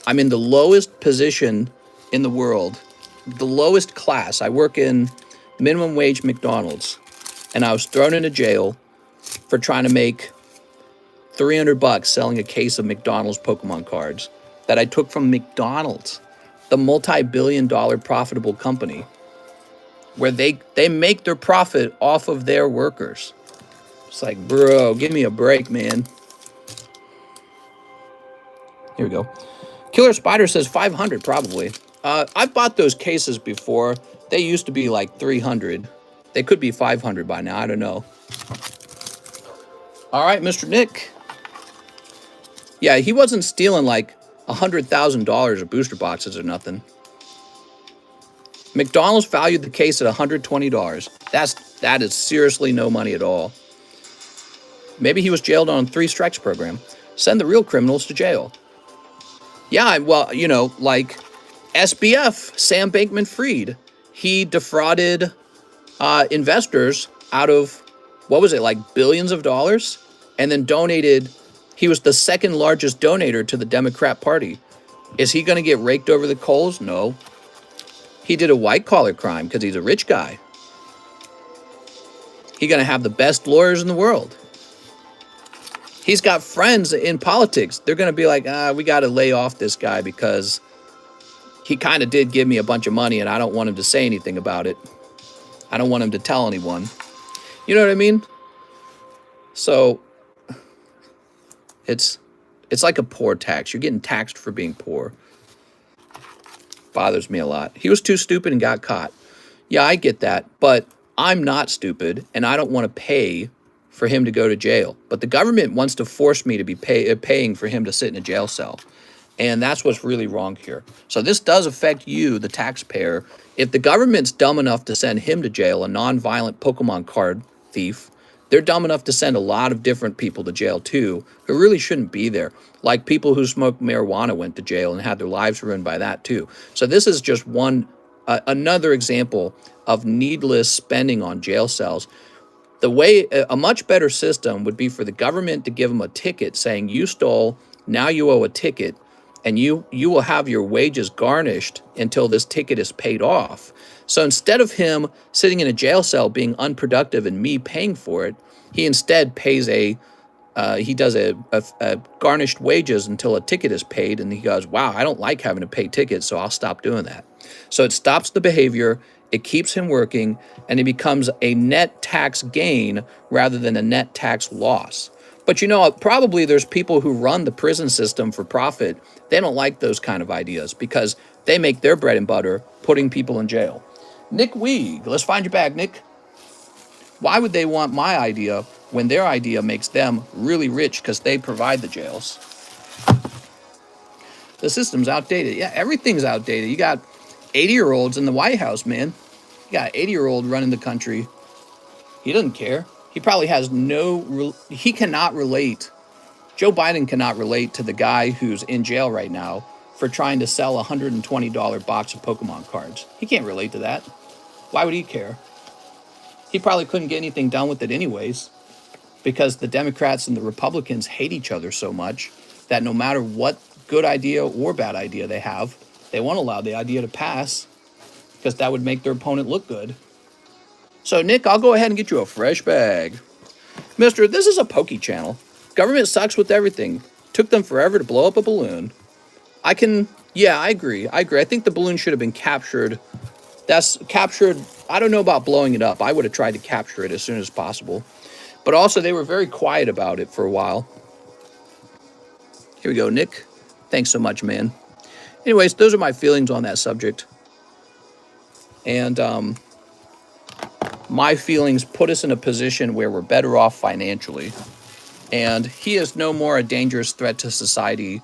I'm in the lowest position in the world. the lowest class. I work in minimum wage McDonald's, and I was thrown into jail for trying to make $300 selling a case of McDonald's Pokemon cards that I took from McDonald's, the multi-billion-dollar profitable company, where they make their profit off of their workers. It's like, bro, give me a break, man. Here we go. Killer Spider says 500 probably. I've bought those cases before. They used to be like 300. They could be 500 by now. I don't know. All right, Mr. Nick. Yeah, he wasn't stealing like $100,000 of booster boxes or nothing. McDonald's valued the case at $120. That is seriously no money at all. Maybe he was jailed on a 3 strikes program. Send the real criminals to jail. Yeah, well, you know, like SBF, Sam Bankman-Fried, he defrauded investors out of, what was it, like billions of dollars? And then donated, he was the second largest donator to the Democrat Party. Is he going to get raked over the coals? No. He did a white-collar crime because he's a rich guy. He's going to have the best lawyers in the world. He's got friends in politics. They're going to be like, we got to lay off this guy because he kind of did give me a bunch of money and I don't want him to say anything about it. I don't want him to tell anyone. You know what I mean? So it's like a poor tax. You're getting taxed for being poor. Bothers me a lot. He was too stupid and got caught. Yeah, I get that, but I'm not stupid and I don't want to pay for him to go to jail. But the government wants to force me to be paying for him to sit in a jail cell. And that's what's really wrong here. So this does affect you, the taxpayer. If the government's dumb enough to send him to jail, a non-violent Pokemon card thief, they're dumb enough to send a lot of different people to jail too, who really shouldn't be there. Like people who smoke marijuana went to jail and had their lives ruined by that too. So this is just another example of needless spending on jail cells. The way, a much better system would be for the government to give him a ticket saying, you stole, now you owe a ticket, and you will have your wages garnished until this ticket is paid off. So instead of him sitting in a jail cell being unproductive and me paying for it, he instead pays he does a garnished wages until a ticket is paid, and he goes, wow, I don't like having to pay tickets, so I'll stop doing that. So it stops the behavior, it keeps him working, and it becomes a net tax gain rather than a net tax loss. But you know, probably there's people who run the prison system for profit. They don't like those kind of ideas because they make their bread and butter putting people in jail. Nick Weeg, let's find your bag, Nick. Why would they want my idea when their idea makes them really rich because they provide the jails? The system's outdated. Yeah, everything's outdated. You got 80-year-olds in the White House, man. You got an 80-year-old running the country. He doesn't care. He probably has he cannot relate. Joe Biden cannot relate to the guy who's in jail right now for trying to sell a $120 box of Pokemon cards. He can't relate to that. Why would he care? He probably couldn't get anything done with it anyways, because the Democrats and the Republicans hate each other so much that no matter what good idea or bad idea they have, they won't allow the idea to pass because that would make their opponent look good. So, Nick, I'll go ahead and get you a fresh bag. Mister, this is a Poke channel. Government sucks with everything. Took them forever to blow up a balloon. Yeah, I agree. I think the balloon should have been captured. That's captured. I don't know about blowing it up. I would have tried to capture it as soon as possible. But also, they were very quiet about it for a while. Here we go, Nick. Thanks so much, man. Anyways, those are my feelings on that subject. And my feelings put us in a position where we're better off financially. And he is no more a dangerous threat to society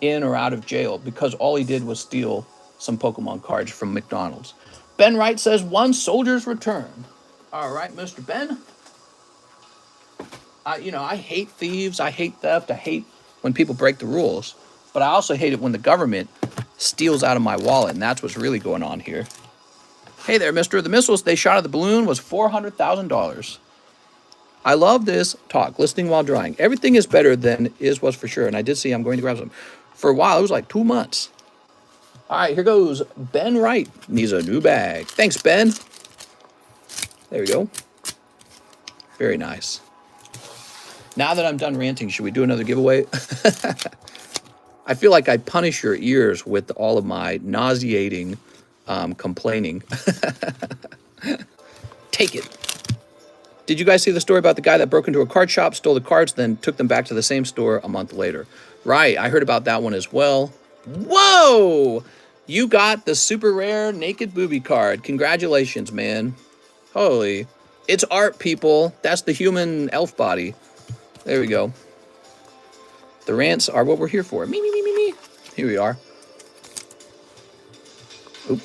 in or out of jail because all he did was steal some Pokemon cards from McDonald's. Ben Wright says, one soldier's return. All right, Mr. Ben. I hate thieves. I hate theft. I hate when people break the rules. But I also hate it when the government steals out of my wallet, and that's what's really going on here. Hey there, mister. The missiles they shot at the balloon was $400,000. I love this talk, listening while drawing. Everything is better than was for sure, and I did see I'm going to grab some. For a while, it was like 2 months. All right, here goes Ben Wright. Needs a new bag. Thanks, Ben. There we go. Very nice. Now that I'm done ranting, should we do another giveaway? I feel like I punish your ears with all of my nauseating complaining. Take it. Did you guys see the story about the guy that broke into a card shop, stole the cards, then took them back to the same store a month later? Right, I heard about that one as well. Whoa! You got the super rare naked booby card. Congratulations, man. Holy. It's art, people. That's the human elf body. There we go. The rants are what we're here for. Me, me, me, me, me. Here we are. Oop.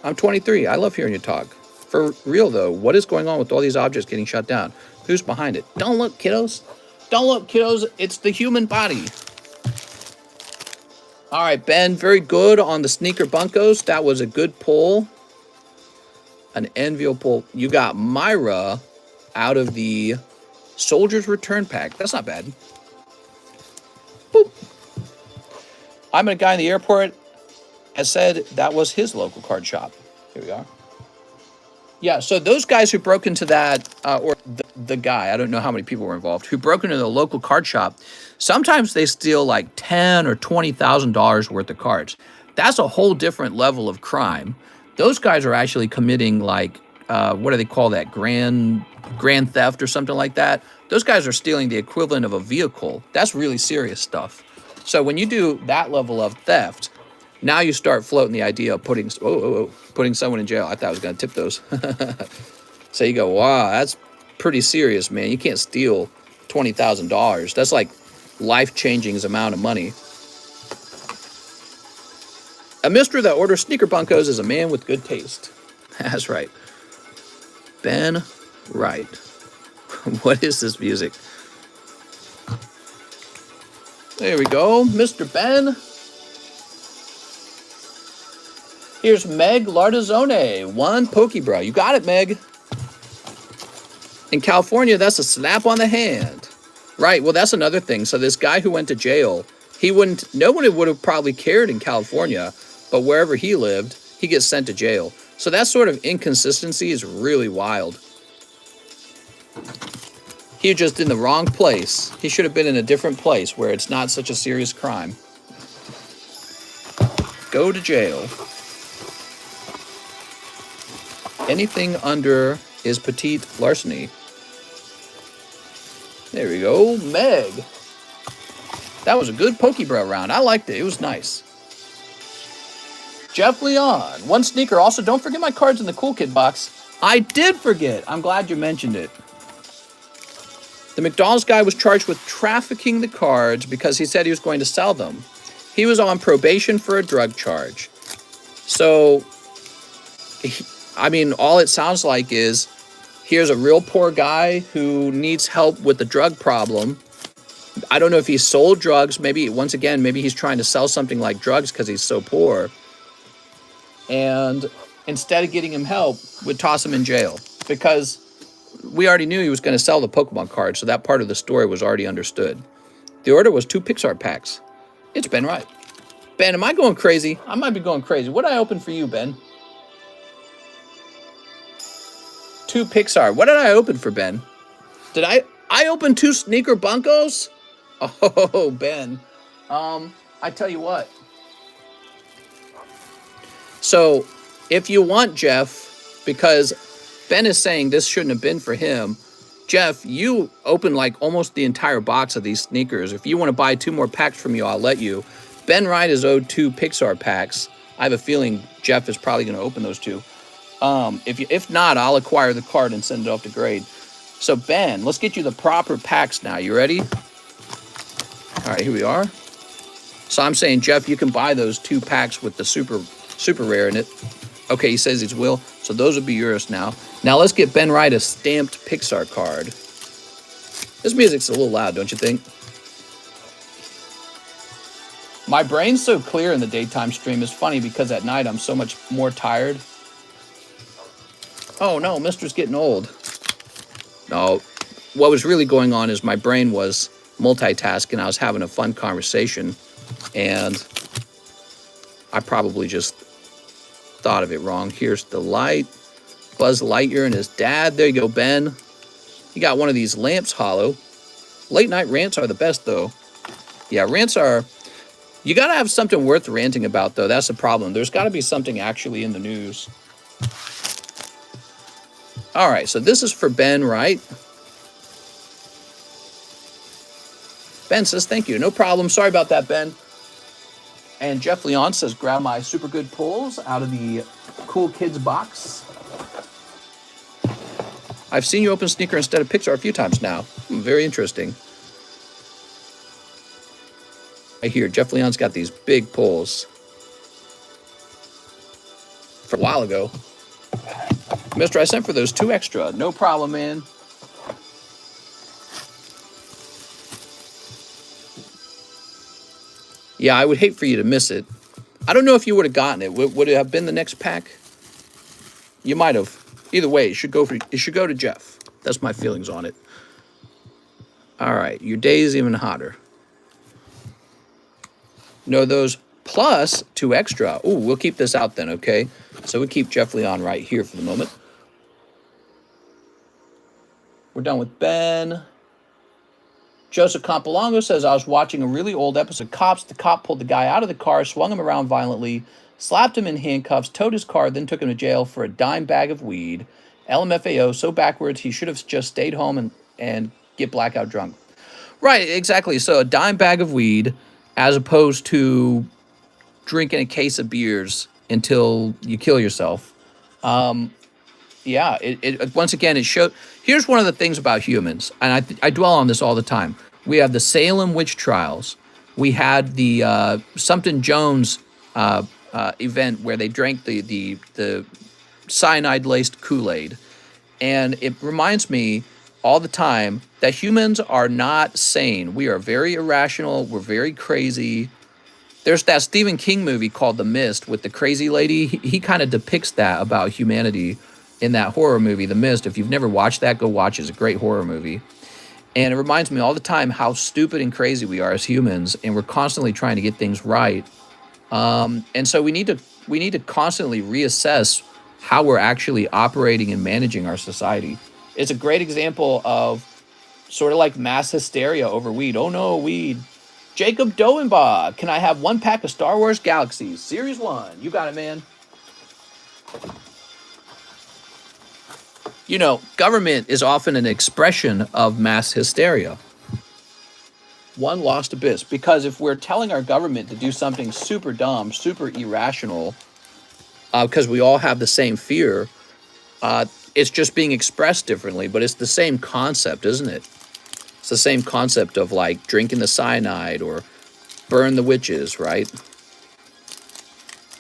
I'm 23. I love hearing you talk. For real, though, what is going on with all these objects getting shut down? Who's behind it? Don't look, kiddos. Don't look, kiddos. It's the human body. All right, Ben, very good on the sneaker bunkos. That was a good pull. An enviable pull. You got Myra out of the Soldier's Return Pack. That's not bad. Boop. I met a guy in the airport has said that was his local card shop. Here we are. Yeah, so those guys who broke into that, or the guy, I don't know how many people were involved, who broke into the local card shop, sometimes they steal like $10,000 or $20,000 worth of cards. That's a whole different level of crime. Those guys are actually committing like, what do they call that, grand theft or something like that. Those guys are stealing the equivalent of a vehicle. That's really serious stuff. So when you do that level of theft, now you start floating the idea of putting someone in jail. I thought I was going to tip those. So you go, wow, that's pretty serious, man. You can't steal $20,000. That's like life-changing amount of money. A mister that orders sneaker bunkos is a man with good taste. That's right. Ben Wright. What is this music? There we go, Mr. Ben. Here's Meg Lardizone. One Pokebro. You got it, Meg. In California, that's a slap on the hand. Right, well, that's another thing. So this guy who went to jail, no one would have probably cared in California, but wherever he lived, he gets sent to jail. So that sort of inconsistency is really wild. He was just in the wrong place. He should have been in a different place where it's not such a serious crime. Go to jail. Anything under is petite larceny. There we go, Meg. That was a good Pokebro round. I liked it. It was nice. Jeff Leon. One sneaker. Also, don't forget my cards in the Cool Kid box. I did forget. I'm glad you mentioned it. The McDonald's guy was charged with trafficking the cards because he said he was going to sell them. He was on probation for a drug charge. So, I mean, all it sounds like is, here's a real poor guy who needs help with the drug problem. I don't know if he sold drugs. Maybe, once again, maybe he's trying to sell something like drugs because he's so poor. And instead of getting him help, would toss him in jail. Because we already knew he was going to sell the Pokemon cards, so that part of the story was already understood. The order was 2 Pixar packs. It's Ben Wright. Ben, am I going crazy? I might be going crazy. What did I open for you, Ben? 2 Pixar. What did I open for Ben? Did I open 2 sneaker bunkos? Oh, Ben. I tell you what. So, if you want Jeff, because Ben is saying this shouldn't have been for him, Jeff, you opened like almost the entire box of these sneakers. If you want to buy 2 more packs from you, I'll let you. Ben Wright is owed 2 Pixar packs. I have a feeling Jeff is probably going to open those 2. If not, I'll acquire the card and send it off to grade. So, Ben, let's get you the proper packs now. You ready? All right, here we are. So I'm saying, Jeff, you can buy those 2 packs with the super rare in it. Okay, he says he will. So those will be yours now. Now let's get Ben Wright a stamped Pixar card. This music's a little loud, don't you think? My brain's so clear in the daytime stream. It's funny because at night I'm so much more tired. Oh no, Mister's getting old. No, what was really going on is my brain was multitasking. I was having a fun conversation, and I probably just thought of it wrong. Here's the light. Buzz Lightyear and his dad. There you go, Ben. You got one of these lamps hollow. Late night rants are the best, though. Yeah, rants are... You got to have something worth ranting about, though. That's the problem. There's got to be something actually in the news. All right, so this is for Ben, right? Ben says, thank you. No problem. Sorry about that, Ben. And Jeff Leon says, grab my super good pulls out of the Cool Kids box. I've seen you open Sneaker instead of Pixar a few times now. Very interesting. I hear Jeff Leon's got these big pulls. For a while ago. Mister, I sent for those 2 extra. No problem, man. Yeah, I would hate for you to miss it. I don't know if you would have gotten it. Would it have been the next pack? You might have. Either way, it should go to Jeff. That's my feelings on it. All right, your day is even hotter. No, those plus 2 extra. Ooh, we'll keep this out then, okay? So we keep Jeff Leon right here for the moment. We're done with Ben. Joseph Campolongo says, I was watching a really old episode of Cops. The cop pulled the guy out of the car, swung him around violently, slapped him in handcuffs, towed his car, then took him to jail for a dime bag of weed. LMFAO, so backwards, he should have just stayed home and get blackout drunk. Right, exactly. So a dime bag of weed as opposed to drinking a case of beers until you kill yourself. Yeah, once again, it showed... Here's one of the things about humans, and I dwell on this all the time. We have the Salem witch trials. We had the Sumpton Jones event where they drank the cyanide-laced Kool-Aid. And it reminds me all the time that humans are not sane. We are very irrational. We're very crazy. There's that Stephen King movie called The Mist with the crazy lady. He kind of depicts that about humanity in that horror movie, The Mist. If you've never watched that, go watch it. It's a great horror movie. And it reminds me all the time how stupid and crazy we are as humans, and we're constantly trying to get things right. And so we need to constantly reassess how we're actually operating and managing our society. It's a great example of sort of like mass hysteria over weed. Oh no, weed. Jacob Doenbaugh, can I have 1 pack of Star Wars Galaxies? Series 1. You got it, man. You know, government is often an expression of mass hysteria. One lost abyss. Because if we're telling our government to do something super dumb, super irrational, because we all have the same fear, it's just being expressed differently, but it's the same concept, isn't it? It's the same concept of like drinking the cyanide or burn the witches, right?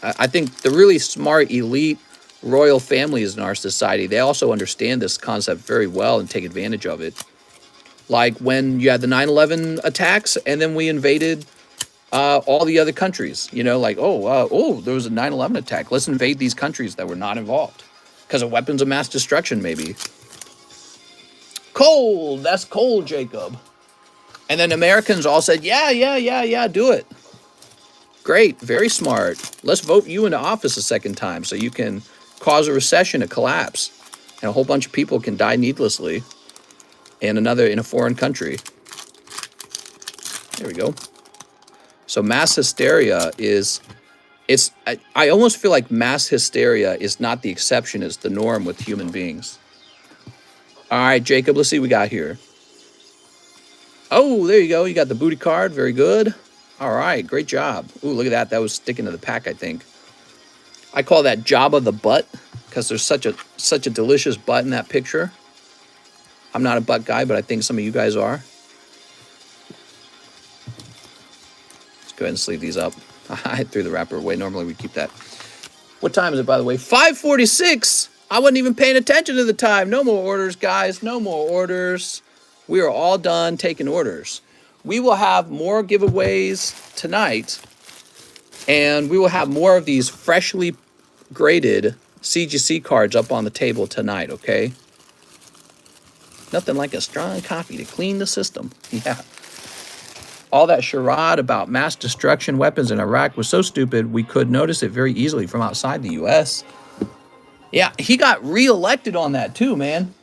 I think the really smart elite royal families in our society, they also understand this concept very well and take advantage of it. Like when you had the 9/11 attacks and then we invaded all the other countries, you know, like, oh, there was a 9/11 attack. Let's invade these countries that were not involved because of weapons of mass destruction, maybe. Cold, that's cold, Jacob. And then Americans all said, yeah, do it. Great, very smart. Let's vote you into office a second time so you can cause a recession, a collapse, and a whole bunch of people can die needlessly in a foreign country. There we go. So mass hysteria I almost feel like mass hysteria is not the exception, it's the norm with human beings. All right, Jacob, let's see what we got here. Oh, there you go. You got the booty card. Very good. All right, great job. Ooh, look at that. That was sticking to the pack, I think. I call that Jabba the butt because there's such a delicious butt in that picture. I'm not a butt guy, but I think some of you guys are. Let's go ahead and sleeve these up. I threw the wrapper away. Normally we keep that. What time is it, by the way? 5:46. I wasn't even paying attention to the time. No more orders, guys. No more orders. We are all done taking orders. We will have more giveaways tonight, and we will have more of these freshly graded CGC cards up on the table tonight, okay? Nothing like a strong coffee to clean the system. Yeah. All that charade about mass destruction weapons in Iraq was so stupid, we could notice it very easily from outside the U.S. Yeah, he got reelected on that too, man.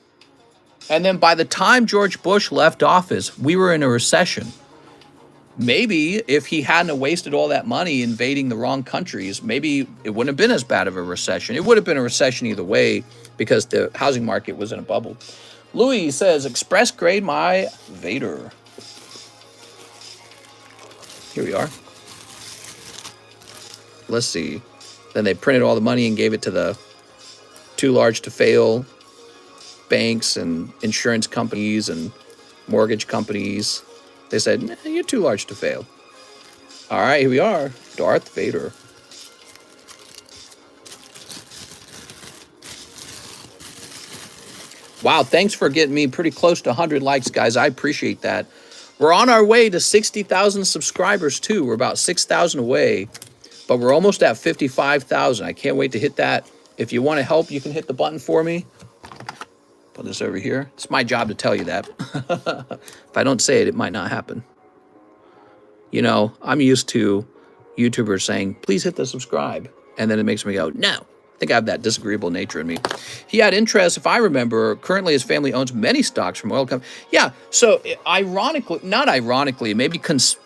And then by the time George Bush left office, we were in a recession. Maybe if he hadn't wasted all that money invading the wrong countries, maybe it wouldn't have been as bad of a recession. It would have been a recession either way because the housing market was in a bubble. Louis says, express grade my Vader. Here we are. Let's see. Then they printed all the money and gave it to the too large to fail banks and insurance companies and mortgage companies. They said, nah, you're too large to fail. All right, here we are. Darth Vader. Wow, thanks for getting me pretty close to 100 likes, guys. I appreciate that. We're on our way to 60,000 subscribers, too. We're about 6,000 away, but we're almost at 55,000. I can't wait to hit that. If you want to help, you can hit the button for me. Put this over here. It's my job to tell you that. If I don't say it, it might not happen. You know, I'm used to YouTubers saying, please hit the subscribe. And then it makes me go, no. I think I have that disagreeable nature in me. He had interest, if I remember, currently his family owns many stocks from oil companies. Yeah, so ironically, not ironically, maybe, what's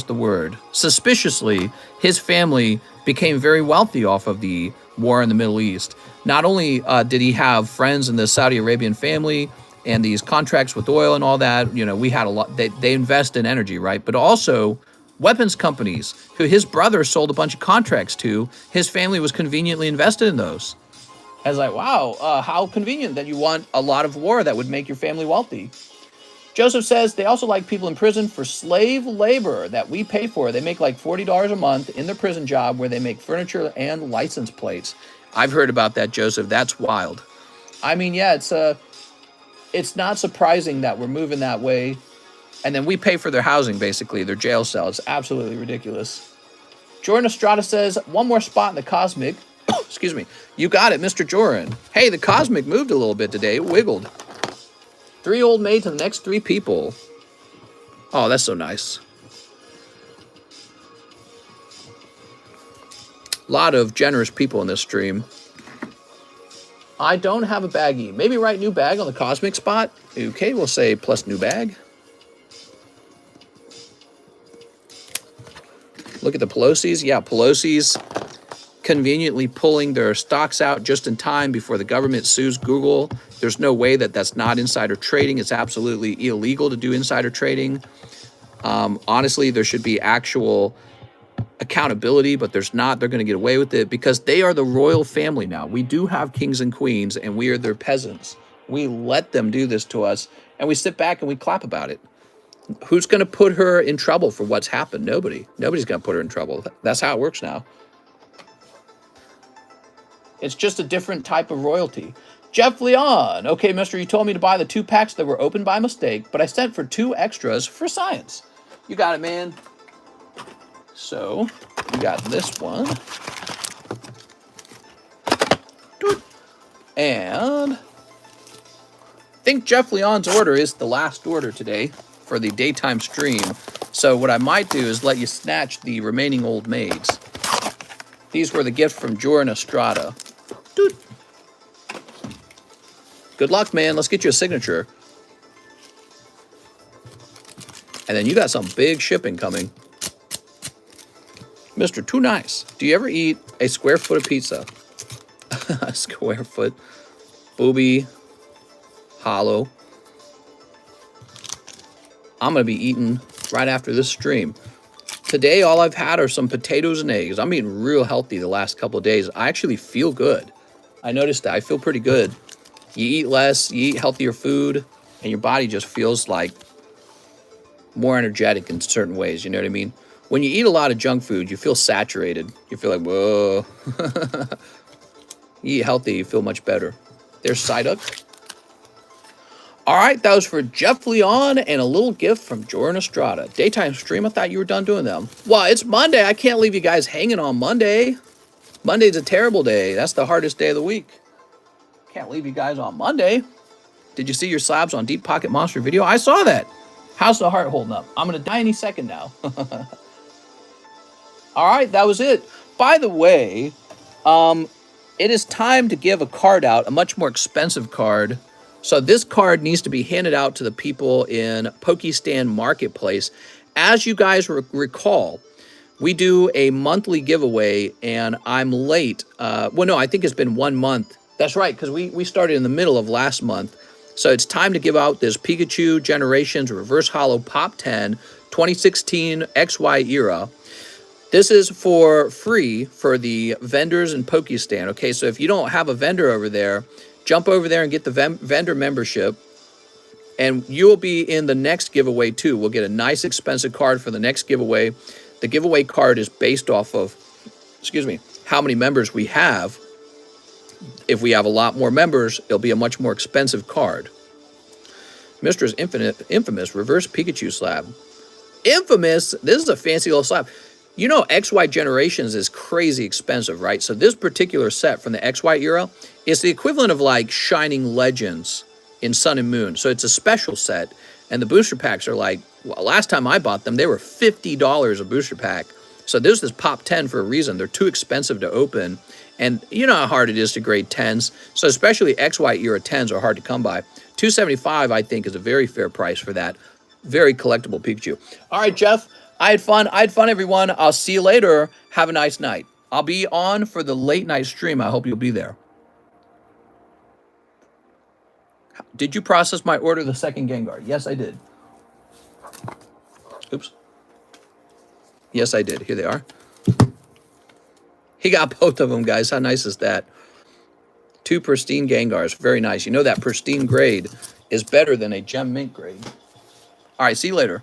the word? Suspiciously, his family became very wealthy off of the war in the Middle East. Not only did he have friends in the Saudi Arabian family and these contracts with oil and all that, you know, we had a lot, they invest in energy, right? But also weapons companies who his brother sold a bunch of contracts to, his family was conveniently invested in those. I was like, wow, how convenient that you want a lot of war that would make your family wealthy. Joseph says they also like people in prison for slave labor that we pay for. They make like $40 a month in their prison job where they make furniture and license plates. I've heard about that, Joseph. That's wild. I mean, yeah, it's not surprising that we're moving that way. And then we pay for their housing, basically, their jail cell. It's absolutely ridiculous. Jordan Estrada says, one more spot in the Cosmic. Excuse me. You got it, Mr. Joran. Hey, the Cosmic moved a little bit today. It wiggled. 3 old maids and the next 3 people. Oh, that's so nice. A lot of generous people in this stream. I don't have a baggie. Maybe write new bag on the Cosmic spot. Okay, we'll say plus new bag. Look at the Pelosi's. Yeah, Pelosi's conveniently pulling their stocks out just in time before the government sues Google. There's no way that that's not insider trading. It's absolutely illegal to do insider trading. Honestly, there should be actual accountability, but there's not. They're going to get away with it because they are the royal family now. We do have kings and queens, and we are their peasants. We let them do this to us, and we sit back and we clap about it. Who's going to put her in trouble for what's happened? Nobody. Nobody's going to put her in trouble. That's how it works now. It's just a different type of royalty. Jeff Leon. Okay, mister, you told me to buy the 2 packs that were opened by mistake, but I sent for 2 extras for science. You got it, man. So, you got this one. And I think Jeff Leon's order is the last order today for the daytime stream. So what I might do is let you snatch the remaining old maids. These were the gift from Jordan Estrada. Doot. Good luck, man. Let's get you a signature. And then you got some big shipping coming. Mr. Too Nice. Do you ever eat a square foot of pizza? A square foot. Booby. Hollow. I'm going to be eating right after this stream. Today, all I've had are some potatoes and eggs. I'm eating real healthy the last couple of days. I actually feel good. I noticed that. I feel pretty good. You eat less, you eat healthier food, and your body just feels like more energetic in certain ways. You know what I mean? When you eat a lot of junk food, you feel saturated. You feel like, whoa. You eat healthy, you feel much better. There's Scyther. All right, that was for Jeff Leon and a little gift from Jordan Estrada. Daytime stream, I thought you were done doing them. Well, it's Monday. I can't leave you guys hanging on Monday. Monday's a terrible day. That's the hardest day of the week. Can't leave you guys on Monday. Did you see your slabs on Deep Pocket Monster video? I saw that. How's the heart holding up? I'm going to die any second now. All right, that was it. By the way, it is time to give a card out, a much more expensive card. So this card needs to be handed out to the people in Pokestan Marketplace. As you guys recall, we do a monthly giveaway, and I'm late. Well, no, I think it's been 1 month. That's right, because we started in the middle of last month. So it's time to give out this Pikachu Generations Reverse Holo Pop 10 2016 XY era. This is for free for the vendors and Pokestan. Okay, so if you don't have a vendor over there, jump over there and get the vendor membership, and you will be in the next giveaway too. We'll get a nice expensive card for the next giveaway. The giveaway card is based off of, excuse me, how many members we have. If we have a lot more members, it'll be a much more expensive card. Mr. Infamous Reverse Pikachu Slab. Infamous, this is a fancy little slab. You know, XY Generations is crazy expensive, right? So this particular set from the XY era is the equivalent of like Shining Legends in Sun and Moon. So it's a special set, and the booster packs are like, well, last time I bought them, they were $50 a booster pack. So this is Pop 10 for a reason. They're too expensive to open, and you know how hard it is to grade 10s. So especially XY era 10s are hard to come by. $275, I think, is a very fair price for that. Very collectible Pikachu. All right, Jeff. I had fun, everyone. I'll see you later. Have a nice night. I'll be on for the late night stream. I hope you'll be there. Did you process my order, the second Gengar? Yes, I did. Oops. Yes, I did. Here they are. He got both of them, guys. How nice is that? 2 pristine Gengars. Very nice. You know that pristine grade is better than a gem mint grade. All right, see you later.